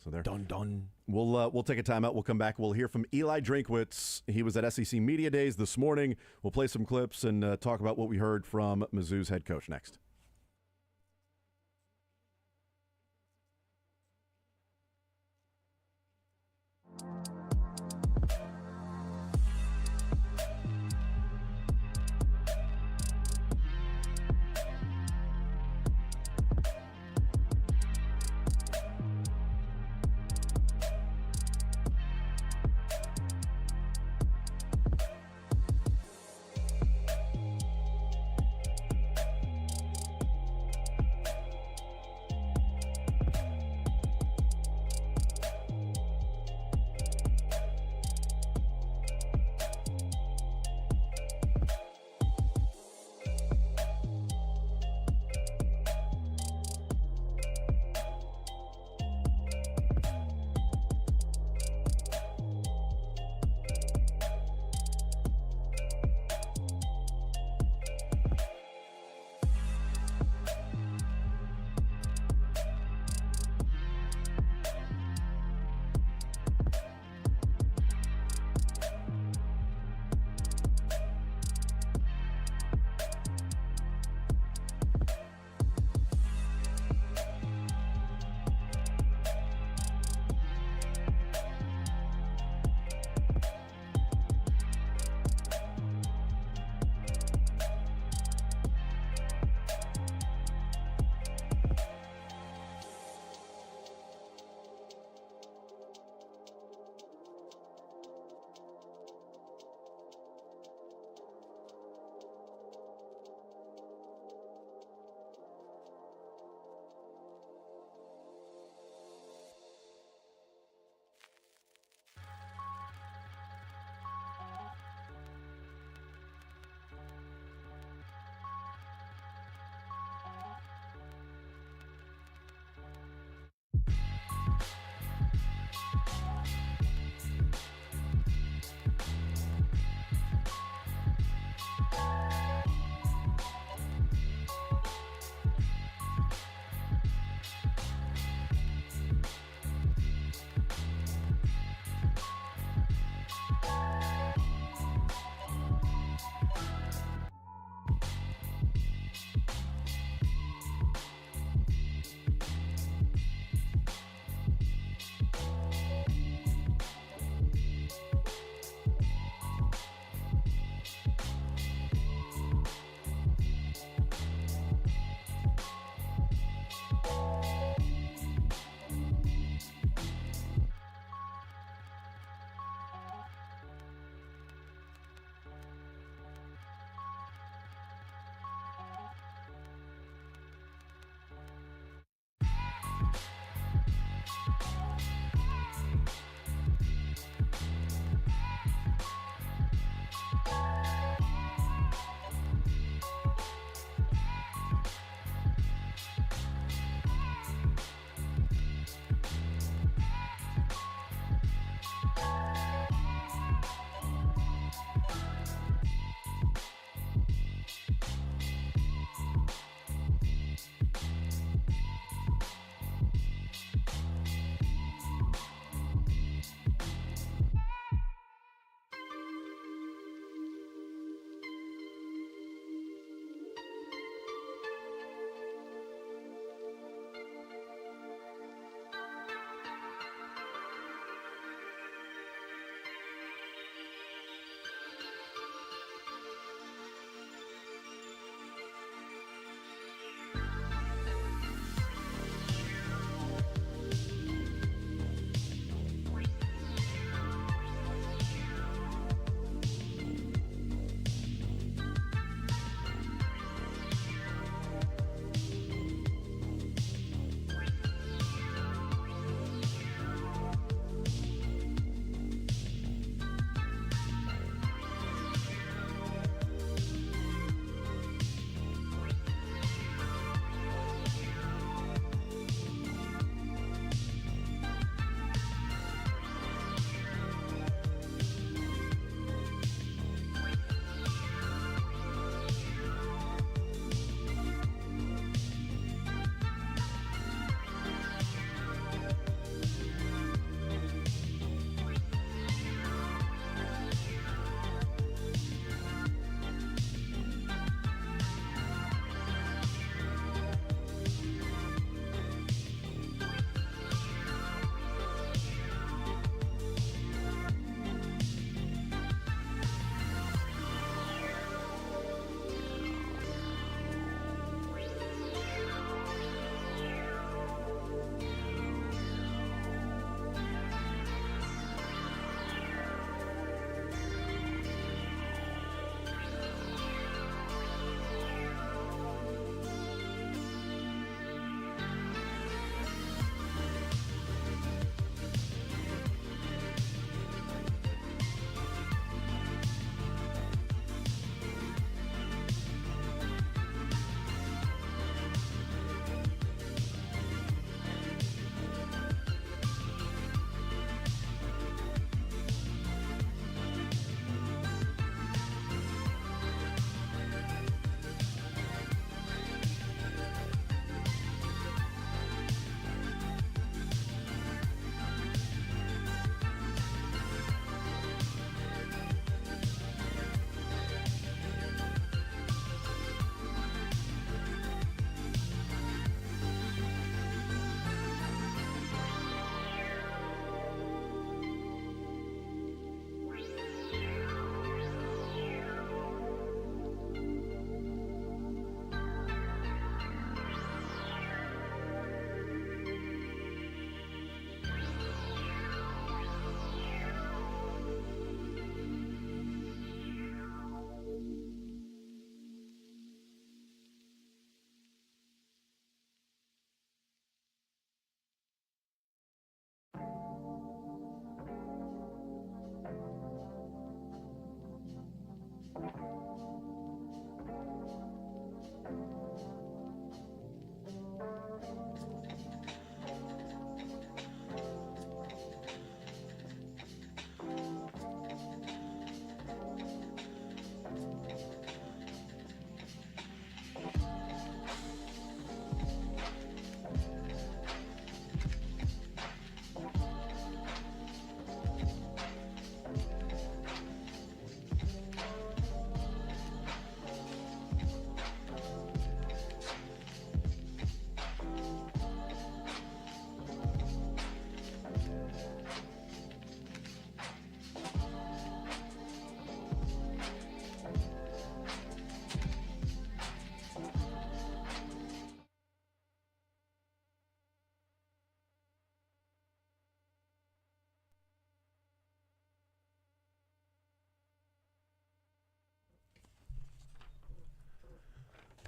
So there. Dun dun. We'll take a timeout. We'll come back. We'll hear from Eli Drinkwitz. He was at SEC Media Days this morning. We'll play some clips and talk about what we heard from Mizzou's head coach next.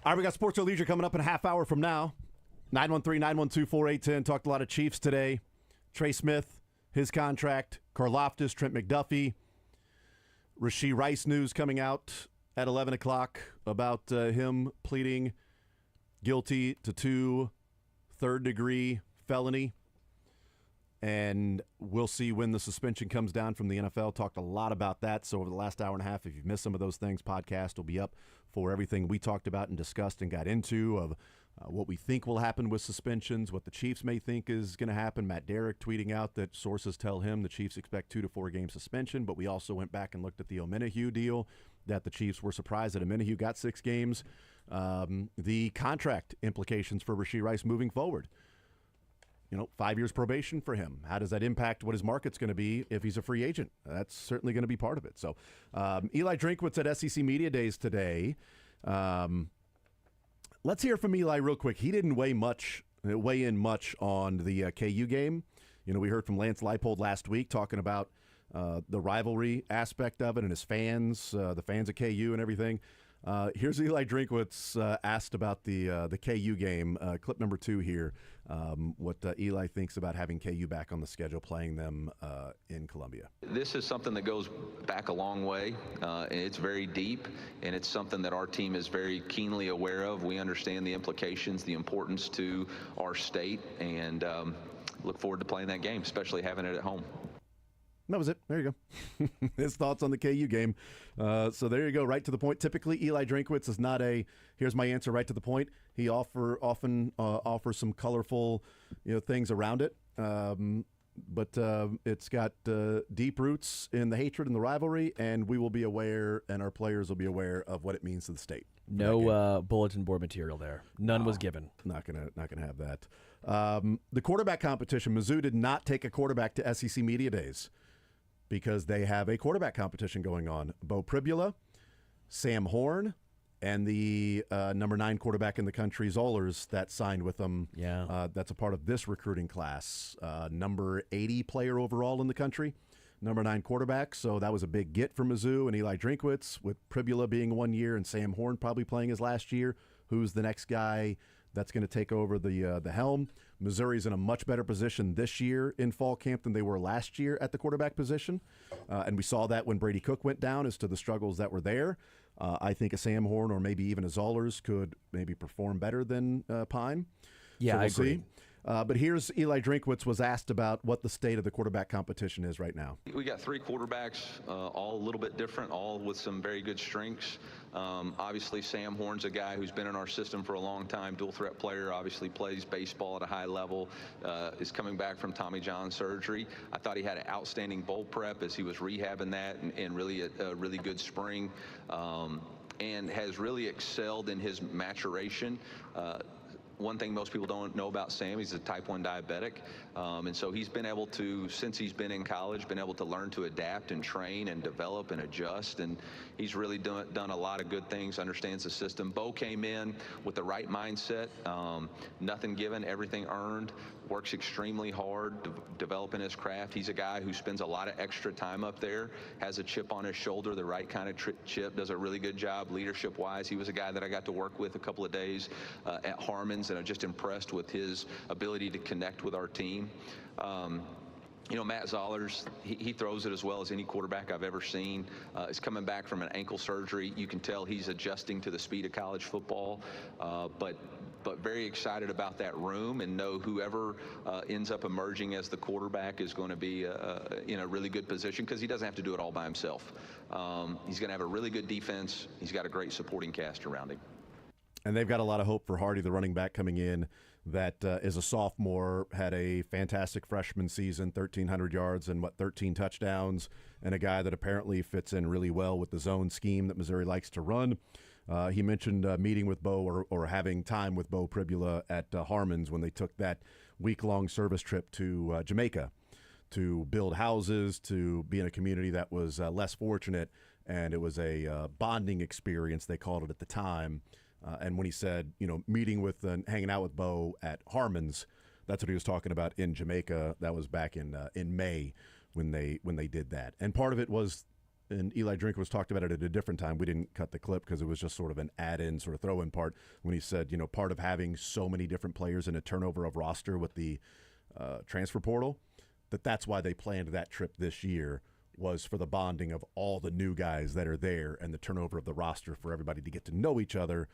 All right, we got Sports or Leisure coming up in a half hour from now. 913-912-4810. Talked a lot of Chiefs today. Trey Smith, his contract. Karlaftis, Trent McDuffie. Rashee Rice news coming out at 11 o'clock about him pleading guilty to 2 third-degree felony. And we'll see when the suspension comes down from the NFL. Talked a lot about that. So over the last hour and a half, if you've missed some of those things, podcast will be up for everything we talked about and discussed and got into of what we think will happen with suspensions, what the Chiefs may think is going to happen. Matt Derrick tweeting out that sources tell him the Chiefs expect 2 to 4 game suspension. But we also went back and looked at the Omenihu deal, that the Chiefs were surprised that Omenihu got 6 games. The contract implications for Rashee Rice moving forward. 5 years probation for him. How does that impact what his market's going to be if he's a free agent? That's certainly going to be part of it. So Eli Drinkwitz at SEC Media Days today. Let's hear from Eli real quick. He didn't weigh in much on the KU game. We heard from Lance Leipold last week talking about the rivalry aspect of it and his fans, the fans of KU and everything. Here's Eli Drinkwitz asked about the KU game, clip number 2 here, what Eli thinks about having KU back on the schedule, playing them in Columbia. This is something that goes back a long way, and it's very deep, and it's something that our team is very keenly aware of. We understand the implications, the importance to our state, and look forward to playing that game, especially having it at home. That was it. There you go. His thoughts on the KU game. So there you go. Right to the point. Typically, Eli Drinkwitz is not here's my answer right to the point. He often offers some colorful things around it. But it's got deep roots in the hatred and the rivalry, and we will be aware, and our players will be aware of what it means to the state. No bulletin board material there. None was given. Not gonna have that. The quarterback competition. Mizzou did not take a quarterback to SEC Media Days, because they have a quarterback competition going on. Bo Pribula, Sam Horn, and the number 9 quarterback in the country, Zollers, that signed with them. Yeah. That's a part of this recruiting class. Number 80 player overall in the country, number 9 quarterback. So that was a big get for Mizzou and Eli Drinkwitz, with Pribula being 1 year and Sam Horn probably playing his last year. Who's the next guy that's going to take over the helm? Missouri's in a much better position this year in fall camp than they were last year at the quarterback position. And we saw that when Brady Cook went down as to the struggles that were there. I think a Sam Horn or maybe even a Zollers could maybe perform better than Pine. Yeah, so we'll I agree. See. But here's Eli Drinkwitz was asked about what the state of the quarterback competition is right now. We got 3 quarterbacks, all a little bit different, all with some very good strengths. Obviously, Sam Horn's a guy who's been in our system for a long time, dual threat player, obviously plays baseball at a high level, is coming back from Tommy John surgery. I thought he had an outstanding bowl prep as he was rehabbing that, and really a really good spring, and has really excelled in his maturation. One thing most people don't know about Sam, he's a type 1 diabetic. And so he's been able to, since he's been in college, been able to learn to adapt and train and develop and adjust. And he's really done a lot of good things, understands the system. Bo came in with the right mindset, nothing given, everything earned, works extremely hard, developing his craft. He's a guy who spends a lot of extra time up there, has a chip on his shoulder, the right kind of chip, does a really good job leadership-wise. He was a guy that I got to work with a couple of days at Harmon's, and I'm just impressed with his ability to connect with our team. Matt Zollers, he throws it as well as any quarterback I've ever seen. Is coming back from an ankle surgery. You can tell he's adjusting to the speed of college football, but very excited about that room, and know whoever ends up emerging as the quarterback is going to be in a really good position, because he doesn't have to do it all by himself. He's going to have a really good defense. He's got a great supporting cast around him. And they've got a lot of hope for Hardy, the running back coming in, that is a sophomore, had a fantastic freshman season, 1,300 yards and 13 touchdowns, and a guy that apparently fits in really well with the zone scheme that Missouri likes to run. He mentioned meeting with Bo or having time with Bo Pribula at Harmon's when they took that week-long service trip to Jamaica to build houses, to be in a community that was less fortunate, and it was a bonding experience, they called it at the time. And when he said, meeting with and hanging out with Bo at Harmon's, that's what he was talking about in Jamaica. That was back in May when they did that. And part of it was and Eli Drinkwitz talked about it at a different time. We didn't cut the clip because it was just sort of an add-in, sort of throw-in part when he said, part of having so many different players and a turnover of roster with the transfer portal, that's why they planned that trip this year, was for the bonding of all the new guys that are there and the turnover of the roster for everybody to get to know each other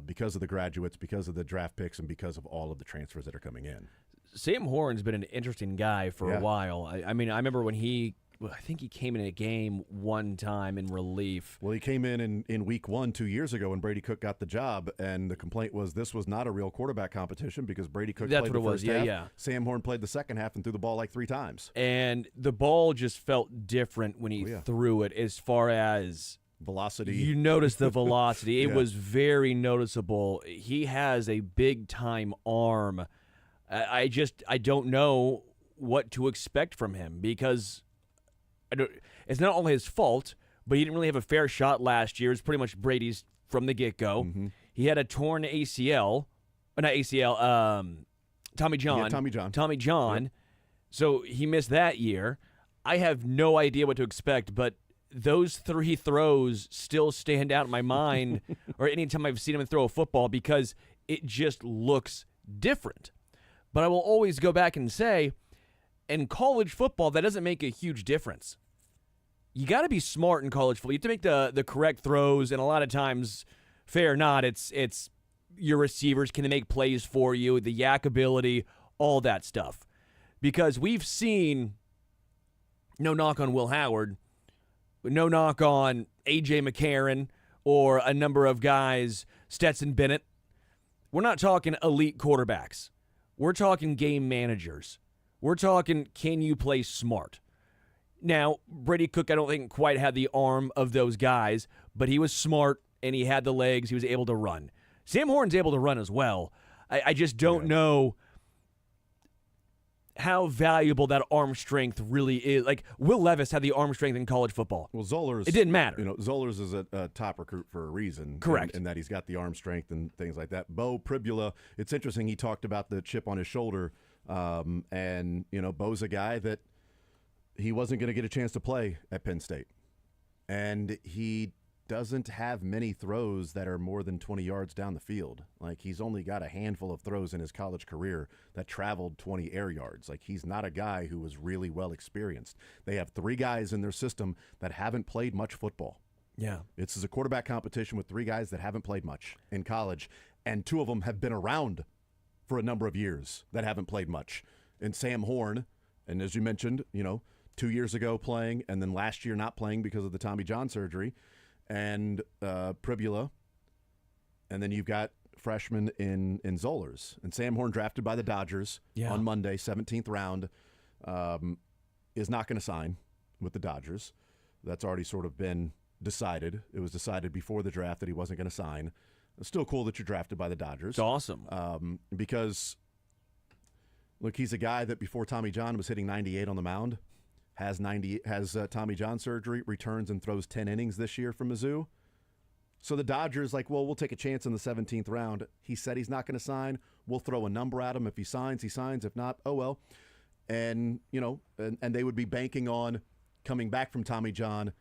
because of the graduates, because of the draft picks, and because of all of the transfers that are coming in. Sam Horn's been an interesting guy for a while. I mean, I remember when I think he came in a game one time in relief. Well, he came in week 1 2 years ago when Brady Cook got the job, and the complaint was this was not a real quarterback competition because Brady Cook played the first half. Yeah. Sam Horn played the second half and threw the ball like 3 times. And the ball just felt different when he threw it as far as velocity. You noticed the velocity. It was very noticeable. He has a big-time arm. I don't know what to expect from him because it's not only his fault, but he didn't really have a fair shot last year. It's pretty much Brady's from the get-go. Mm-hmm. He had a torn ACL. Not ACL, Tommy John. Yeah, Tommy John. Tommy John. Yep. So he missed that year. I have no idea what to expect, but those 3 throws still stand out in my mind or anytime I've seen him throw a football because it just looks different. But I will always go back and say, in college football, that doesn't make a huge difference. You got to be smart in college football. You have to make the correct throws, and a lot of times, fair or not, it's your receivers. Can they make plays for you? The yak ability, all that stuff. Because we've seen, no knock on Will Howard, but no knock on A.J. McCarron or a number of guys, Stetson Bennett. We're not talking elite quarterbacks. We're talking game managers. We're talking, can you play smart? Now, Brady Cook, I don't think quite had the arm of those guys, but he was smart and he had the legs. He was able to run. Sam Horn's able to run as well. I just don't know how valuable that arm strength really is. Like, Will Levis had the arm strength in college football. Well, Zollers, it didn't matter. Zollers is a top recruit for a reason. Correct. In that he's got the arm strength and things like that. Bo Pribula, it's interesting. He talked about the chip on his shoulder. And, Bo's a guy that he wasn't going to get a chance to play at Penn State. And he doesn't have many throws that are more than 20 yards down the field. Like, he's only got a handful of throws in his college career that traveled 20 air yards. Like, he's not a guy who was really well experienced. They have 3 guys in their system that haven't played much football. Yeah. This is a quarterback competition with 3 guys that haven't played much in college, and 2 of them have been around for a number of years that haven't played much. And Sam Horn, and as you mentioned, 2 years ago playing, and then last year not playing because of the Tommy John surgery, and Pribula, and then you've got freshmen in Zollers. And Sam Horn, drafted by the Dodgers on Monday, 17th round, is not going to sign with the Dodgers. That's already sort of been decided. It was decided before the draft that he wasn't going to sign. It's still cool that you're drafted by the Dodgers. It's awesome. Because, look, he's a guy that before Tommy John was hitting 98 on the mound, has Tommy John surgery, returns and throws 10 innings this year for Mizzou. So the Dodgers well, we'll take a chance in the 17th round. He said he's not going to sign. We'll throw a number at him. If he signs, he signs. If not, oh well. And, and they would be banking on coming back from Tommy John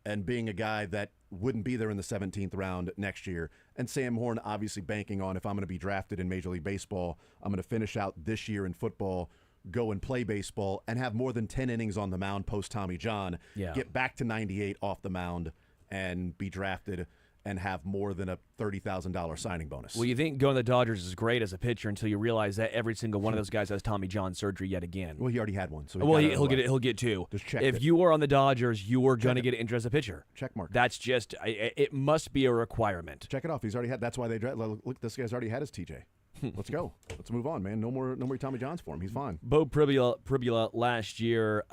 and being a guy that wouldn't be there in the 17th round next year. And Sam Horn obviously banking on, if I'm going to be drafted in Major League Baseball, I'm going to finish out this year in football, go and play baseball, and have more than 10 innings on the mound post-Tommy John, get back to 98 off the mound, and be drafted and have more than a $30,000 signing bonus. Well, you think going to the Dodgers is great as a pitcher until you realize that every single one of those guys has Tommy John surgery yet again. Well, he already had one. So he'll get 2. Just check if you are on the Dodgers, you are going to get injured as a pitcher. Check mark. That's just it must be a requirement. Check it off. He's already had. That's why they look. This guy's already had his TJ. Let's go. Let's move on, man. No more Tommy Johns for him. He's fine. Bo Pribula last year,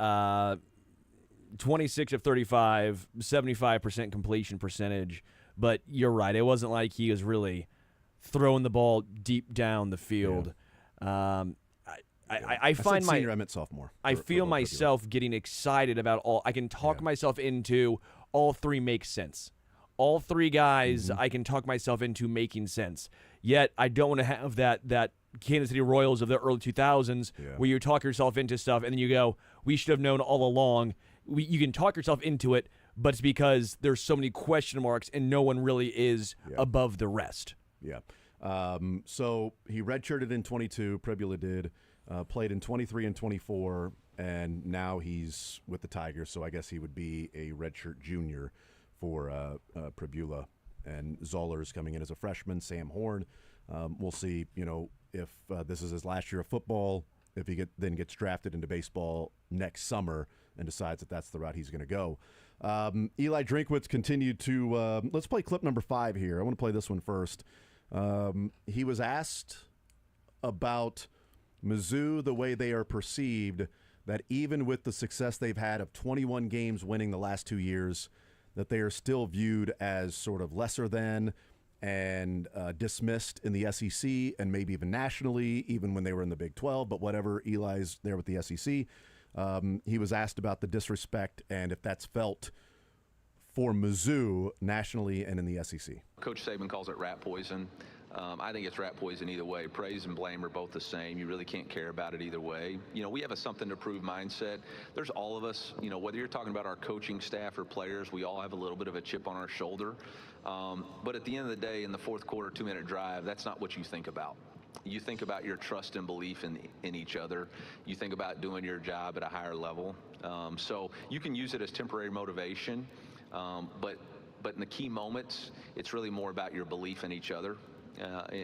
26 of 35, 75% completion percentage. But you're right. It wasn't like he was really throwing the ball deep down the field. Yeah. I find senior, I meant sophomore. I feel myself getting excited about all. I can talk myself into all 3 make sense. All 3 guys I can talk myself into making sense. Yet I don't want to have that Kansas City Royals of the early 2000s where you talk yourself into stuff and then you go, we should have known all along. You can talk yourself into it, but it's because there's so many question marks and no one really is above the rest. Yeah. So he redshirted in 22, Prebula did, played in 23 and 24, and now he's with the Tigers, so I guess he would be a redshirt junior for Prebula. And Zoller's coming in as a freshman, Sam Horn. We'll see, if this is his last year of football, if he then gets drafted into baseball next summer and decides that that's the route he's going to go. Eli Drinkwitz continued to let's play clip number 5 here. I want to play this one first. He was asked about Mizzou, the way they are perceived, that even with the success they've had of 21 games winning the last 2 years, that they are still viewed as sort of lesser than and dismissed in the SEC and maybe even nationally, even when they were in the Big 12. But whatever, Eli's there with the SEC. He was asked about the disrespect and if that's felt for Mizzou nationally and in the SEC. Coach Saban calls it rat poison. I think it's rat poison either way. Praise and blame are both the same. You really can't care about it either way. We have a something to prove mindset. There's all of us, whether you're talking about our coaching staff or players, we all have a little bit of a chip on our shoulder. But at the end of the day, in the fourth quarter, 2-minute drive, that's not what you think about. You think about your trust and belief in each other. You think about doing your job at a higher level. So you can use it as temporary motivation, but in the key moments, it's really more about your belief in each other.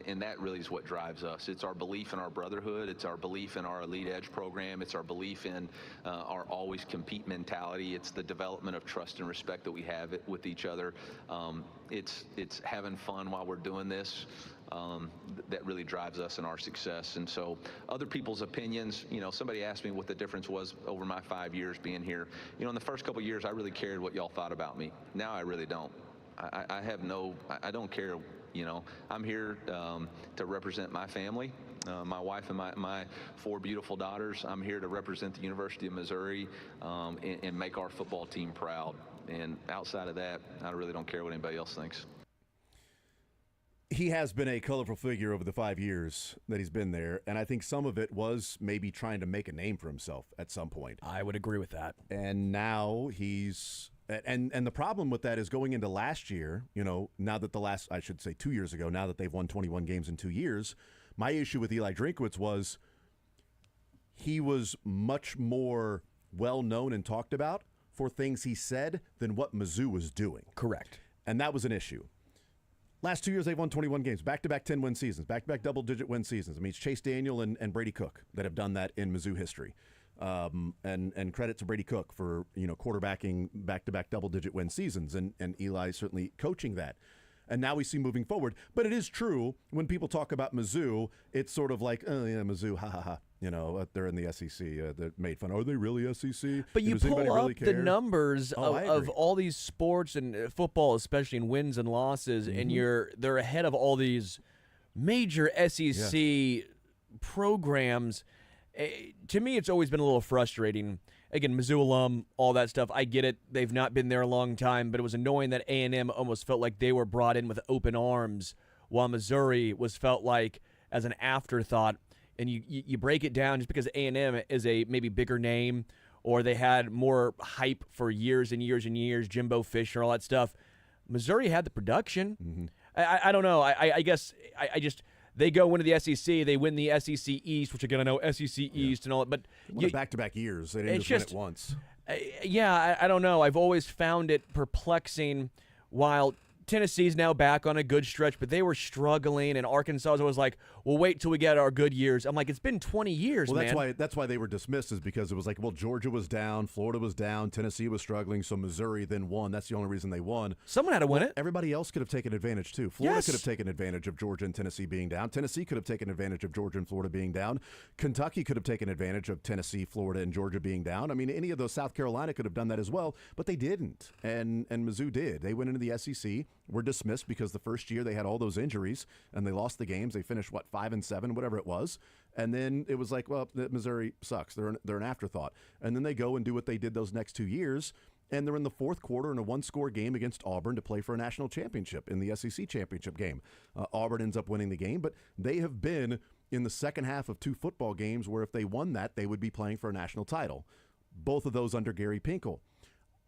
And that really is what drives us. It's our belief in our brotherhood. It's our belief in our Elite Edge program. It's our belief in our always compete mentality. It's the development of trust and respect that we have with each other. It's having fun while we're doing this. That really drives us in our success. And so other people's opinions, somebody asked me what the difference was over my 5 years being here. In the first couple of years, I really cared what y'all thought about me. Now I really don't. I don't care. I'm here to represent my family, my wife and my 4 beautiful daughters. I'm here to represent the University of Missouri and make our football team proud. And outside of that, I really don't care what anybody else thinks. He has been a colorful figure over the 5 years that he's been there, and I think some of it was maybe trying to make a name for himself at some point. I would agree with that. And now he's and the problem with that is going into last year, now that I should say 2 years ago, now that they've won 21 games in 2 years, my issue with Eli Drinkwitz was he was much more well-known and talked about for things he said than what Mizzou was doing. Correct. And that was an issue. Last 2 years, they've won 21 games, back-to-back 10-win seasons, back-to-back double-digit win seasons. I mean, it's Chase Daniel and Brady Cook that have done that in Mizzou history. And credit to Brady Cook for, quarterbacking back-to-back double-digit win seasons, and Eli certainly coaching that. And now we see moving forward. But it is true, when people talk about Mizzou, it's sort of like, oh, yeah, Mizzou, ha, ha, ha. They're in the SEC. They're made fun. Are they really SEC? But you pull up really the numbers of all these sports and football, especially in wins and losses, and they're ahead of all these major SEC programs. To me, it's always been a little frustrating. Again, Mizzou alum, all that stuff, I get it. They've not been there a long time, but it was annoying that A&M almost felt like they were brought in with open arms, while Missouri was felt like as an afterthought. And you break it down just because A&M is a maybe bigger name, or they had more hype for years and years and years, Jimbo Fisher, all that stuff. Missouri had the production. I don't know. I guess I just – they go into the SEC, they win the SEC East, which again I know SEC East and all that, but back-to-back years, they didn't just win it once. I don't know. I've always found it perplexing. While Tennessee's now back on a good stretch, but they were struggling, and Arkansas was like, "Well, wait till we get our good years." I'm like, it's been 20 years, man. That's why they were dismissed, is because it was like, well, Georgia was down, Florida was down, Tennessee was struggling, so Missouri then won. That's the only reason they won. Someone had to win it. Everybody else could have taken advantage too. Florida could have taken advantage of Georgia and Tennessee being down. Tennessee could have taken advantage of Georgia and Florida being down. Kentucky could have taken advantage of Tennessee, Florida, and Georgia being down. I mean, any of those, South Carolina could have done that as well, but they didn't, and Mizzou did. They went into the SEC, were dismissed because the first year they had all those injuries and they lost the games. They finished 5-7, whatever it was, and then it was like, well, Missouri sucks. They're an afterthought, and then they go and do what they did those next 2 years, and they're in the fourth quarter in a one-score game against Auburn to play for a national championship in the SEC championship game. Auburn ends up winning the game, but they have been in the second half of 2 football games where if they won that, they would be playing for a national title. Both of those under Gary Pinkel.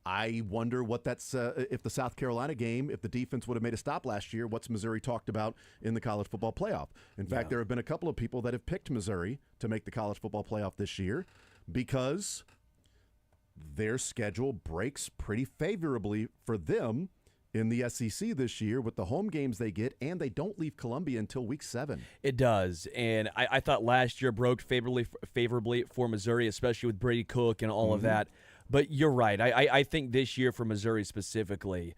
I wonder what that's if the South Carolina game, if the defense would have made a stop last year, what's Missouri talked about in the college football playoff? In fact, there have been a couple of people that have picked Missouri to make the college football playoff this year because their schedule breaks pretty favorably for them in the SEC this year with the home games they get, and they don't leave Columbia until week 7. It does, and I thought last year broke favorably for Missouri, especially with Brady Cook and all of that. But you're right. I think this year for Missouri specifically,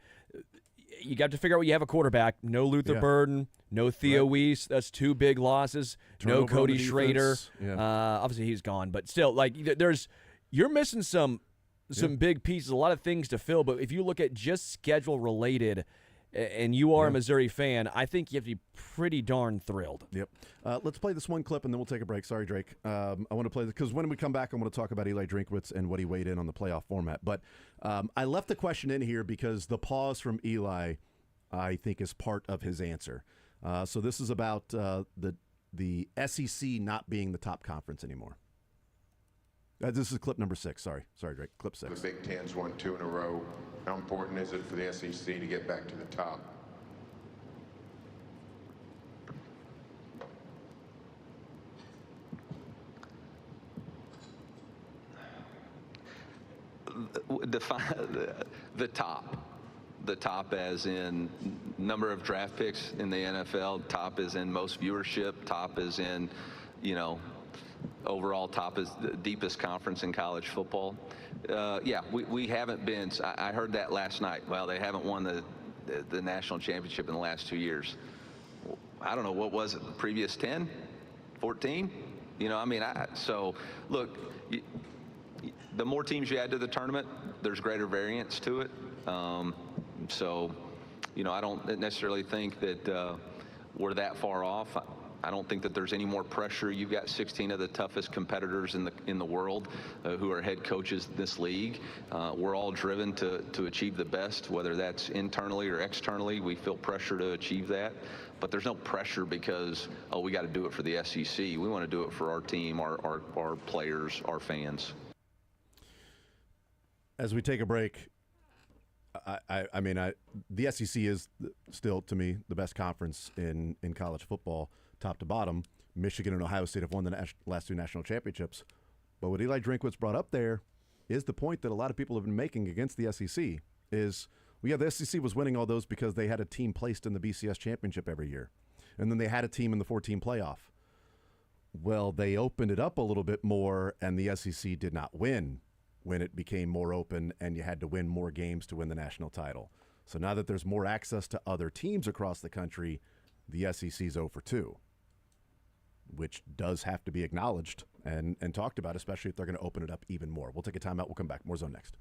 you got to figure out what you have a quarterback. No Luther Burden, no Theo Weiss. That's 2 big losses. Turnover no Cody on the Schrader. defense. Obviously he's gone, but still, like you're missing some big pieces, a lot of things to fill. But if you look at just schedule related, and you are a Missouri fan, I think you have to be pretty darn thrilled. Yep. Let's play this one clip, and then we'll take a break. Sorry, Drake. I want to play this because when we come back, I want to talk about Eli Drinkwitz and what he weighed in on the playoff format. But I left the question in here because the pause from Eli, I think, is part of his answer. So this is about the SEC not being the top conference anymore. This is clip number 6. Sorry, Drake. Clip 6. The Big Ten's won 2 in a row. How important is it for the SEC to get back to the top? Define the top. The top as in number of draft picks in the NFL. Top is in most viewership. Top is in, overall top is the deepest conference in college football. We haven't been. I heard that last night. Well, they haven't won the national championship in the last 2 years. I don't know, what was it, the previous 10, 14? So look, the more teams you add to the tournament, there's greater variance to it. I don't necessarily think that we're that far off. I don't think that there's any more pressure. You've got 16 of the toughest competitors in the world who are head coaches in this league. We're all driven to achieve the best, whether that's internally or externally. We feel pressure to achieve that. But there's no pressure because, we got to do it for the SEC. We want to do it for our team, our players, our fans. As we take a break, the SEC is still, to me, the best conference in college football, top to bottom. Michigan and Ohio State have won the last 2 national championships. But what Eli Drinkwitz brought up there is the point that a lot of people have been making against the SEC is, the SEC was winning all those because they had a team placed in the BCS championship every year. And then they had a team in the 14 playoff. Well, they opened it up a little bit more, and the SEC did not win when it became more open and you had to win more games to win the national title. So now that there's more access to other teams across the country, the SEC's 0-2, which does have to be acknowledged and talked about, especially if they're going to open it up even more. We'll take a timeout. We'll come back. More Zone next.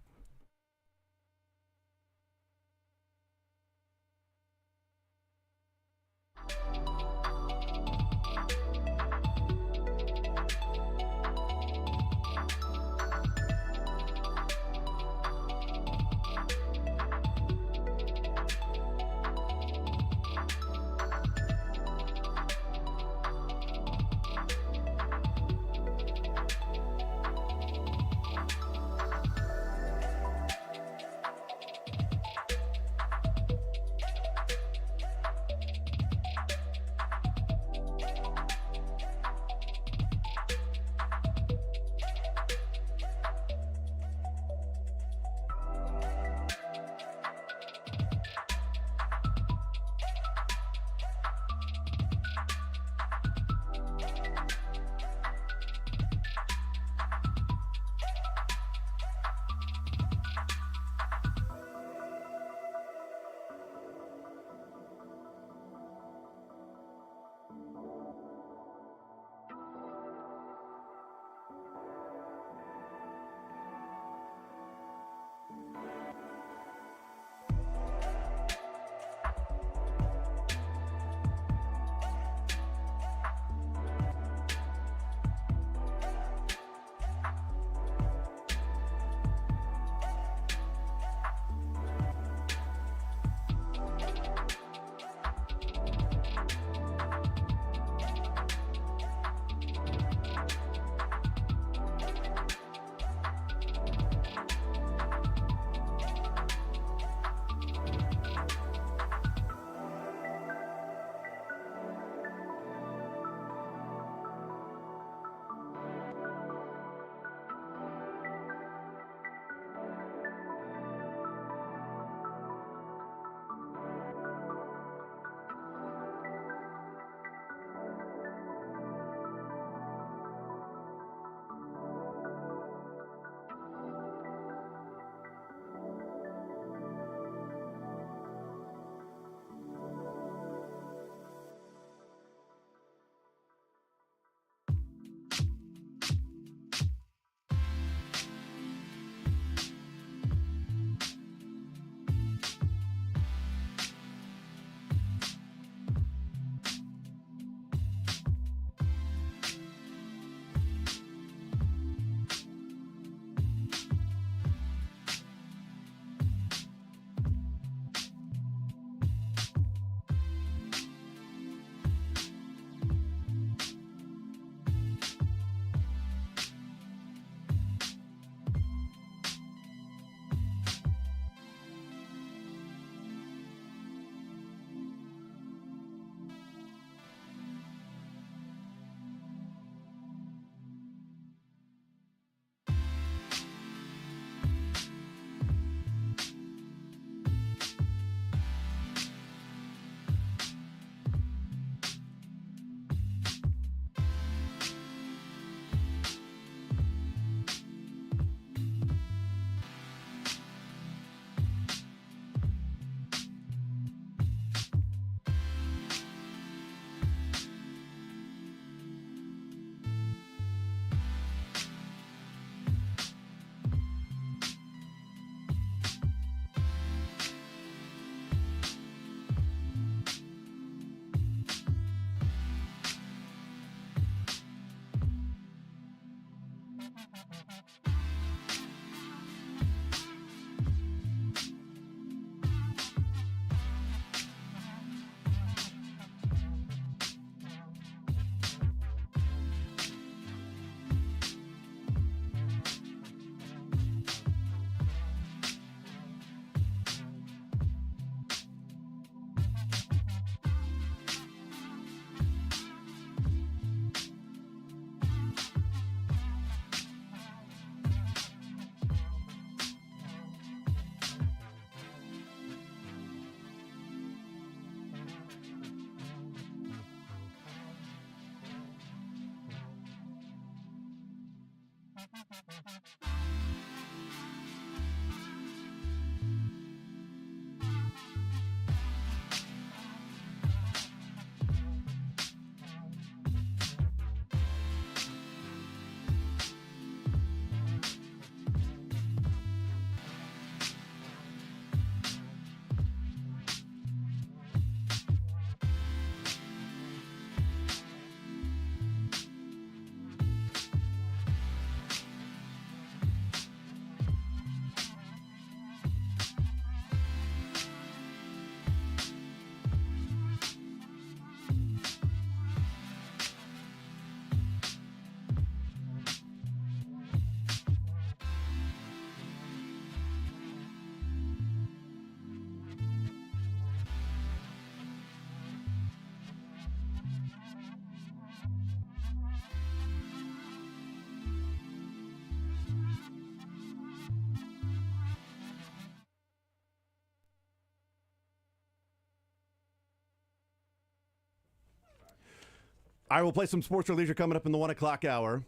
All right, we'll play some sports or leisure coming up in the 1 o'clock hour.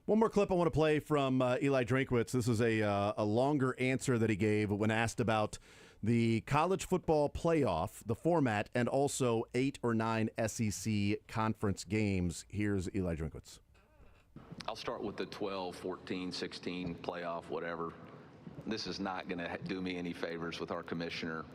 One more clip I want to play from Eli Drinkwitz. This is a longer answer that he gave when asked about the college football playoff, the format, and also 8 or 9 SEC conference games. Here's Eli Drinkwitz. I'll start with the 12, 14, 16 playoff, whatever. This is not going to do me any favors with our commissioner.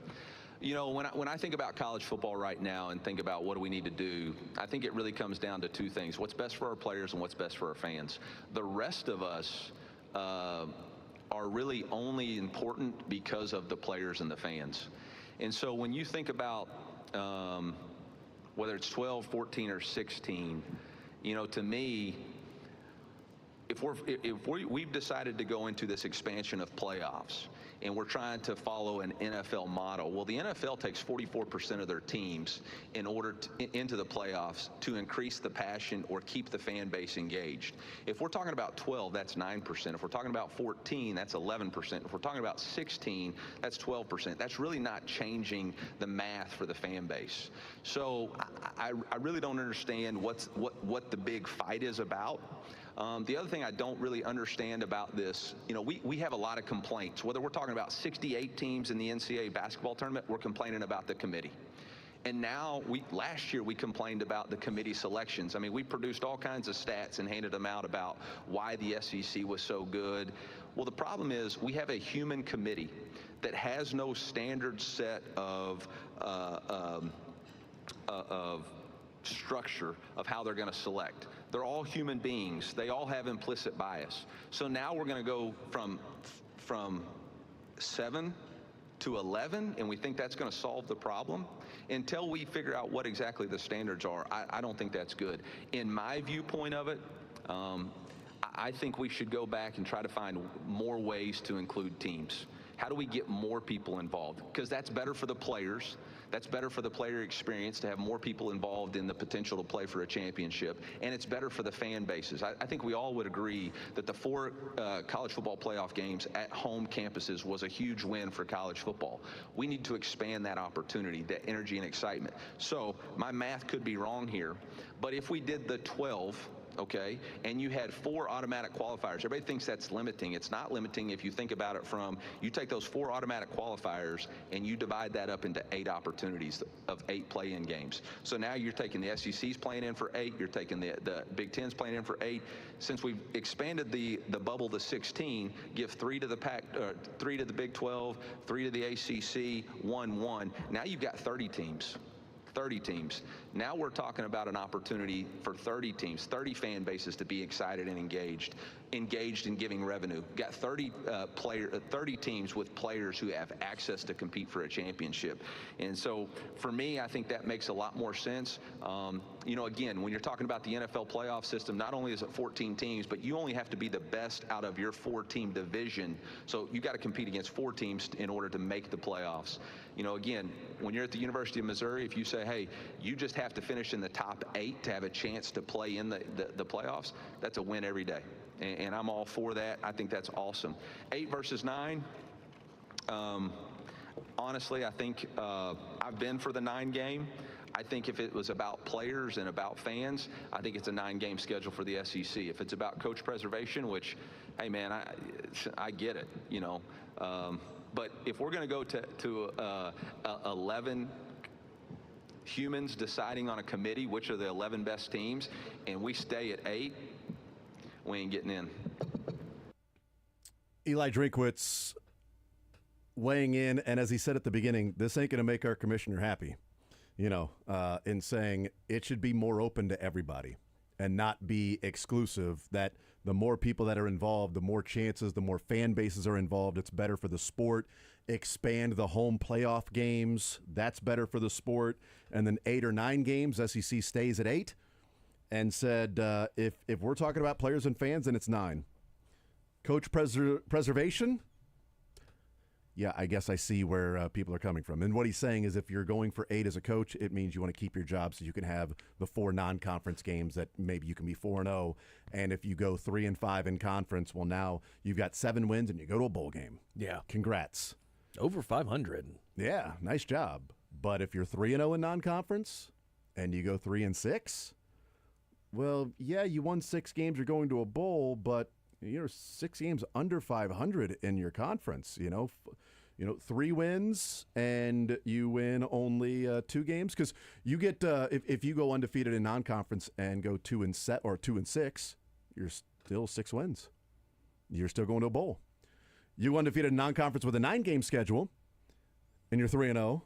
You know, when I think about college football right now and think about what do we need to do, I think it really comes down to two things: what's best for our players and what's best for our fans. The rest of us are really only important because of the players and the fans. And so when you think about whether it's 12, 14, or 16, you know, to me, if we've decided to go into this expansion of playoffs and we're trying to follow an NFL model, well, the NFL takes 44% of their teams in order into the playoffs to increase the passion or keep the fan base engaged. If we're talking about 12, that's 9%. If we're talking about 14, that's 11%. If we're talking about 16, that's 12%. That's really not changing the math for the fan base. So I really don't understand what the big fight is about. The other thing I don't really understand about this, you know, we have a lot of complaints. Whether we're talking about 68 teams in the NCAA basketball tournament, we're complaining about the committee. And now, last year we complained about the committee selections. I mean, we produced all kinds of stats and handed them out about why the SEC was so good. Well, the problem is we have a human committee that has no standard set of structure of how they're going to select. They're all human beings. They all have implicit bias. So now we're going to go from 7 to 11, and we think that's going to solve the problem. Until we figure out what exactly the standards are, I don't think that's good. In my viewpoint of it, I think we should go back and try to find more ways to include teams. How do we get more people involved? Because that's better for the players. That's better for the player experience to have more people involved in the potential to play for a championship. And it's better for the fan bases. I think we all would agree that the 4 college football playoff games at home campuses was a huge win for college football. We need to expand that opportunity, that energy and excitement. So my math could be wrong here, but if we did the 12, okay, and you had 4 automatic qualifiers. Everybody thinks that's limiting. It's not limiting if you think about it from, you take those 4 automatic qualifiers and you divide that up into 8 opportunities of 8 play-in games. So now you're taking the SEC's playing in for 8, you're taking the Big Ten's playing in for 8. Since we've expanded the bubble to 16, give 3 to the 3 to the Big 12, 3 to the ACC, 1. Now you've got 30 teams. 30 teams. Now we're talking about an opportunity for 30 teams, 30 fan bases to be excited and engaged in giving revenue. Got 30 teams with players who have access to compete for a championship. And so for me, I think that makes a lot more sense. You know, again, when you're talking about the NFL playoff system, not only is it 14 teams, but you only have to be the best out of your 4-team division. So you got to compete against 4 teams in order to make the playoffs. You know, again, when you're at the University of Missouri, if you say, hey, you just have to finish in the top 8 to have a chance to play in the playoffs, that's a win every day. And I'm all for that. I think that's awesome. 8 versus 9. Honestly, I think I've been for the 9 game. I think if it was about players and about fans, I think it's a 9-game schedule for the SEC. If it's about coach preservation, which, hey man, I get it, you know. But if we're going to go to 11 humans deciding on a committee which are the 11 best teams, and we stay at 8, we ain't getting in. Eli Drinkwitz weighing in, and as he said at the beginning, this ain't going to make our commissioner happy, you know, in saying it should be more open to everybody and not be exclusive, that the more people that are involved, the more chances, the more fan bases are involved, it's better for the sport. Expand the home playoff games, that's better for the sport. And then 8 or 9 games, SEC stays at 8. And said, if we're talking about players and fans, then it's 9. Coach preservation? Yeah, I guess I see where people are coming from. And what he's saying is if you're going for 8 as a coach, it means you want to keep your job so you can have the 4 non-conference games that maybe you can be 4-0. And if you go 3-5 in conference, well, now you've got 7 wins and you go to a bowl game. Yeah. Congrats. Over 500. Yeah, nice job. But if you're 3-0 in non-conference and you go 3-6, well, yeah, you won 6 games, you're going to a bowl, but you're 6 games under 500 in your conference. 3 wins and you win only 2 games, because you get if you go undefeated in non-conference and go 2-6, you're still 6 wins. You're still going to a bowl. You undefeated in non-conference with a 9-game schedule, and you're 3-0.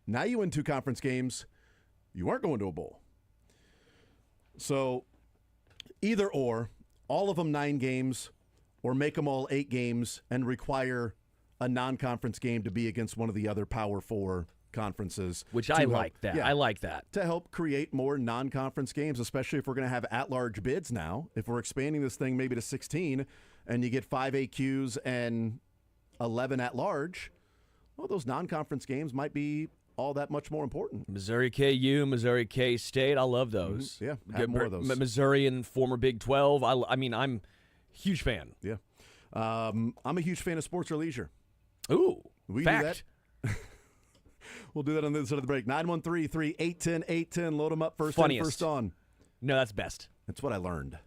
Now you win 2 conference games. You aren't going to a bowl. So either or, all of them 9 games, or make them all 8 games and require a non-conference game to be against one of the other Power 4 conferences. Which I like that. Yeah, I like that. to help create more non-conference games, especially if we're going to have at-large bids now. If we're expanding this thing maybe to 16 and you get 5 AQs and 11 at-large, well, those non-conference games might be all that much more important. Missouri KU, Missouri K-State. I love those. Mm-hmm. Yeah, have more of those. Missouri and former Big 12. I mean, I'm a huge fan. Yeah. I'm a huge fan of sports or leisure. Ooh, We fact. do that. We'll do that on the other side of the break. 913-3-810-810. Load them up first Funniest. in, first on. No, that's best. That's what I learned.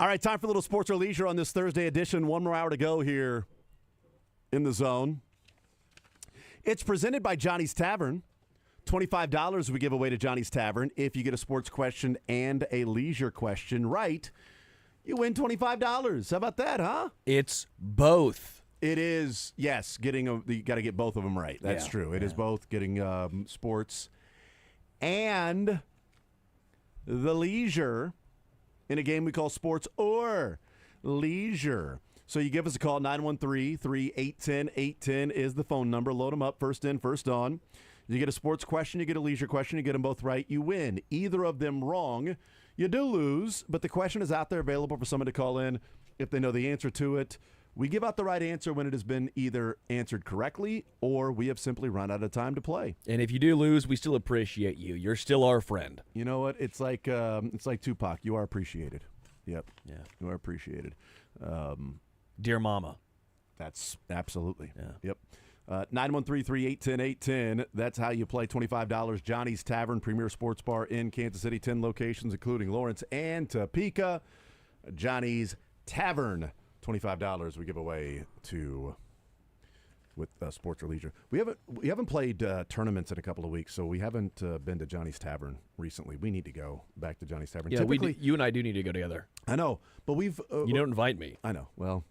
All right, time for a little sports or leisure on this Thursday edition. One more hour to go here in the zone. It's presented by Johnny's Tavern. $25 we give away to Johnny's Tavern. If you get a sports question and a leisure question right, you win $25. How about that, huh? It's both. It is, yes, you got to get both of them right. That's true. It is both getting sports and the leisure in a game we call Sports or Leisure. So you give us a call, 913-381-0810 is the phone number. Load them up, first in, first on. You get a sports question, you get a leisure question, you get them both right, you win. Either of them wrong, you do lose, but the question is out there available for someone to call in if they know the answer to it. We give out the right answer when it has been either answered correctly or we have simply run out of time to play. And if you do lose, we still appreciate you. You're still our friend. You know what? It's like Tupac. You are appreciated. Yep. Yeah. You are appreciated. Dear Mama. That's absolutely. Yeah. Yep. 913-381-0810. That's how you play $25. Johnny's Tavern, premier sports bar in Kansas City. 10 locations, including Lawrence and Topeka. Johnny's Tavern. $25 we give away with sports or leisure. We haven't played tournaments in a couple of weeks, so we haven't been to Johnny's Tavern recently. We need to go back to Johnny's Tavern. Yeah, you and I do need to go together. I know, but we've you don't invite me. I know. Well,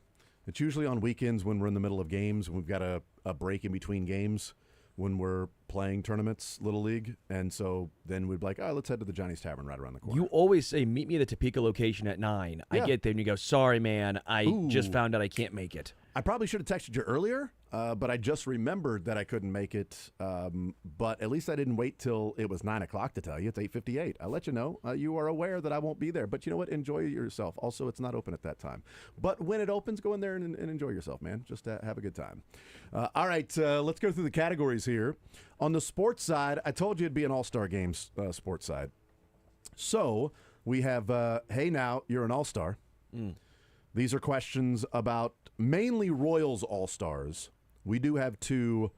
it's usually on weekends when we're in the middle of games. We've got a break in between games when we're playing tournaments, Little League, and so then we'd be like, let's head to the Johnny's Tavern right around the corner. You always say, meet me at the Topeka location at 9. Yeah. I get there and you go, sorry, man, I just found out I can't make it. I probably should have texted you earlier, but I just remembered that I couldn't make it. But at least I didn't wait till it was 9 o'clock to tell you. It's 8:58. I'll let you know. You are aware that I won't be there. But you know what? Enjoy yourself. Also, it's not open at that time. But when it opens, go in there and enjoy yourself, man. Just have a good time. All right, let's go through the categories here. On the sports side, I told you it'd be an all-star games sports side. So we have, hey, now, you're an all-star. These are questions about mainly Royals all-stars. We do have 2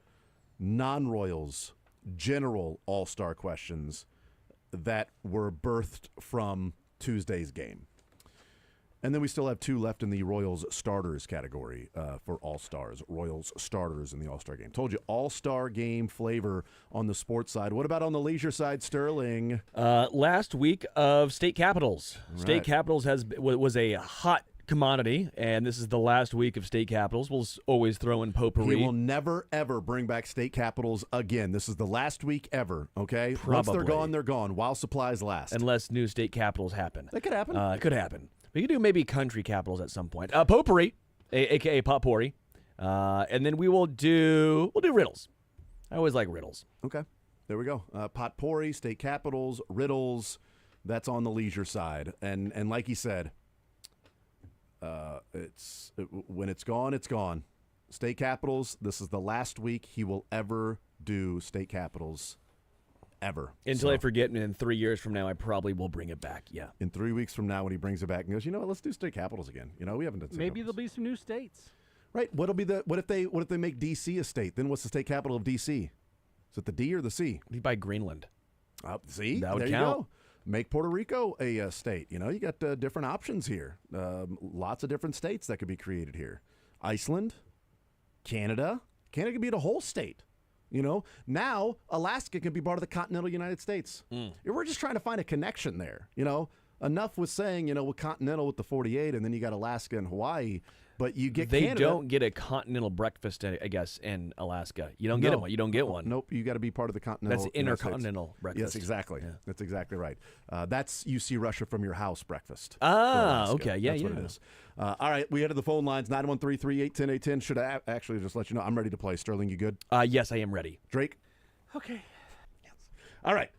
non-Royals general all-star questions that were birthed from Tuesday's game. And then we still have 2 left in the Royals starters category for all-stars. Royals starters in the all-star game. Told you, all-star game flavor on the sports side. What about on the leisure side, Sterling? Last week of state capitals. Right. State capitals was a hot commodity, and this is the last week of state capitals. We'll always throw in potpourri. He will never, ever bring back state capitals again. This is the last week ever, okay? Probably. Once they're gone, while supplies last. Unless new state capitals happen. That could happen. It could happen. We could do maybe country capitals at some point. Potpourri, a.k.a. potpourri. And then we'll do riddles. I always like riddles. Okay. There we go. Potpourri, state capitals, riddles. That's on the leisure side. And like he said, when it's gone, it's gone. State capitals, this is the last week he will ever do state capitals. Ever. Until I forget, and in 3 years from now, I probably will bring it back. Yeah. In 3 weeks from now, when he brings it back and goes, you know what? Let's do state capitals again. You know, we haven't done state Maybe capitals. there'll be some new states. Right. What if they make DC a state? Then what's the state capital of DC? Is it the D or the C? We buy Greenland. See, that would there count. You go. Make Puerto Rico a state. You know, you got different options here. Lots of different states that could be created here. Iceland, Canada. Canada could be the whole state. You know, now Alaska can be part of the continental United States. We're just trying to find a connection there. You know, enough with saying, you know, with continental with the 48, and then you got Alaska and Hawaii. But you get they Canada. don't get a continental breakfast, I guess, in Alaska. You don't get one. You don't get one. Nope. You got to be part of the continental. That's intercontinental breakfast. Yes, exactly. Yeah. That's exactly right. That's you see Russia from your house breakfast. Okay. Yeah, That's what it is. All right, we head to the phone lines, 913-381-0810. Should I actually just let you know, I'm ready to play. Sterling, you good? Yes, I am ready. Drake? Okay. Yes. All right.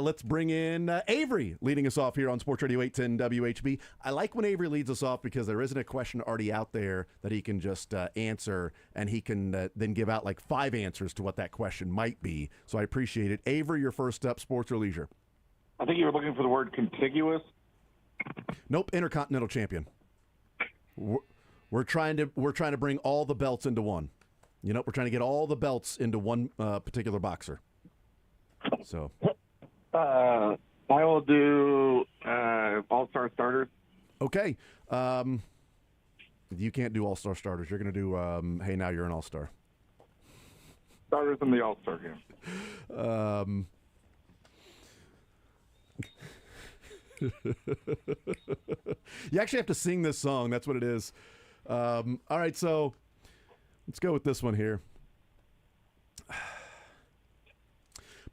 Let's bring in Avery leading us off here on Sports Radio 810 WHB. I like when Avery leads us off because there isn't a question already out there that he can just answer, and he can then give out like 5 answers to what that question might be. So I appreciate it. Avery, your first up, sports or leisure? I think you were looking for the word contiguous. Nope, intercontinental champion. We're trying to bring all the belts into one. You know, we're trying to get all the belts into one particular boxer. So I will do all-star starters. Okay. You can't do all-star starters. You're going to do, hey, now you're an all-star. Starters in the All-Star game. You actually have to sing this song. That's what it is. All right, so let's go with this one here.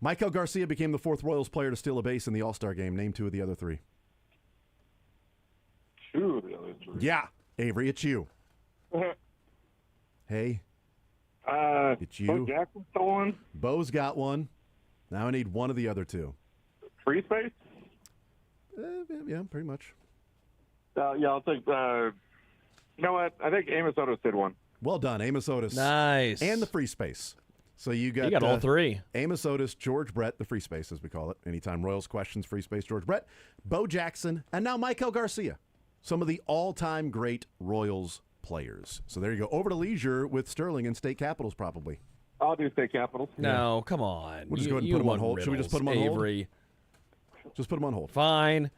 Michael Garcia became the 4th Royals player to steal a base in the All-Star game. Name 2 of the other 3. 2 of the other 3. Yeah, Avery, it's you. Hey, it's you. Bo Jackson stole one. Bo's got one. Now I need one of the other 2. Free space? Yeah, pretty much. Yeah, I'll take. You know what? I think Amos Otis did one. Well done, Amos Otis. Nice. And the free space. So you got all 3. Amos Otis, George Brett, the free space, as we call it. Anytime Royals questions, free space, George Brett, Bo Jackson, and now Michael Garcia. Some of the all-time great Royals players. So there you go. Over to Leisure with Sterling and State Capitals, probably. I'll do State Capitals. No, come on. We'll just go ahead and put them on hold. Should we just put them on hold? Avery. Just put them on hold. Fine.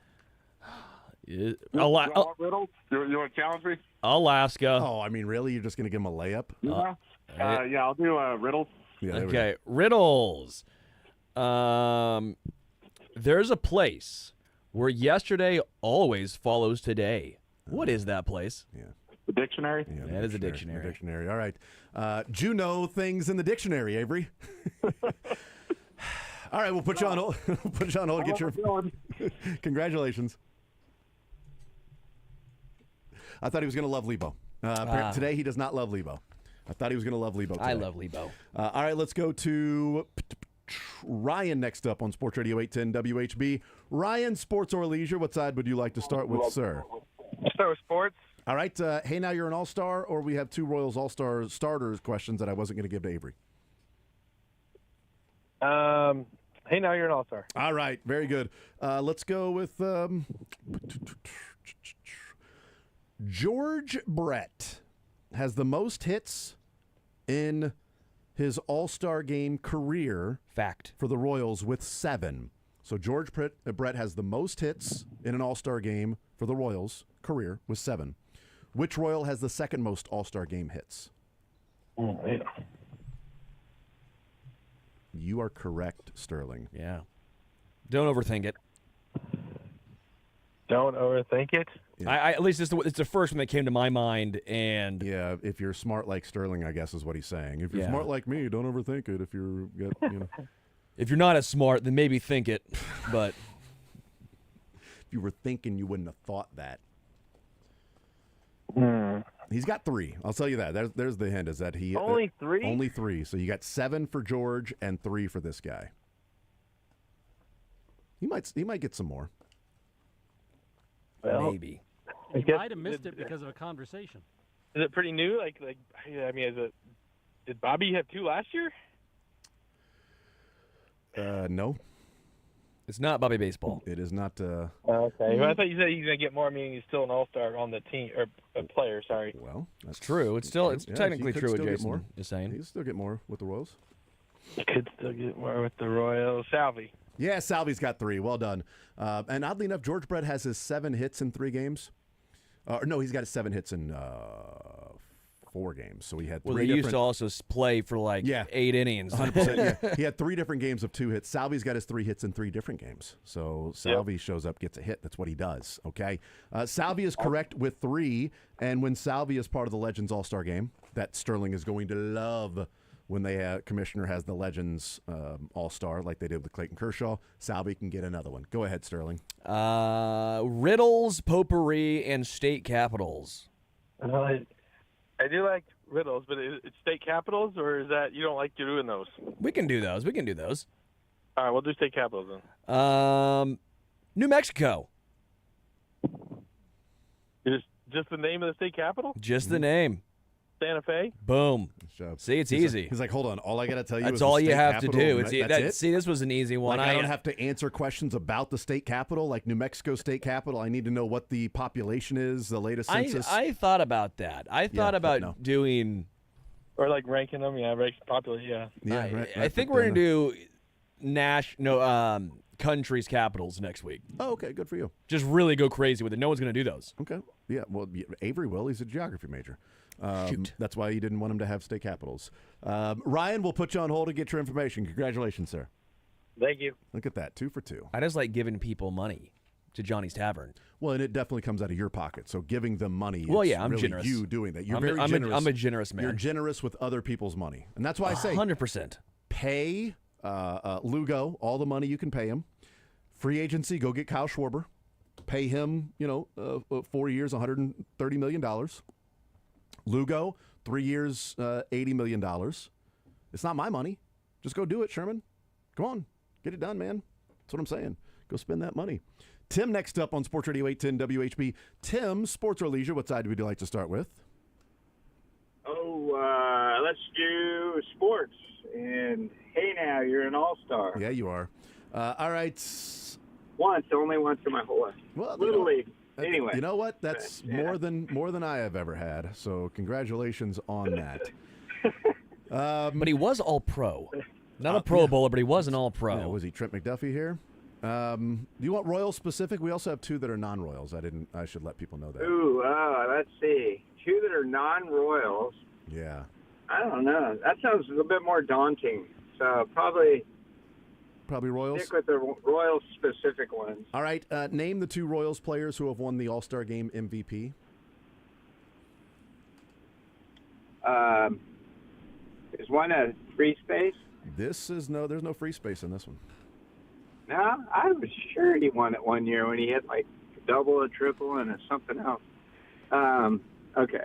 You want riddles? You want to challenge me? Alaska. Oh, I mean, really? You're just going to give them a layup? Yeah, I'll do riddles. Yeah, okay, riddles. There's a place where yesterday always follows today. What is that place? Yeah. The dictionary? Yeah, that is a dictionary. The dictionary. All right. Do you know things in the dictionary, Avery? All right, we'll put you on hold. Put you on hold. Get your congratulations. I thought he was going to love Lebo. Today he does not love Lebo. I thought he was going to love Lebo today. I love Lebo. All right, let's go to Ryan next up on Sports Radio 810 WHB. Ryan, sports or leisure, what side would you like to start with, sir? Start with sports. All right. Hey, now you're an all-star, or we have 2 Royals all-star starters questions that I wasn't going to give to Avery. Hey, now you're an all-star. All right. Very good. Let's go with George Brett has the most hits in his all-star game career. Fact. For the Royals with 7. So George Brett has the most hits in an all-star game for the Royals career with 7. Which Royal has the second most all-star game hits? Oh, man. You are correct, Sterling. Yeah. Don't overthink it. Don't overthink it. Yeah. At least it's the first one that came to my mind. And yeah, if you're smart like Sterling, I guess is what he's saying. If you're smart like me, don't overthink it. If you're, if you're not as smart, then maybe think it. But if you were thinking, you wouldn't have thought that. He's got 3. I'll tell you that. There's the hint. Is that he only 3? Only 3. So you got 7 for George and 3 for this guy. He might get some more. Well, maybe. He might have missed it because of a conversation. Is it pretty new? I mean, did Bobby have 2 last year? No. It's not Bobby Baseball. It is not. Okay. Well, I thought you said he's going to get more, meaning he's still an all-star on the team, or a player, sorry. Well, that's true. It's technically true what Jason more. is saying. He could still get more with the Royals. He could still get more with the Royals. Salvi. Yeah, Salvi's got 3. Well done. And oddly enough, George Brett has his 7 hits in 3 games. No, he's got his 7 hits in 4 games. So he had 3 Well, they used to also play for 8 innings. 100%, yeah. He had 3 different games of 2 hits. Salvi's got his 3 hits in 3 different games. So Salvi shows up, gets a hit. That's what he does, okay? Salvi is correct with 3. And when Salvi is part of the Legends All-Star game, that Sterling is going to love when the commissioner has the Legends All-Star like they did with Clayton Kershaw, Salvi can get another one. Go ahead, Sterling. Riddles, potpourri, and state capitals. I do like riddles, but it's state capitals, or is that you don't like doing those? We can do those. All right, we'll do state capitals then. New Mexico. Is just the name of the state capital? Just the name. Santa Fe. Boom. See, it's easy. He's like, hold on. All I got to tell you that's is all the you state have capital, to do. That's it? See, this was an easy one. Like, I don't have to answer questions about the state capital, like New Mexico state capital. I need to know what the population is, the latest census. I thought about that. I thought about doing... Or like ranking them, rank popular, Yeah, I think we're going to do country's capitals next week. Oh, okay. Good for you. Just really go crazy with it. No one's going to do those. Okay. Yeah. Well, Avery will. He's a geography major. Shoot. That's why you didn't want him to have state capitals. Ryan, we'll put you on hold and get your information. Congratulations, sir. Thank you. Look at that. 2 for 2. I just like giving people money to Johnny's Tavern. Well, and it definitely comes out of your pocket. So giving them money Well, is yeah, I'm really generous. you doing that. You're I'm very a- I'm a- generous. I'm a generous man. You're generous with other people's money. And that's why I say 100%. pay Lugo all the money you can pay him. Free agency, go get Kyle Schwarber. Pay him, 4 years, $130 million. Lugo, 3 years, $80 million. It's not my money. Just go do it, Sherman. Come on. Get it done, man. That's what I'm saying. Go spend that money. Tim next up on Sports Radio 810 WHB. Tim, sports or leisure, what side would you like to start with? Oh, let's do sports. And hey, now you're an all-star. Yeah, you are. All right. Only once in my whole life. Well, Little League. Anyway. You know what? That's more than I have ever had. So congratulations on that. But he was all-pro. Not a Pro Bowler, but he was an all-pro. Yeah, was he Trent McDuffie here? Do you want Royals specific? We also have 2 that are non-Royals. I should let people know that. Ooh, let's see. 2 that are non-Royals. Yeah. I don't know. That sounds a little bit more daunting. So probably Royals? stick with the Royals-specific ones. All right. Name the 2 Royals players who have won the All-Star Game MVP. Is one a free space? There's no free space in this one. No, I was sure he won it one year when he hit like a double, a triple, and something else. Okay.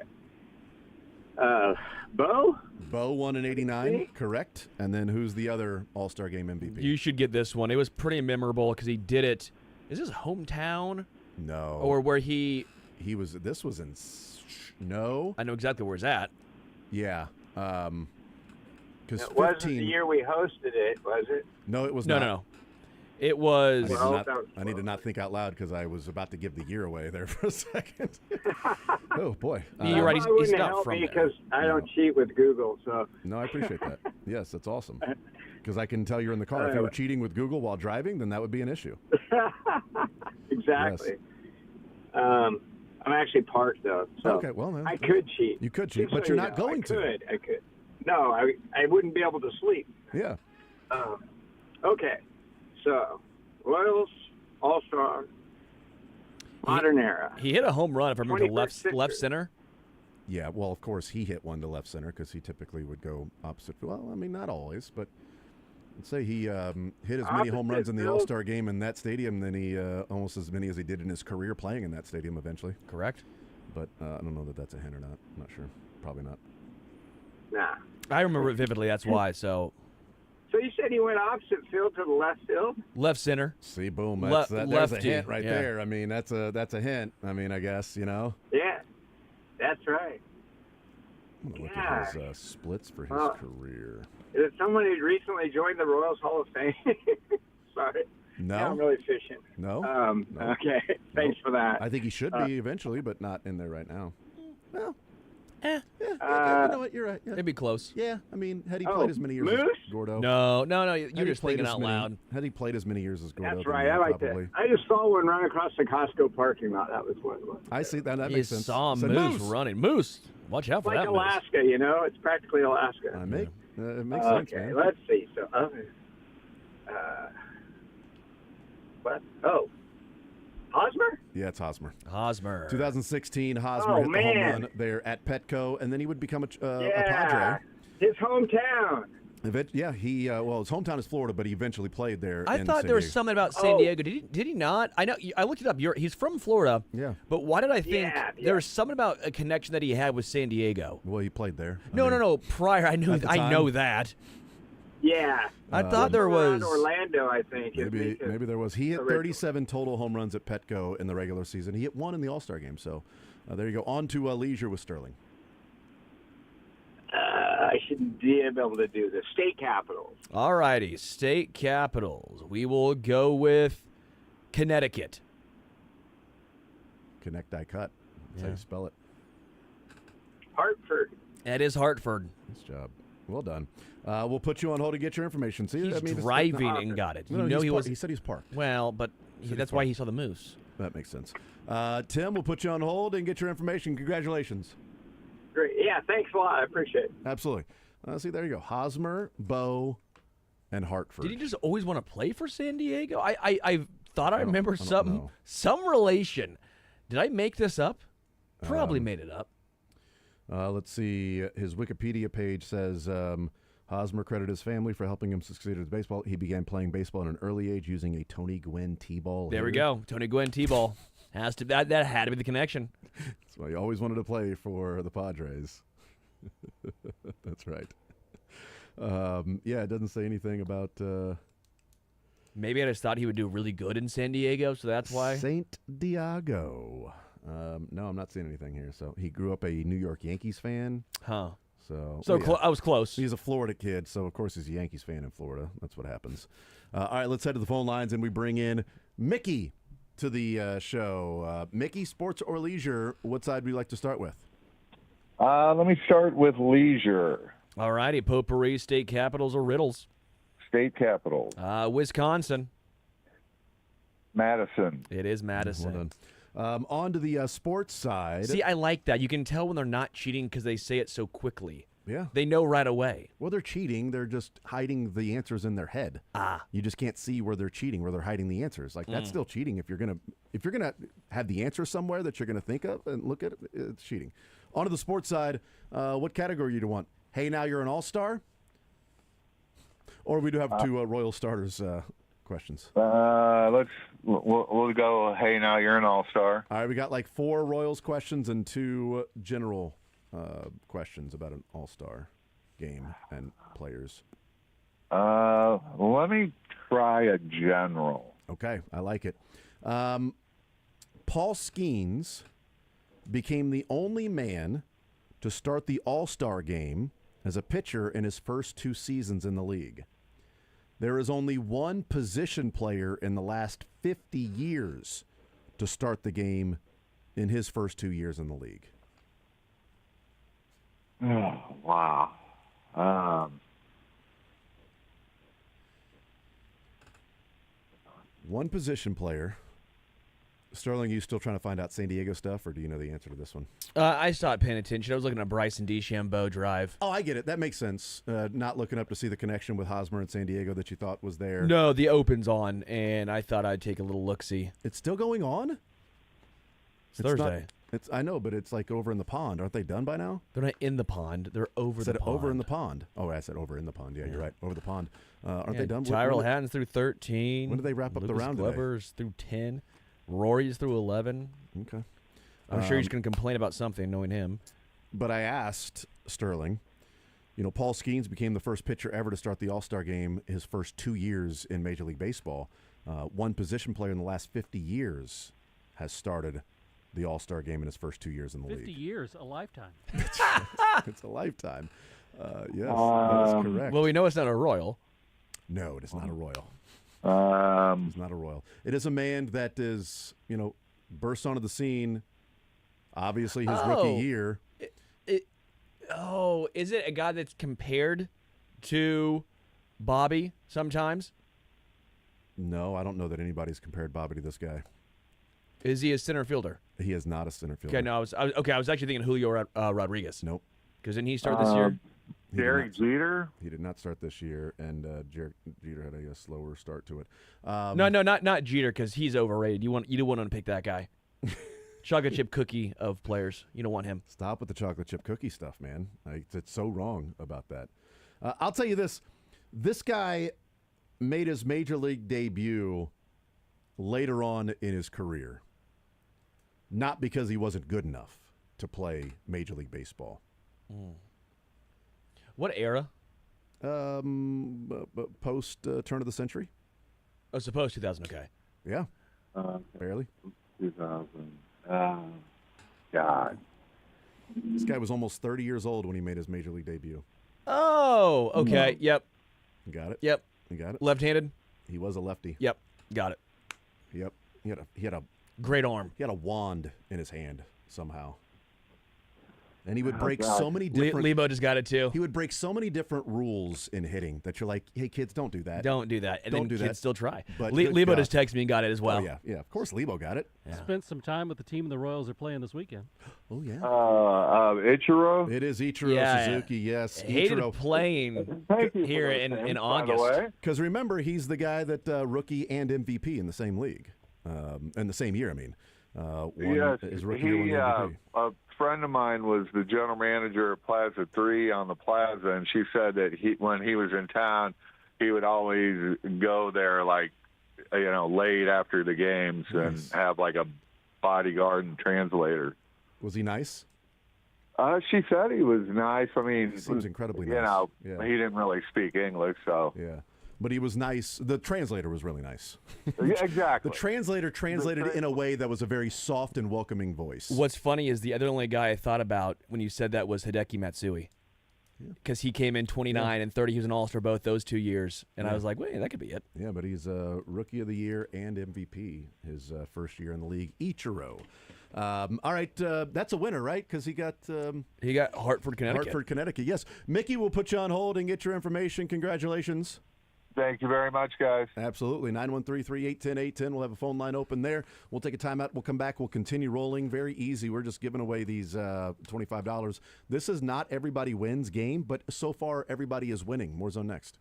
Bo? Bo won in '89, correct. And then who's the other All-Star Game MVP? You should get this one. It was pretty memorable because he did it. Is this hometown? No. Or where he was? This was in. No. I know exactly where it's at. Yeah. Because It wasn't the year we hosted it, was it? No, it was No, not. no. It was. I need to not think out loud because I was about to give the year away there for a second. Oh boy, You're right. He's wouldn't not help from me there. because I don't cheat with Google. So No, I appreciate that. Yes, that's awesome. Because I can tell you're in the car. If you were cheating with Google while driving, then that would be an issue. Exactly. I'm actually parked though, so okay, well then I could cheat. You could cheat, Just but so you're you not know, going to. I could. No, I wouldn't be able to sleep. Yeah. Okay, so Royals All-Star modern era. He hit a home run, if I remember, to 21st left center. Yeah, well, of course, he hit one to left center because he typically would go opposite. Well, I mean, not always, but let's say he hit as many home runs in the field. All-Star game in that stadium than he almost as many as he did in his career playing in that stadium eventually. Correct. But I don't know that that's a hint or not. I'm not sure. Probably not. Nah. I remember it vividly. That's why. So So you said he went opposite field to the left field? left center. See, boom. There's a lefty, hint right yeah. there. I mean, that's a hint. I mean, I guess, you know. Yeah, that's right. I'm going to look at his splits for his career. Is it someone who recently joined the Royals Hall of Fame? Sorry. No. Now I'm really fishing. No. No. Okay. Thanks for that. I think he should be eventually, but not in there right now. Well, Eh. yeah, you know what? You're right. Yeah. It'd be close. Yeah, I mean, had he played as many years Moose? as Gordo. No. You're Had he just played thinking as out many- loud. Had he played as many years as Gordo, That's then right. yeah, I like probably. that. I just saw one run across the Costco parking lot. That was what it was. I see that. That You makes sense. saw Said Moose running. Moose. Watch out for Like that Moose. Alaska, you know? It's practically Alaska. It makes sense, Okay, man. let's see. So, what? Oh, Hosmer? Yeah, it's Hosmer. Hosmer. 2016, Hosmer Oh, hit the home man. run there at Petco, and then he would become a Yeah, Padre. his hometown. Yeah, he well, his hometown is Florida, but he eventually played there. I in thought San there was Diego. something about San Diego. Did he not? I know. I looked it up. He's from Florida. Yeah. But why did I think Yeah. there was something about a connection that he had with San Diego? Well, he played there. No. Prior, I know At the know time? that. Yeah. I thought there Around was. Orlando, I think. Maybe there was. He hit originally. 37 total home runs at Petco in the regular season. He hit one in the All-Star game. So there you go. On to leisure with Sterling. I should be able to do this. State capitals. All righty, state capitals. We will go with Connecticut. Connect, die, cut. That's how you spell it. Hartford. That is Hartford. Nice job. Well done. We'll put you on hold to get your information. See, He's driving and got it. No, he was. He said he's parked. Well, but that's why he saw the moose. That makes sense. Tim, we'll put you on hold and get your information. Congratulations. Great. Yeah, thanks a lot. I appreciate it. Absolutely. See, there you go. Hosmer, Bo, and Hartford. Did he just always want to play for San Diego? I thought I remember know. some relation. Did I make this up? Probably made it up. Let's see. His Wikipedia page says Hosmer credited his family for helping him succeed at baseball. He began playing baseball at an early age using a Tony Gwynn T-ball. There we go. Tony Gwynn T-ball. That had to be the connection. That's why he always wanted to play for the Padres. That's right. Yeah, it doesn't say anything about... Maybe I just thought he would do really good in San Diego, so that's why. St. Diego. No, I'm not seeing anything here. So he grew up a New York Yankees fan. Huh. So I was close. He's a Florida kid, so of course he's a Yankees fan in Florida. That's what happens. All right, let's head to the phone lines, and we bring in Mickey to the show. Mickey, sports or leisure, what side would you like to start with? Let me start with leisure. All righty, potpourri, state capitals or riddles? State capitals. Wisconsin. Madison. It is Madison. Well done. On to the sports side. See, I like that. You can tell when they're not cheating because they say it so quickly. Yeah. They know right away. Well, they're cheating. They're just hiding the answers in their head. You just can't see where they're cheating, where they're hiding the answers. Like that's still cheating. If you're gonna have the answer somewhere that you're gonna think of and look at it, it's cheating. On to the sports side. What category do you want? Hey, now you're an all-star? Or we do have two Royal Starters questions. We'll go. Hey, now you're an all-star. All right, we got like 4 Royals questions and 2 general questions about an all-star game and players. Let me try a general. Okay, I like it. Paul Skeens became the only man to start the all-star game as a pitcher in his first 2 seasons in the league. There is only one position player in the last 50 years to start the game in his first 2 years in the league. Oh, wow. One position player. Sterling, you still trying to find out San Diego stuff, or do you know the answer to this one? I stopped paying attention. I was looking at Bryson DeChambeau drive. Oh, I get it. That makes sense. Not looking up to see the connection with Hosmer and San Diego that you thought was there. No, the Open's on, and I thought I'd take a little look-see. It's still going on? It's Thursday. I know, but it's like over in the pond. Aren't they done by now? They're not in the pond. They're over the pond. Over in the pond. Oh, I said over in the pond. Yeah, you're right. Over the pond. Aren't they done? Tyrell Hatton's through 13. When do they wrap up the round today? Glover's through 10. Rory's through 11. Okay. I'm sure he's going to complain about something, knowing him. But I asked Sterling, Paul Skeens became the first pitcher ever to start the All-Star game his first 2 years in Major League Baseball. One position player in the last 50 years has started the All-Star game in his first 2 years in the league. 50 years, a lifetime. It's a lifetime. Yes, that is correct. Well, we know it's not a Royal. No, it is not a Royal. It's not a Royal. It is a man that is, burst onto the scene, obviously his rookie year. Is it a guy that's compared to Bobby sometimes? No, I don't know that anybody's compared Bobby to this guy. Is he a center fielder? He is not a center fielder. Okay, no, I was actually thinking Julio Rodriguez. Nope. Because didn't he start this year? Derek Jeter? He did not start this year, and Jeter had a slower start to it. No, not Jeter, because he's overrated. You don't want to pick that guy. Chocolate chip cookie of players. You don't want him. Stop with the chocolate chip cookie stuff, man. It's so wrong about that. I'll tell you this. This guy made his major league debut later on in his career. Not because he wasn't good enough to play Major League Baseball. What era? Post turn of the century. Oh, suppose 2000. Okay. Yeah. Barely. 2000. God. This guy was almost 30 years old when he made his Major League debut. Oh, okay. Yep. You got it? Yep. You got it? Left-handed? He was a lefty. Yep. Got it. Yep. He had a great arm. He had a wand in his hand somehow. And he would break so many different. Lebo just got it too. He would break so many different rules in hitting that you're like, hey kids, don't do that. Don't do that. And don't then do kids that. still try. But Lebo just texted me and got it as well. Oh yeah, of course Lebo got it. Yeah. Spent some time with the team the Royals are playing this weekend. Oh yeah. Ichiro. It is Ichiro Suzuki. Yes. Hated Ichiro. playing here in August. Because remember, he's the guy that rookie and MVP in the same league, in the same year. I mean, Yes, his rookie year won the MVP. a friend of mine was the general manager of Plaza 3 on the Plaza, and she said that when he was in town, he would always go there late after the games and have like a bodyguard and translator. Was he nice? She said he was nice. I mean, He seems incredibly nice. He didn't really speak English, so. Yeah. But he was nice. The translator was really nice. Yeah, exactly. The translator translated in a way that was a very soft and welcoming voice. What's funny is the only guy I thought about when you said that was Hideki Matsui. Because he came in 29 and 30. He was an All-Star both those 2 years. And I was like, wait, that could be it. Yeah, but he's Rookie of the Year and MVP his first year in the league. Ichiro. All right, that's a winner, right? Because he got Hartford, Connecticut. Hartford, Connecticut, yes. Mickey will put you on hold and get your information. Congratulations. Thank you very much, guys. Absolutely. 913-381-0810. We'll have a phone line open there. We'll take a timeout. We'll come back. We'll continue rolling. Very easy. We're just giving away these $25. This is not everybody wins game, but so far everybody is winning. More Zone next.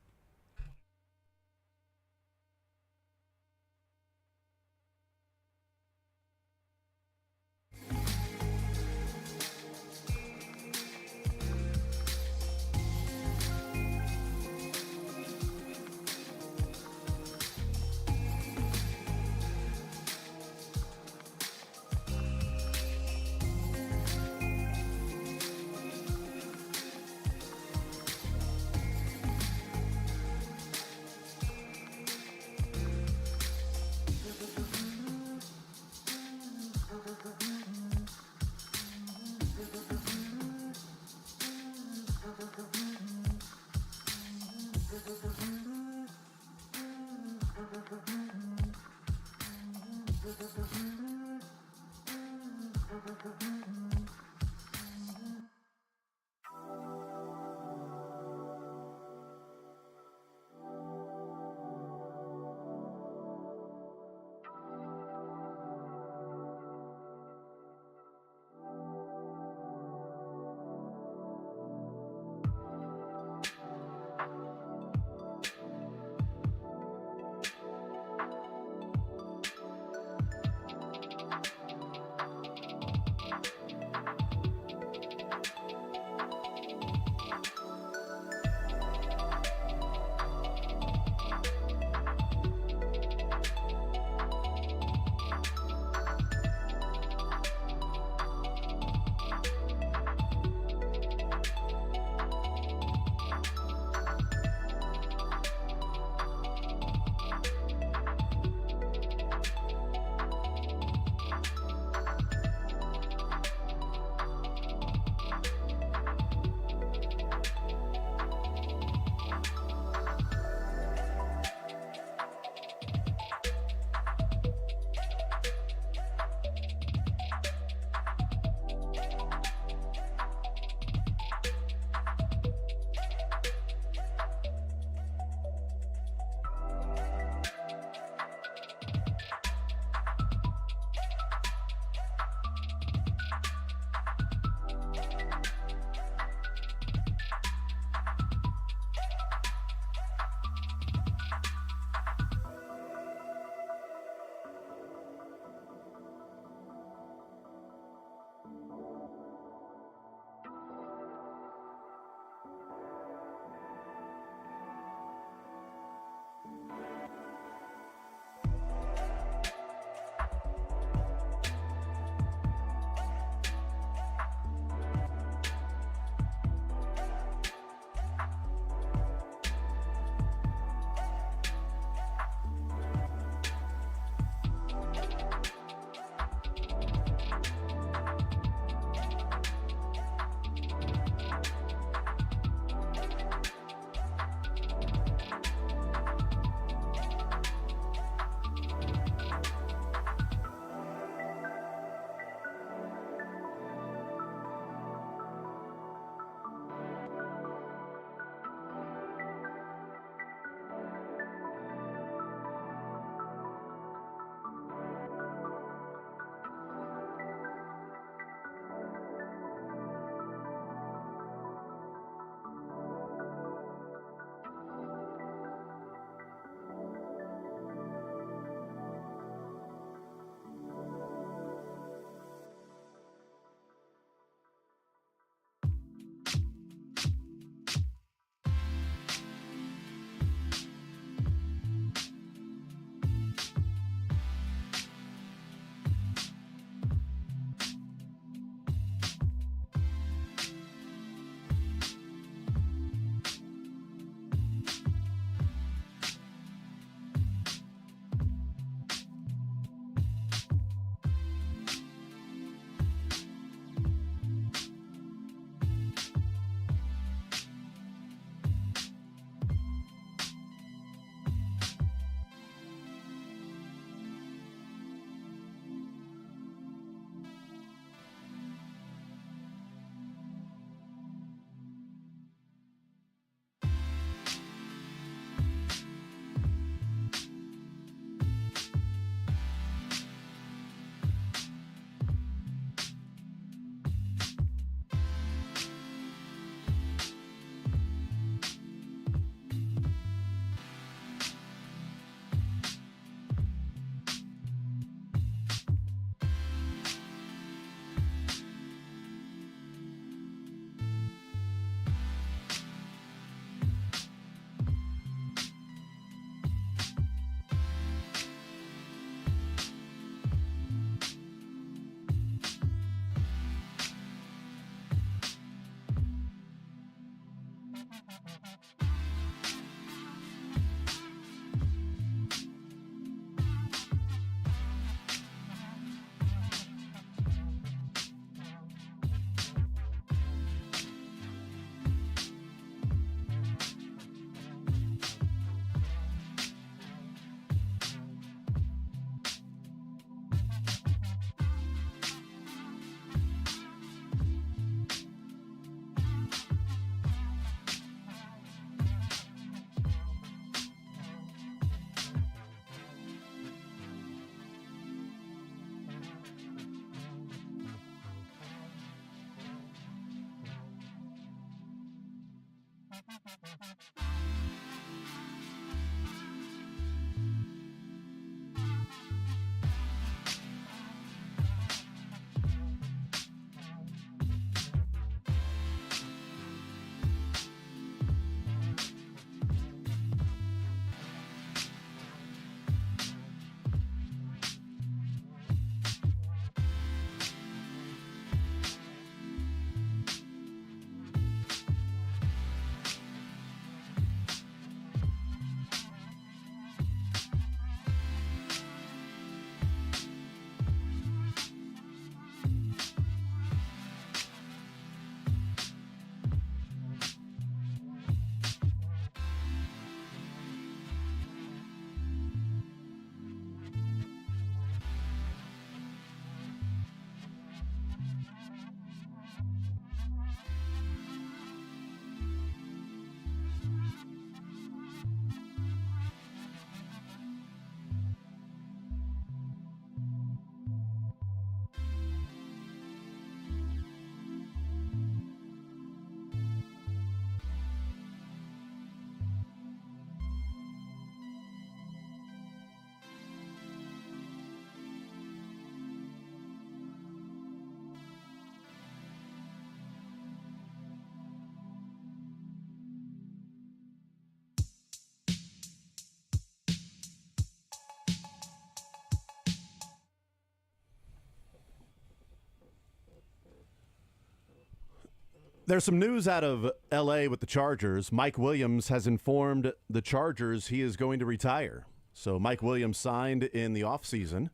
There's some news out of L.A. with the Chargers. Mike Williams has informed the Chargers he is going to retire. So Mike Williams signed in the offseason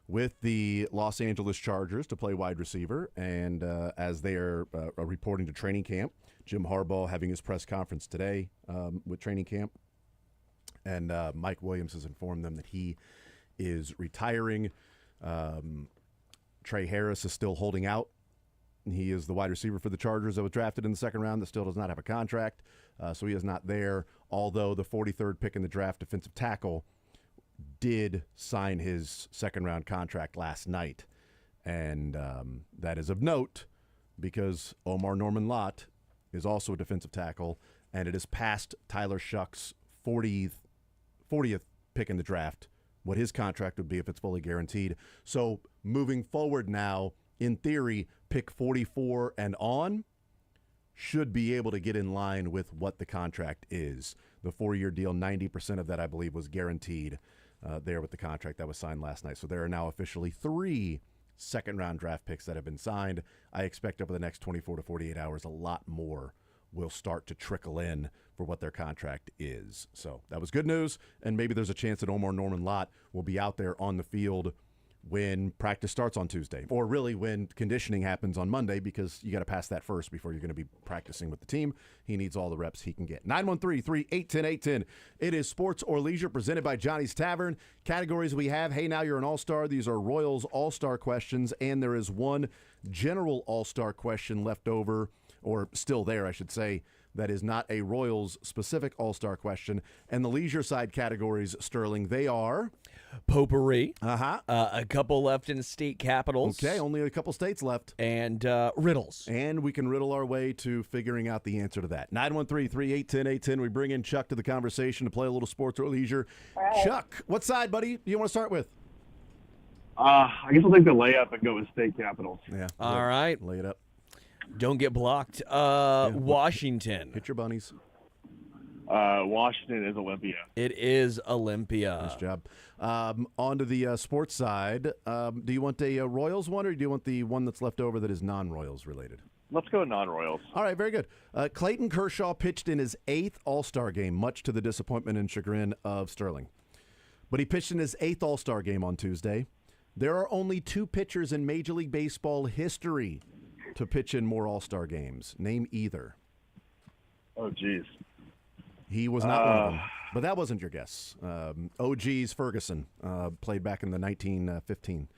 with the Los Angeles Chargers to play wide receiver. And as they are reporting to training camp, Jim Harbaugh having his press conference today with training camp. And Mike Williams has informed them that he is retiring. Trey Harris is still holding out. He is the wide receiver for the Chargers that was drafted in the second round that still does not have a contract, so he is not there, although the 43rd pick in the draft defensive tackle did sign his second-round contract last night. And that is of note because Omar Norman Lott is also a defensive tackle, and it is past Tyler Shuck's 40th pick in the draft, what his contract would be if it's fully guaranteed. So moving forward now, in theory, pick 44 and on should be able to get in line with what the contract is. The 4-year deal, 90% of that, I believe, was guaranteed there with the contract that was signed last night. So there are now officially 3 second-round draft picks that have been signed. I expect over the next 24 to 48 hours, a lot more will start to trickle in for what their contract is. So that was good news, and maybe there's a chance that Omar Norman Lott will be out there on the field when practice starts on Tuesday, or really when conditioning happens on Monday, because you got to pass that first before you're going to be practicing with the team. He needs all the reps he can get. 913-3-810-810. It is Sports or Leisure presented by Johnny's Tavern. Categories we have: hey, now you're an all-star. These are Royals all-star questions, and there is one general all-star question left over, or still there, I should say, that is not a Royals-specific all-star question. And the leisure side categories, Sterling, they are potpourri. A couple left in state capitals. Okay, only a couple states left. And riddles. And we can riddle our way to figuring out the answer to that. 913-3-810-810. We bring in Chuck to the conversation to play a little sports or leisure. Right. Chuck, what side, buddy, do you want to start with? I guess I'll take the layup and go with state capitals. Yeah. All right. Lay it up. Don't get blocked. Washington. Hit your bunnies. Washington is Olympia. It is Olympia. Nice job. On to the sports side. Do you want a Royals one, or do you want the one that's left over that is non-Royals related? Let's go non-Royals. All right, very good. Clayton Kershaw pitched in his 8th All-Star game, much to the disappointment and chagrin of Sterling. But he pitched in his 8th All-Star game on Tuesday. There are only 2 pitchers in Major League Baseball history to pitch in more All-Star games. Name either. Oh, geez. He was not one of them. But that wasn't your guess. OG's Ferguson played back in the 1915.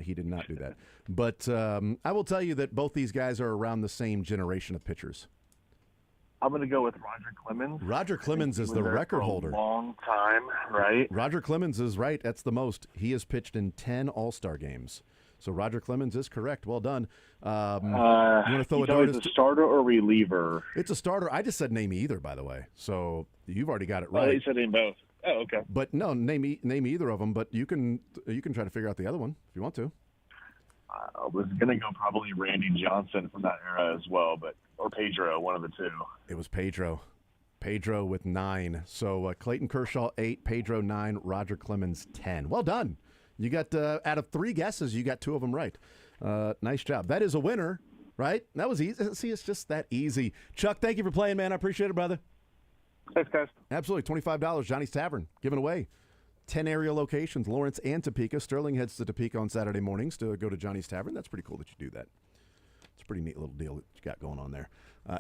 He did not do that. But I will tell you that both these guys are around the same generation of pitchers. I'm going to go with Roger Clemens. Roger Clemens is the record holder. Long time, right? Roger Clemens is right. That's the most. He has pitched in 10 All-Star games. So Roger Clemens is correct. Well done. You want to throw a dart? Is it a starter or reliever? It's a starter. I just said name either, by the way. So you've already got it right. Oh, you said name both. Oh, okay. But no, name either of them. But you can try to figure out the other one if you want to. I was going to go probably Randy Johnson from that era as well, or Pedro, one of the two. It was Pedro. Pedro with 9. So Clayton Kershaw 8, Pedro 9, Roger Clemens 10. Well done. You got out of 3 guesses, you got 2 of them right. Nice job. That is a winner, right? That was easy. See, it's just that easy. Chuck, thank you for playing, man. I appreciate it, brother. Thanks, guys. Absolutely. $25, Johnny's Tavern, giving away 10 area locations, Lawrence and Topeka. Sterling heads to Topeka on Saturday mornings to go to Johnny's Tavern. That's pretty cool that you do that. It's a pretty neat little deal that you got going on there.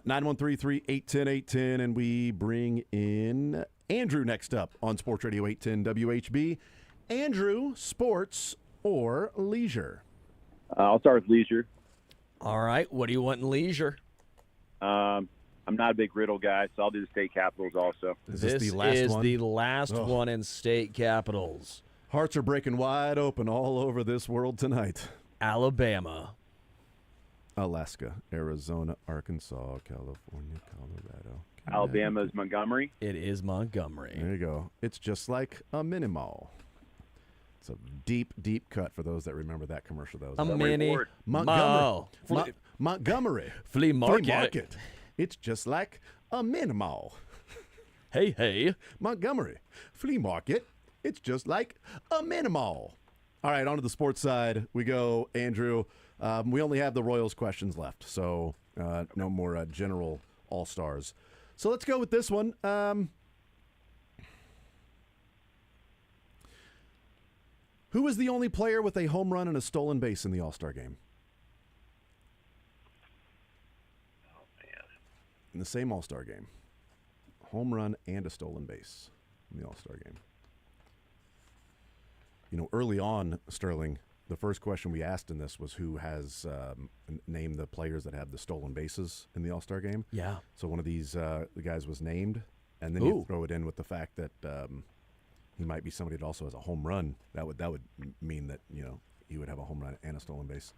913-381-0810, and we bring in Andrew next up on Sports Radio 810 WHB. Andrew, sports or leisure? I'll start with leisure. All right. What do you want in leisure? I'm not a big riddle guy, so I'll do the state capitals also. Is this the last one? The last one in state capitals. Hearts are breaking wide open all over this world tonight. Alabama. Alaska, Arizona, Arkansas, California, Colorado. Alabama is Montgomery. It is Montgomery. There you go. It's just like a mini mall. It's a deep, deep cut for those that remember that commercial. That was a mini Montgomery. mall. Montgomery. Flea market. It's just like a mini mall. Hey. Montgomery. Flea market. It's just like a mini mall. All right, on to the sports side we go, Andrew. We only have the Royals questions left, so no more general all-stars. So let's go with this one. Who was the only player with a home run and a stolen base in the All-Star game? Oh, man. In the same All-Star game. Home run and a stolen base in the All-Star game. You know, early on, Sterling, the first question we asked in this was who has named the players that have the stolen bases in the All-Star game. Yeah. So one of these the guys was named, and then you throw it in with the fact that he might be somebody that also has a home run. That would mean that, you know, he would have a home run and a stolen base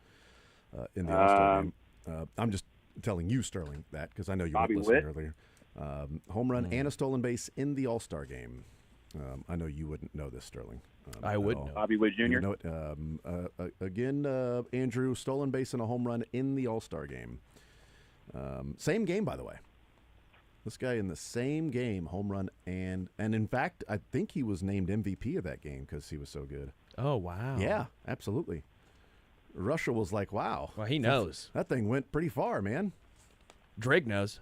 in the All-Star game. I'm just telling you, Sterling, that because I know you weren't listening earlier. Home run and a stolen base in the All-Star game. I know you wouldn't know this, Sterling. I would know. Bobby Witt Jr. You know it. Again, Andrew, stolen base and a home run in the All-Star game. Same game, by the way. This guy in the same game, home run, and in fact, I think he was named MVP of that game because he was so good. Oh, wow. Yeah, absolutely. Russia was like, wow. Well, he knows. That thing went pretty far, man. Drake knows.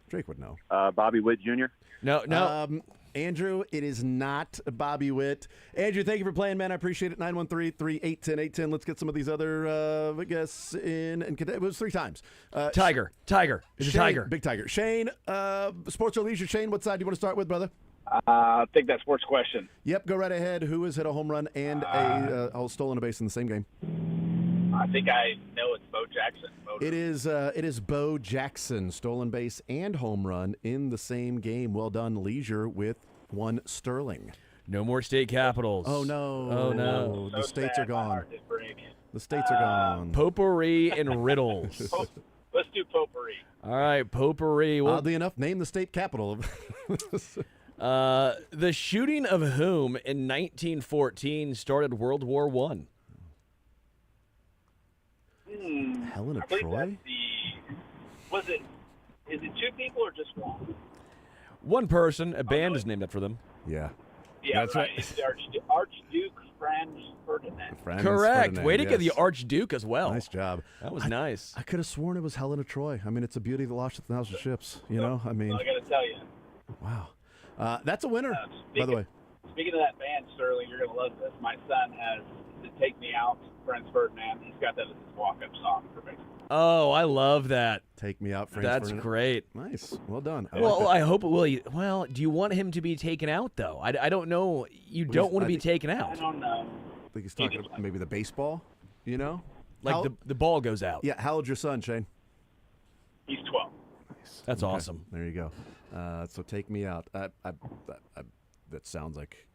Drake would know. Bobby Witt Jr. No. Andrew, it is not Bobby Witt. Andrew, thank you for playing, man. I appreciate it. 913-381-0810. Let's get some of these other guests in. And it was 3 times. Tiger. It's a tiger. Big Tiger. Shane, sports or leisure. Shane, what side do you want to start with, brother? I think that's sports question. Yep, go right ahead. Who has hit a home run and a stolen base in the same game? I think I know it's Bo Jackson. It is Bo Jackson, stolen base and home run in the same game. Well done, leisure with 1 Sterling. No more state capitals. Oh no! Oh no! The states are gone. The states are gone. Potpourri and riddles. Let's do potpourri. All right, potpourri. Oddly enough, name the state capital of. The shooting of whom in 1914 started World War I? Helena I believe Troy? is it 2 people or just 1? One person. A band is named after them. Yeah. Yeah, That's right. right. It's the Archduke Franz Ferdinand. Franz Correct. Ferdinand, Way to get the yes. Archduke as well. Nice job. That was nice. I could have sworn it was Helena Troy. I mean, it's a beauty that lost 1,000 ships. You know, I mean, Well, I got to tell you. wow. That's a winner, by the way. Speaking of that band, Sterling, you're going to love this. My son has to Take Me Out, Franz Ferdinand. He's got that as his walk-up song for baseball. Oh, I love that. Take Me Out, Franz That's Ferdinand. great. Nice. Well done. I Well, like that. I hope it will. Well, do you want him to be taken out, though? I don't know. You don't want to be taken I out. don't know. I think he's talking about maybe the baseball, you know? Like How- the ball goes out. Yeah, how old's your son, Shane? He's 12. That's Okay, awesome. There you go. So Take Me Out. That sounds like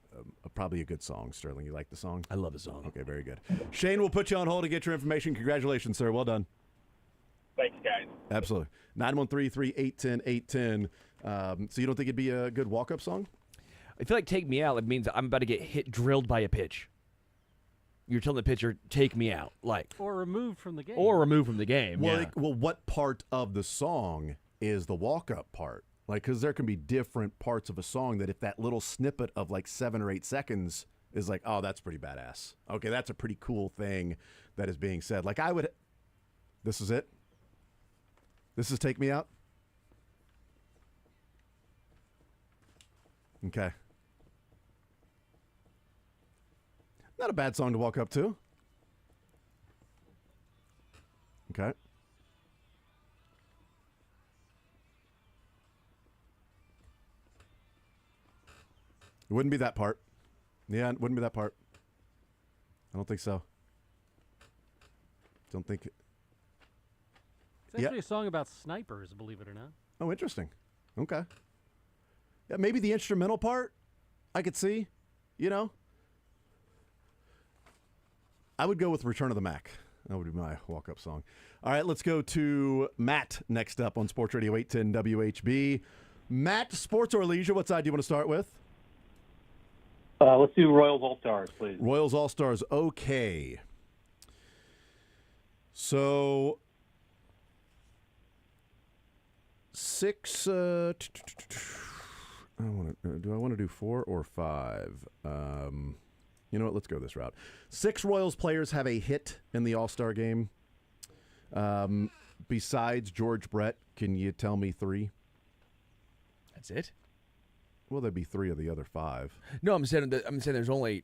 probably a good song, Sterling. You like the song? I love the song. Okay, very good. Shane, we'll put you on hold to get your information. Congratulations, sir. Well done. Thanks, guys. Absolutely. 913-381-1010. So you don't think it'd be a good walk-up song? I feel like Take Me Out, it means I'm about to get drilled by a pitch. You're telling the pitcher, take me out. Or removed from the game. Or removed from the game. Well, yeah. well, what part of the song is the walk-up part? Because there can be different parts of a song that if that little snippet of 7 or 8 seconds is oh, that's pretty badass. Okay, that's a pretty cool thing that is being said. This is it? This is Take Me Out? Okay. Not a bad song to walk up to. Okay. It wouldn't be that part. Yeah, it wouldn't be that part. I don't think so. Don't think. It's actually a song about snipers, believe it or not. Oh, interesting. Okay. Yeah, maybe the instrumental part I could see, you know. I would go with Return of the Mac. That would be my walk-up song. All right, let's go to Matt next up on Sports Radio 810 WHB. Matt, sports or leisure, what side do you want to start with? Let's do Royals All-Stars, please. Royals All-Stars, okay. So, 6, do I want to do 4 or 5? You know what? Let's go this route. 6 Royals players have a hit in the All-Star game. Besides George Brett, can you tell me 3? That's it? Well, there'd be 3 of the other 5. No, I'm saying there's only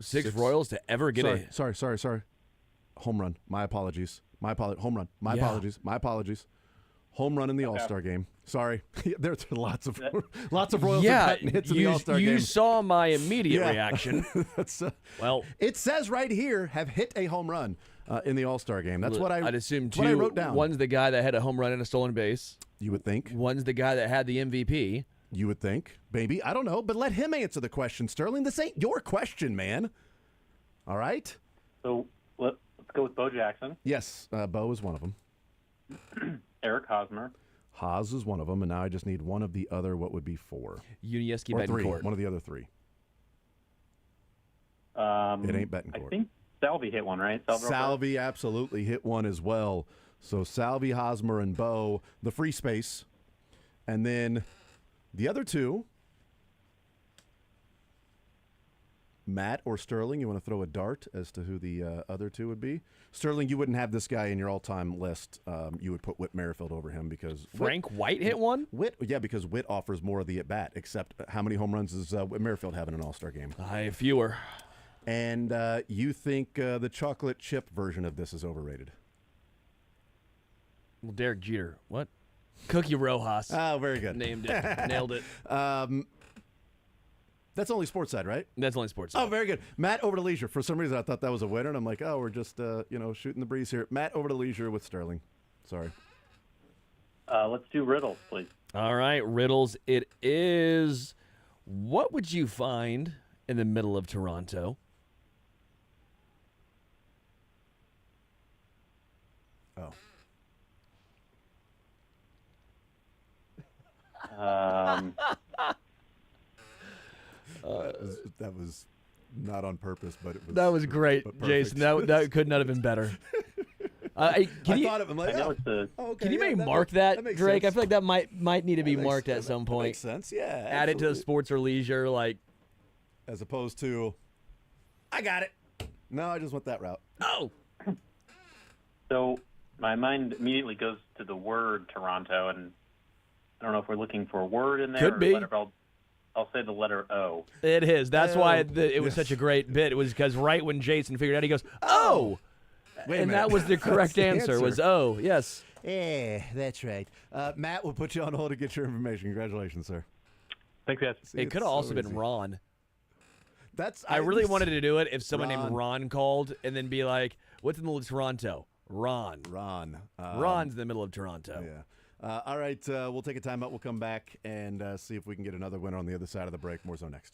6 Royals to ever get Sorry. Home run. My apologies. Home run. My Yeah. apologies. My apologies. Home run in the All-Star game. Sorry. There's lots of Royals Yeah, hits in the All-Star game. you saw my immediate reaction. Well, it says right here, have hit a home run in the All-Star game. That's what I'd assume what I wrote down. One's the guy that had a home run and a stolen base. You would think. One's the guy that had the MVP. You would think. Maybe. I don't know. But let him answer the question, Sterling. This ain't your question, man. All right? So let's go with Bo Jackson. Yes. Bo is one of them. Eric Hosmer. Haas is one of them, and now I just need one of the other. What would be 4? Unieski or 3. Betancourt. One of the other 3. It ain't Betancourt. I think Salvi hit one, right? Salvi absolutely hit one as well. So Salvi, Hosmer, and Bo, the free space. And then the other 2, Matt or Sterling, you want to throw a dart as to who the other 2 would be? Sterling, you wouldn't have this guy in your all-time list. You would put Whit Merrifield over him because Frank White hit one? Yeah, because Whit offers more of the at-bat, except how many home runs does Whit Merrifield have in an all-star game? Fewer. And you think the chocolate chip version of this is overrated? Well, Derek Jeter. What? Cookie Rojas. Oh, very good. Named it. Nailed it. That's only sports side, right? That's only sports side. Oh, very good. Matt, over to leisure. For some reason, I thought that was a winner, and I'm like, oh, we're just, shooting the breeze here. Matt, over to leisure with Sterling. Sorry. Let's do riddles, please. All right, riddles. It is, what would you find in the middle of Toronto? Oh. That was not on purpose, but it was. That was great, but perfect. Jason. That could not have been better. I thought of him like, I know it's a. okay, Can you yeah, maybe mark that, makes Drake? sense. I feel like that might need to be That makes- marked at that some makes point. sense. Yeah. Add it to absolutely. sports or leisure, like. As opposed to, I got it. No, I just went that route. Oh. So my mind immediately goes to the word Toronto, and I don't know if we're looking for a word in there. Could or be. Letter, I'll say the letter O. It is. That's why it was Yes. such a great bit. It was because right when Jason figured it out, he goes, "Oh," Wait a and minute. that was the correct That's the answer. Was answer. "Oh." Yes. Yeah, that's right. Matt, we'll put you on hold to get your information. Congratulations, sir. Thanks, guys. See, It it's could have so also been easy. Ron. That's I really wanted to do it if someone named Ron. Ron called and then be like, "What's in the middle of Toronto?" Ron. Ron. Ron's in the middle of Toronto. Yeah. All right, we'll take a timeout. We'll come back and see if we can get another winner on the other side of the break. More so next.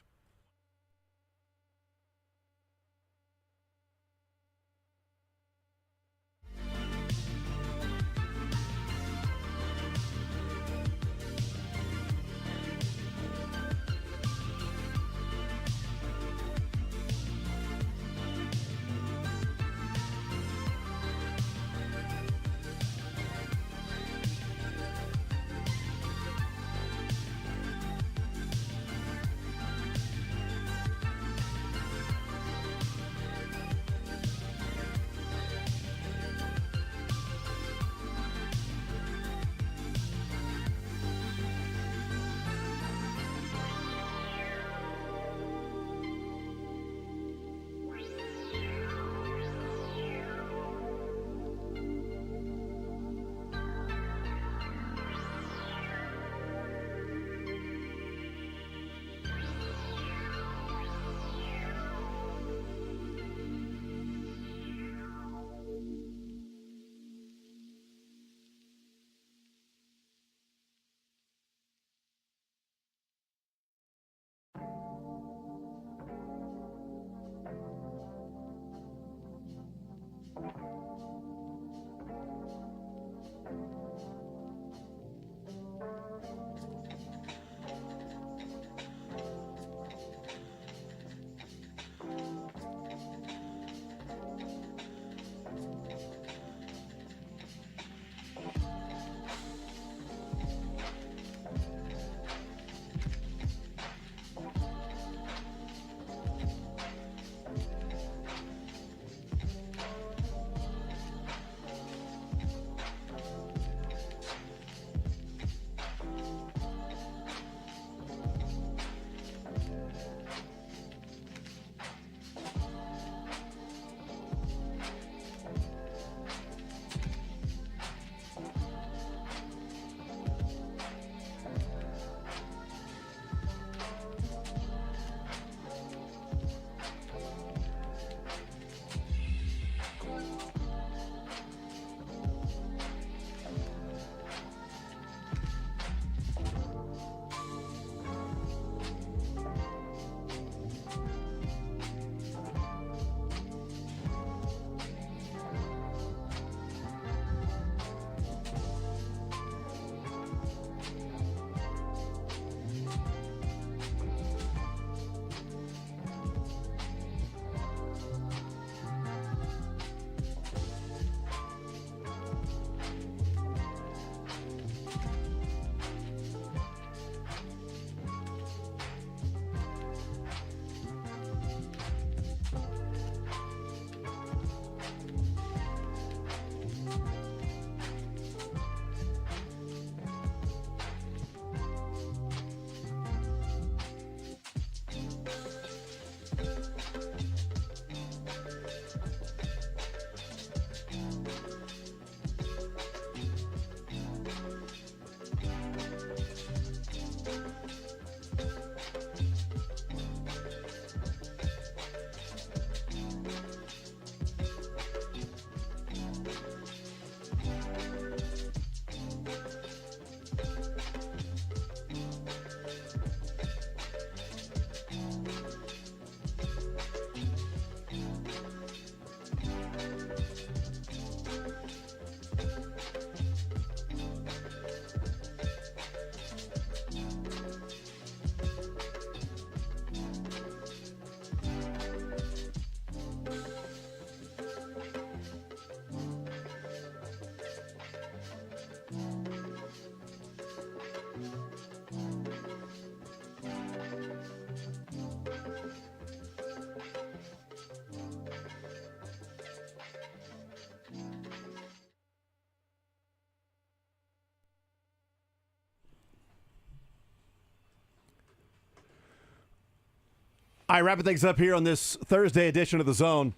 All right, wrapping things up here on this Thursday edition of The Zone.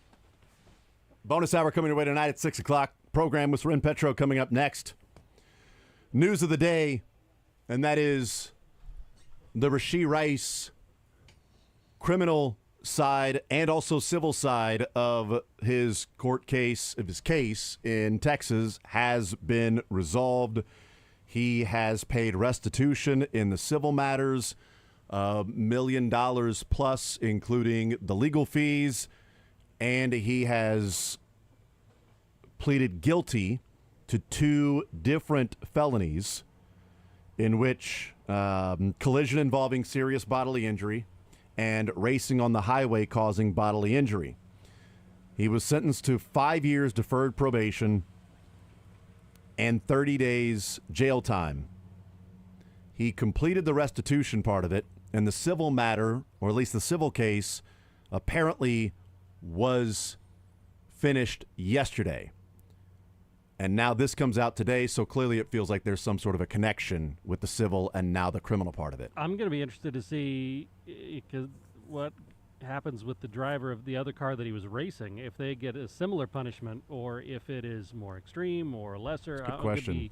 Bonus hour coming your way tonight at 6 o'clock. Program with Ren Petro coming up next. News of the day, and that is the Rashee Rice criminal side and also civil side of his court case, in Texas, has been resolved. He has paid restitution in the civil matters, $1 million plus, including the legal fees, and he has pleaded guilty to 2 different felonies in which collision involving serious bodily injury and racing on the highway causing bodily injury. He was sentenced to 5 years deferred probation and 30 days jail time. He completed the restitution part of it, and the civil matter, or at least the civil case, apparently was finished yesterday. And now this comes out today, so clearly it feels like there's some sort of a connection with the civil and now the criminal part of it. I'm going to be interested to see what happens with the driver of the other car that he was racing, if they get a similar punishment or if it is more extreme or lesser. Good question.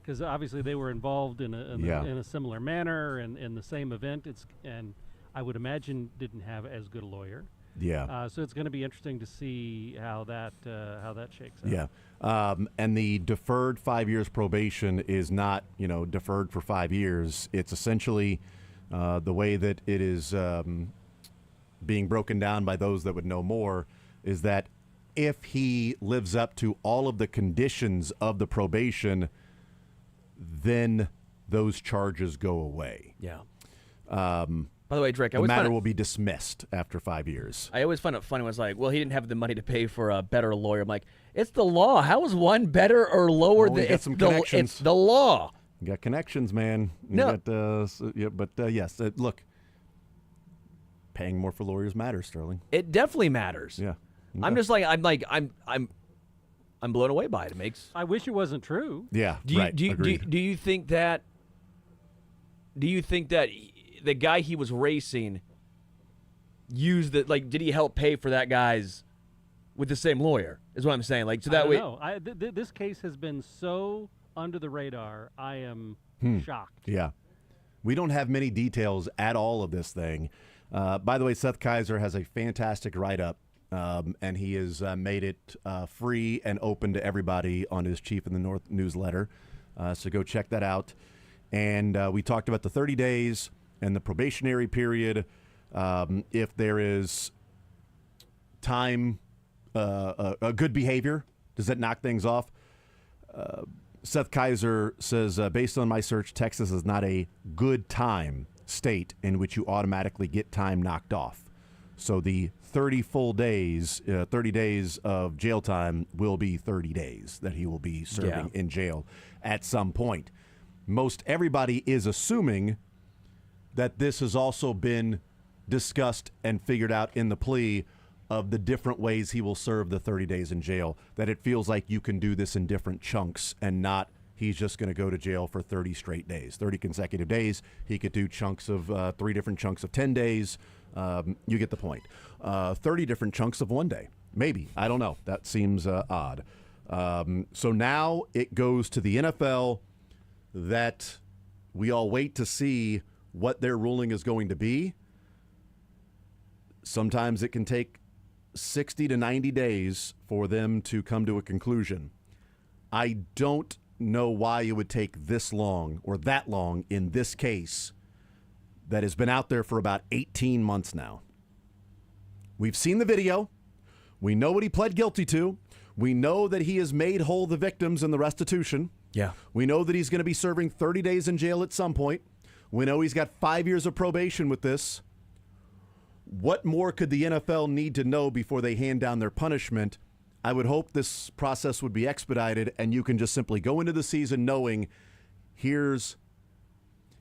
Because obviously they were involved in a similar manner and in the same event. And I would imagine didn't have as good a lawyer. Yeah. So it's going to be interesting to see how that shakes out. Yeah. And the deferred 5 years probation is not, deferred for 5 years. It's essentially the way that it is being broken down by those that would know more is that if he lives up to all of the conditions of the probation, then those charges go away. Yeah. By the way, Drake, the matter will be dismissed after 5 years. I always find it funny when it's like, well, he didn't have the money to pay for a better lawyer. I'm like, it's the law. How is one better or lower than it's the law? You got connections, man. No. Yes. Look, paying more for lawyers matters, Sterling. It definitely matters. Yeah. Okay. I'm just I'm blown away by it. I wish it wasn't true. Yeah. Do you think that? Do you think that the guy he was racing used the did he help pay for that guy's with the same lawyer? Is what I'm saying. So that way. No, this case has been so under the radar. I am shocked. Yeah, we don't have many details at all of this thing. By the way, Seth Kaiser has a fantastic write-up, and he has made it free and open to everybody on his Chief in the North newsletter. So go check that out. And we talked about the 30 days and the probationary period. If there is time, a good behavior, does that knock things off? Seth Kaiser says, based on my search, Texas is not a good time state in which you automatically get time knocked off. So the 30 days of jail time will be 30 days that he will be serving in jail at some point. Most everybody is assuming that this has also been discussed and figured out in the plea of the different ways he will serve the 30 days in jail, that it feels like you can do this in different chunks and not he's just going to go to jail for 30 straight days, 30 consecutive days. He could do chunks of 3 different chunks of 10 days. You get the point. 30 different chunks of 1 day. Maybe. I don't know. That seems odd. So now it goes to the NFL that we all wait to see what their ruling is going to be. Sometimes it can take 60 to 90 days for them to come to a conclusion. I don't know why it would take this long or that long in this case that has been out there for about 18 months now. We've seen the video. We know what he pled guilty to. We know that he has made whole the victims in the restitution. Yeah. We know that he's going to be serving 30 days in jail at some point. We know he's got 5 years of probation with this. What more could the NFL need to know before they hand down their punishment? I would hope this process would be expedited and you can just simply go into the season knowing here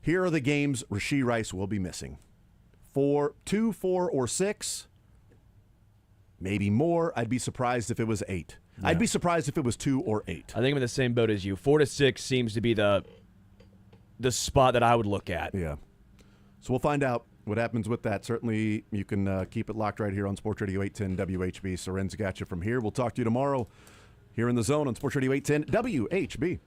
are the games Rashee Rice will be missing. 2, 4, or 6, maybe more. I'd be surprised if it was 8. Yeah. I'd be surprised if it was 2 or 8. I think I'm in the same boat as you. 4 to 6 seems to be the spot that I would look at. Yeah. So we'll find out what happens with that. Certainly, you can keep it locked right here on Sports Radio 810 WHB. Soren's got you from here. We'll talk to you tomorrow here in the Zone on Sports Radio 810 WHB.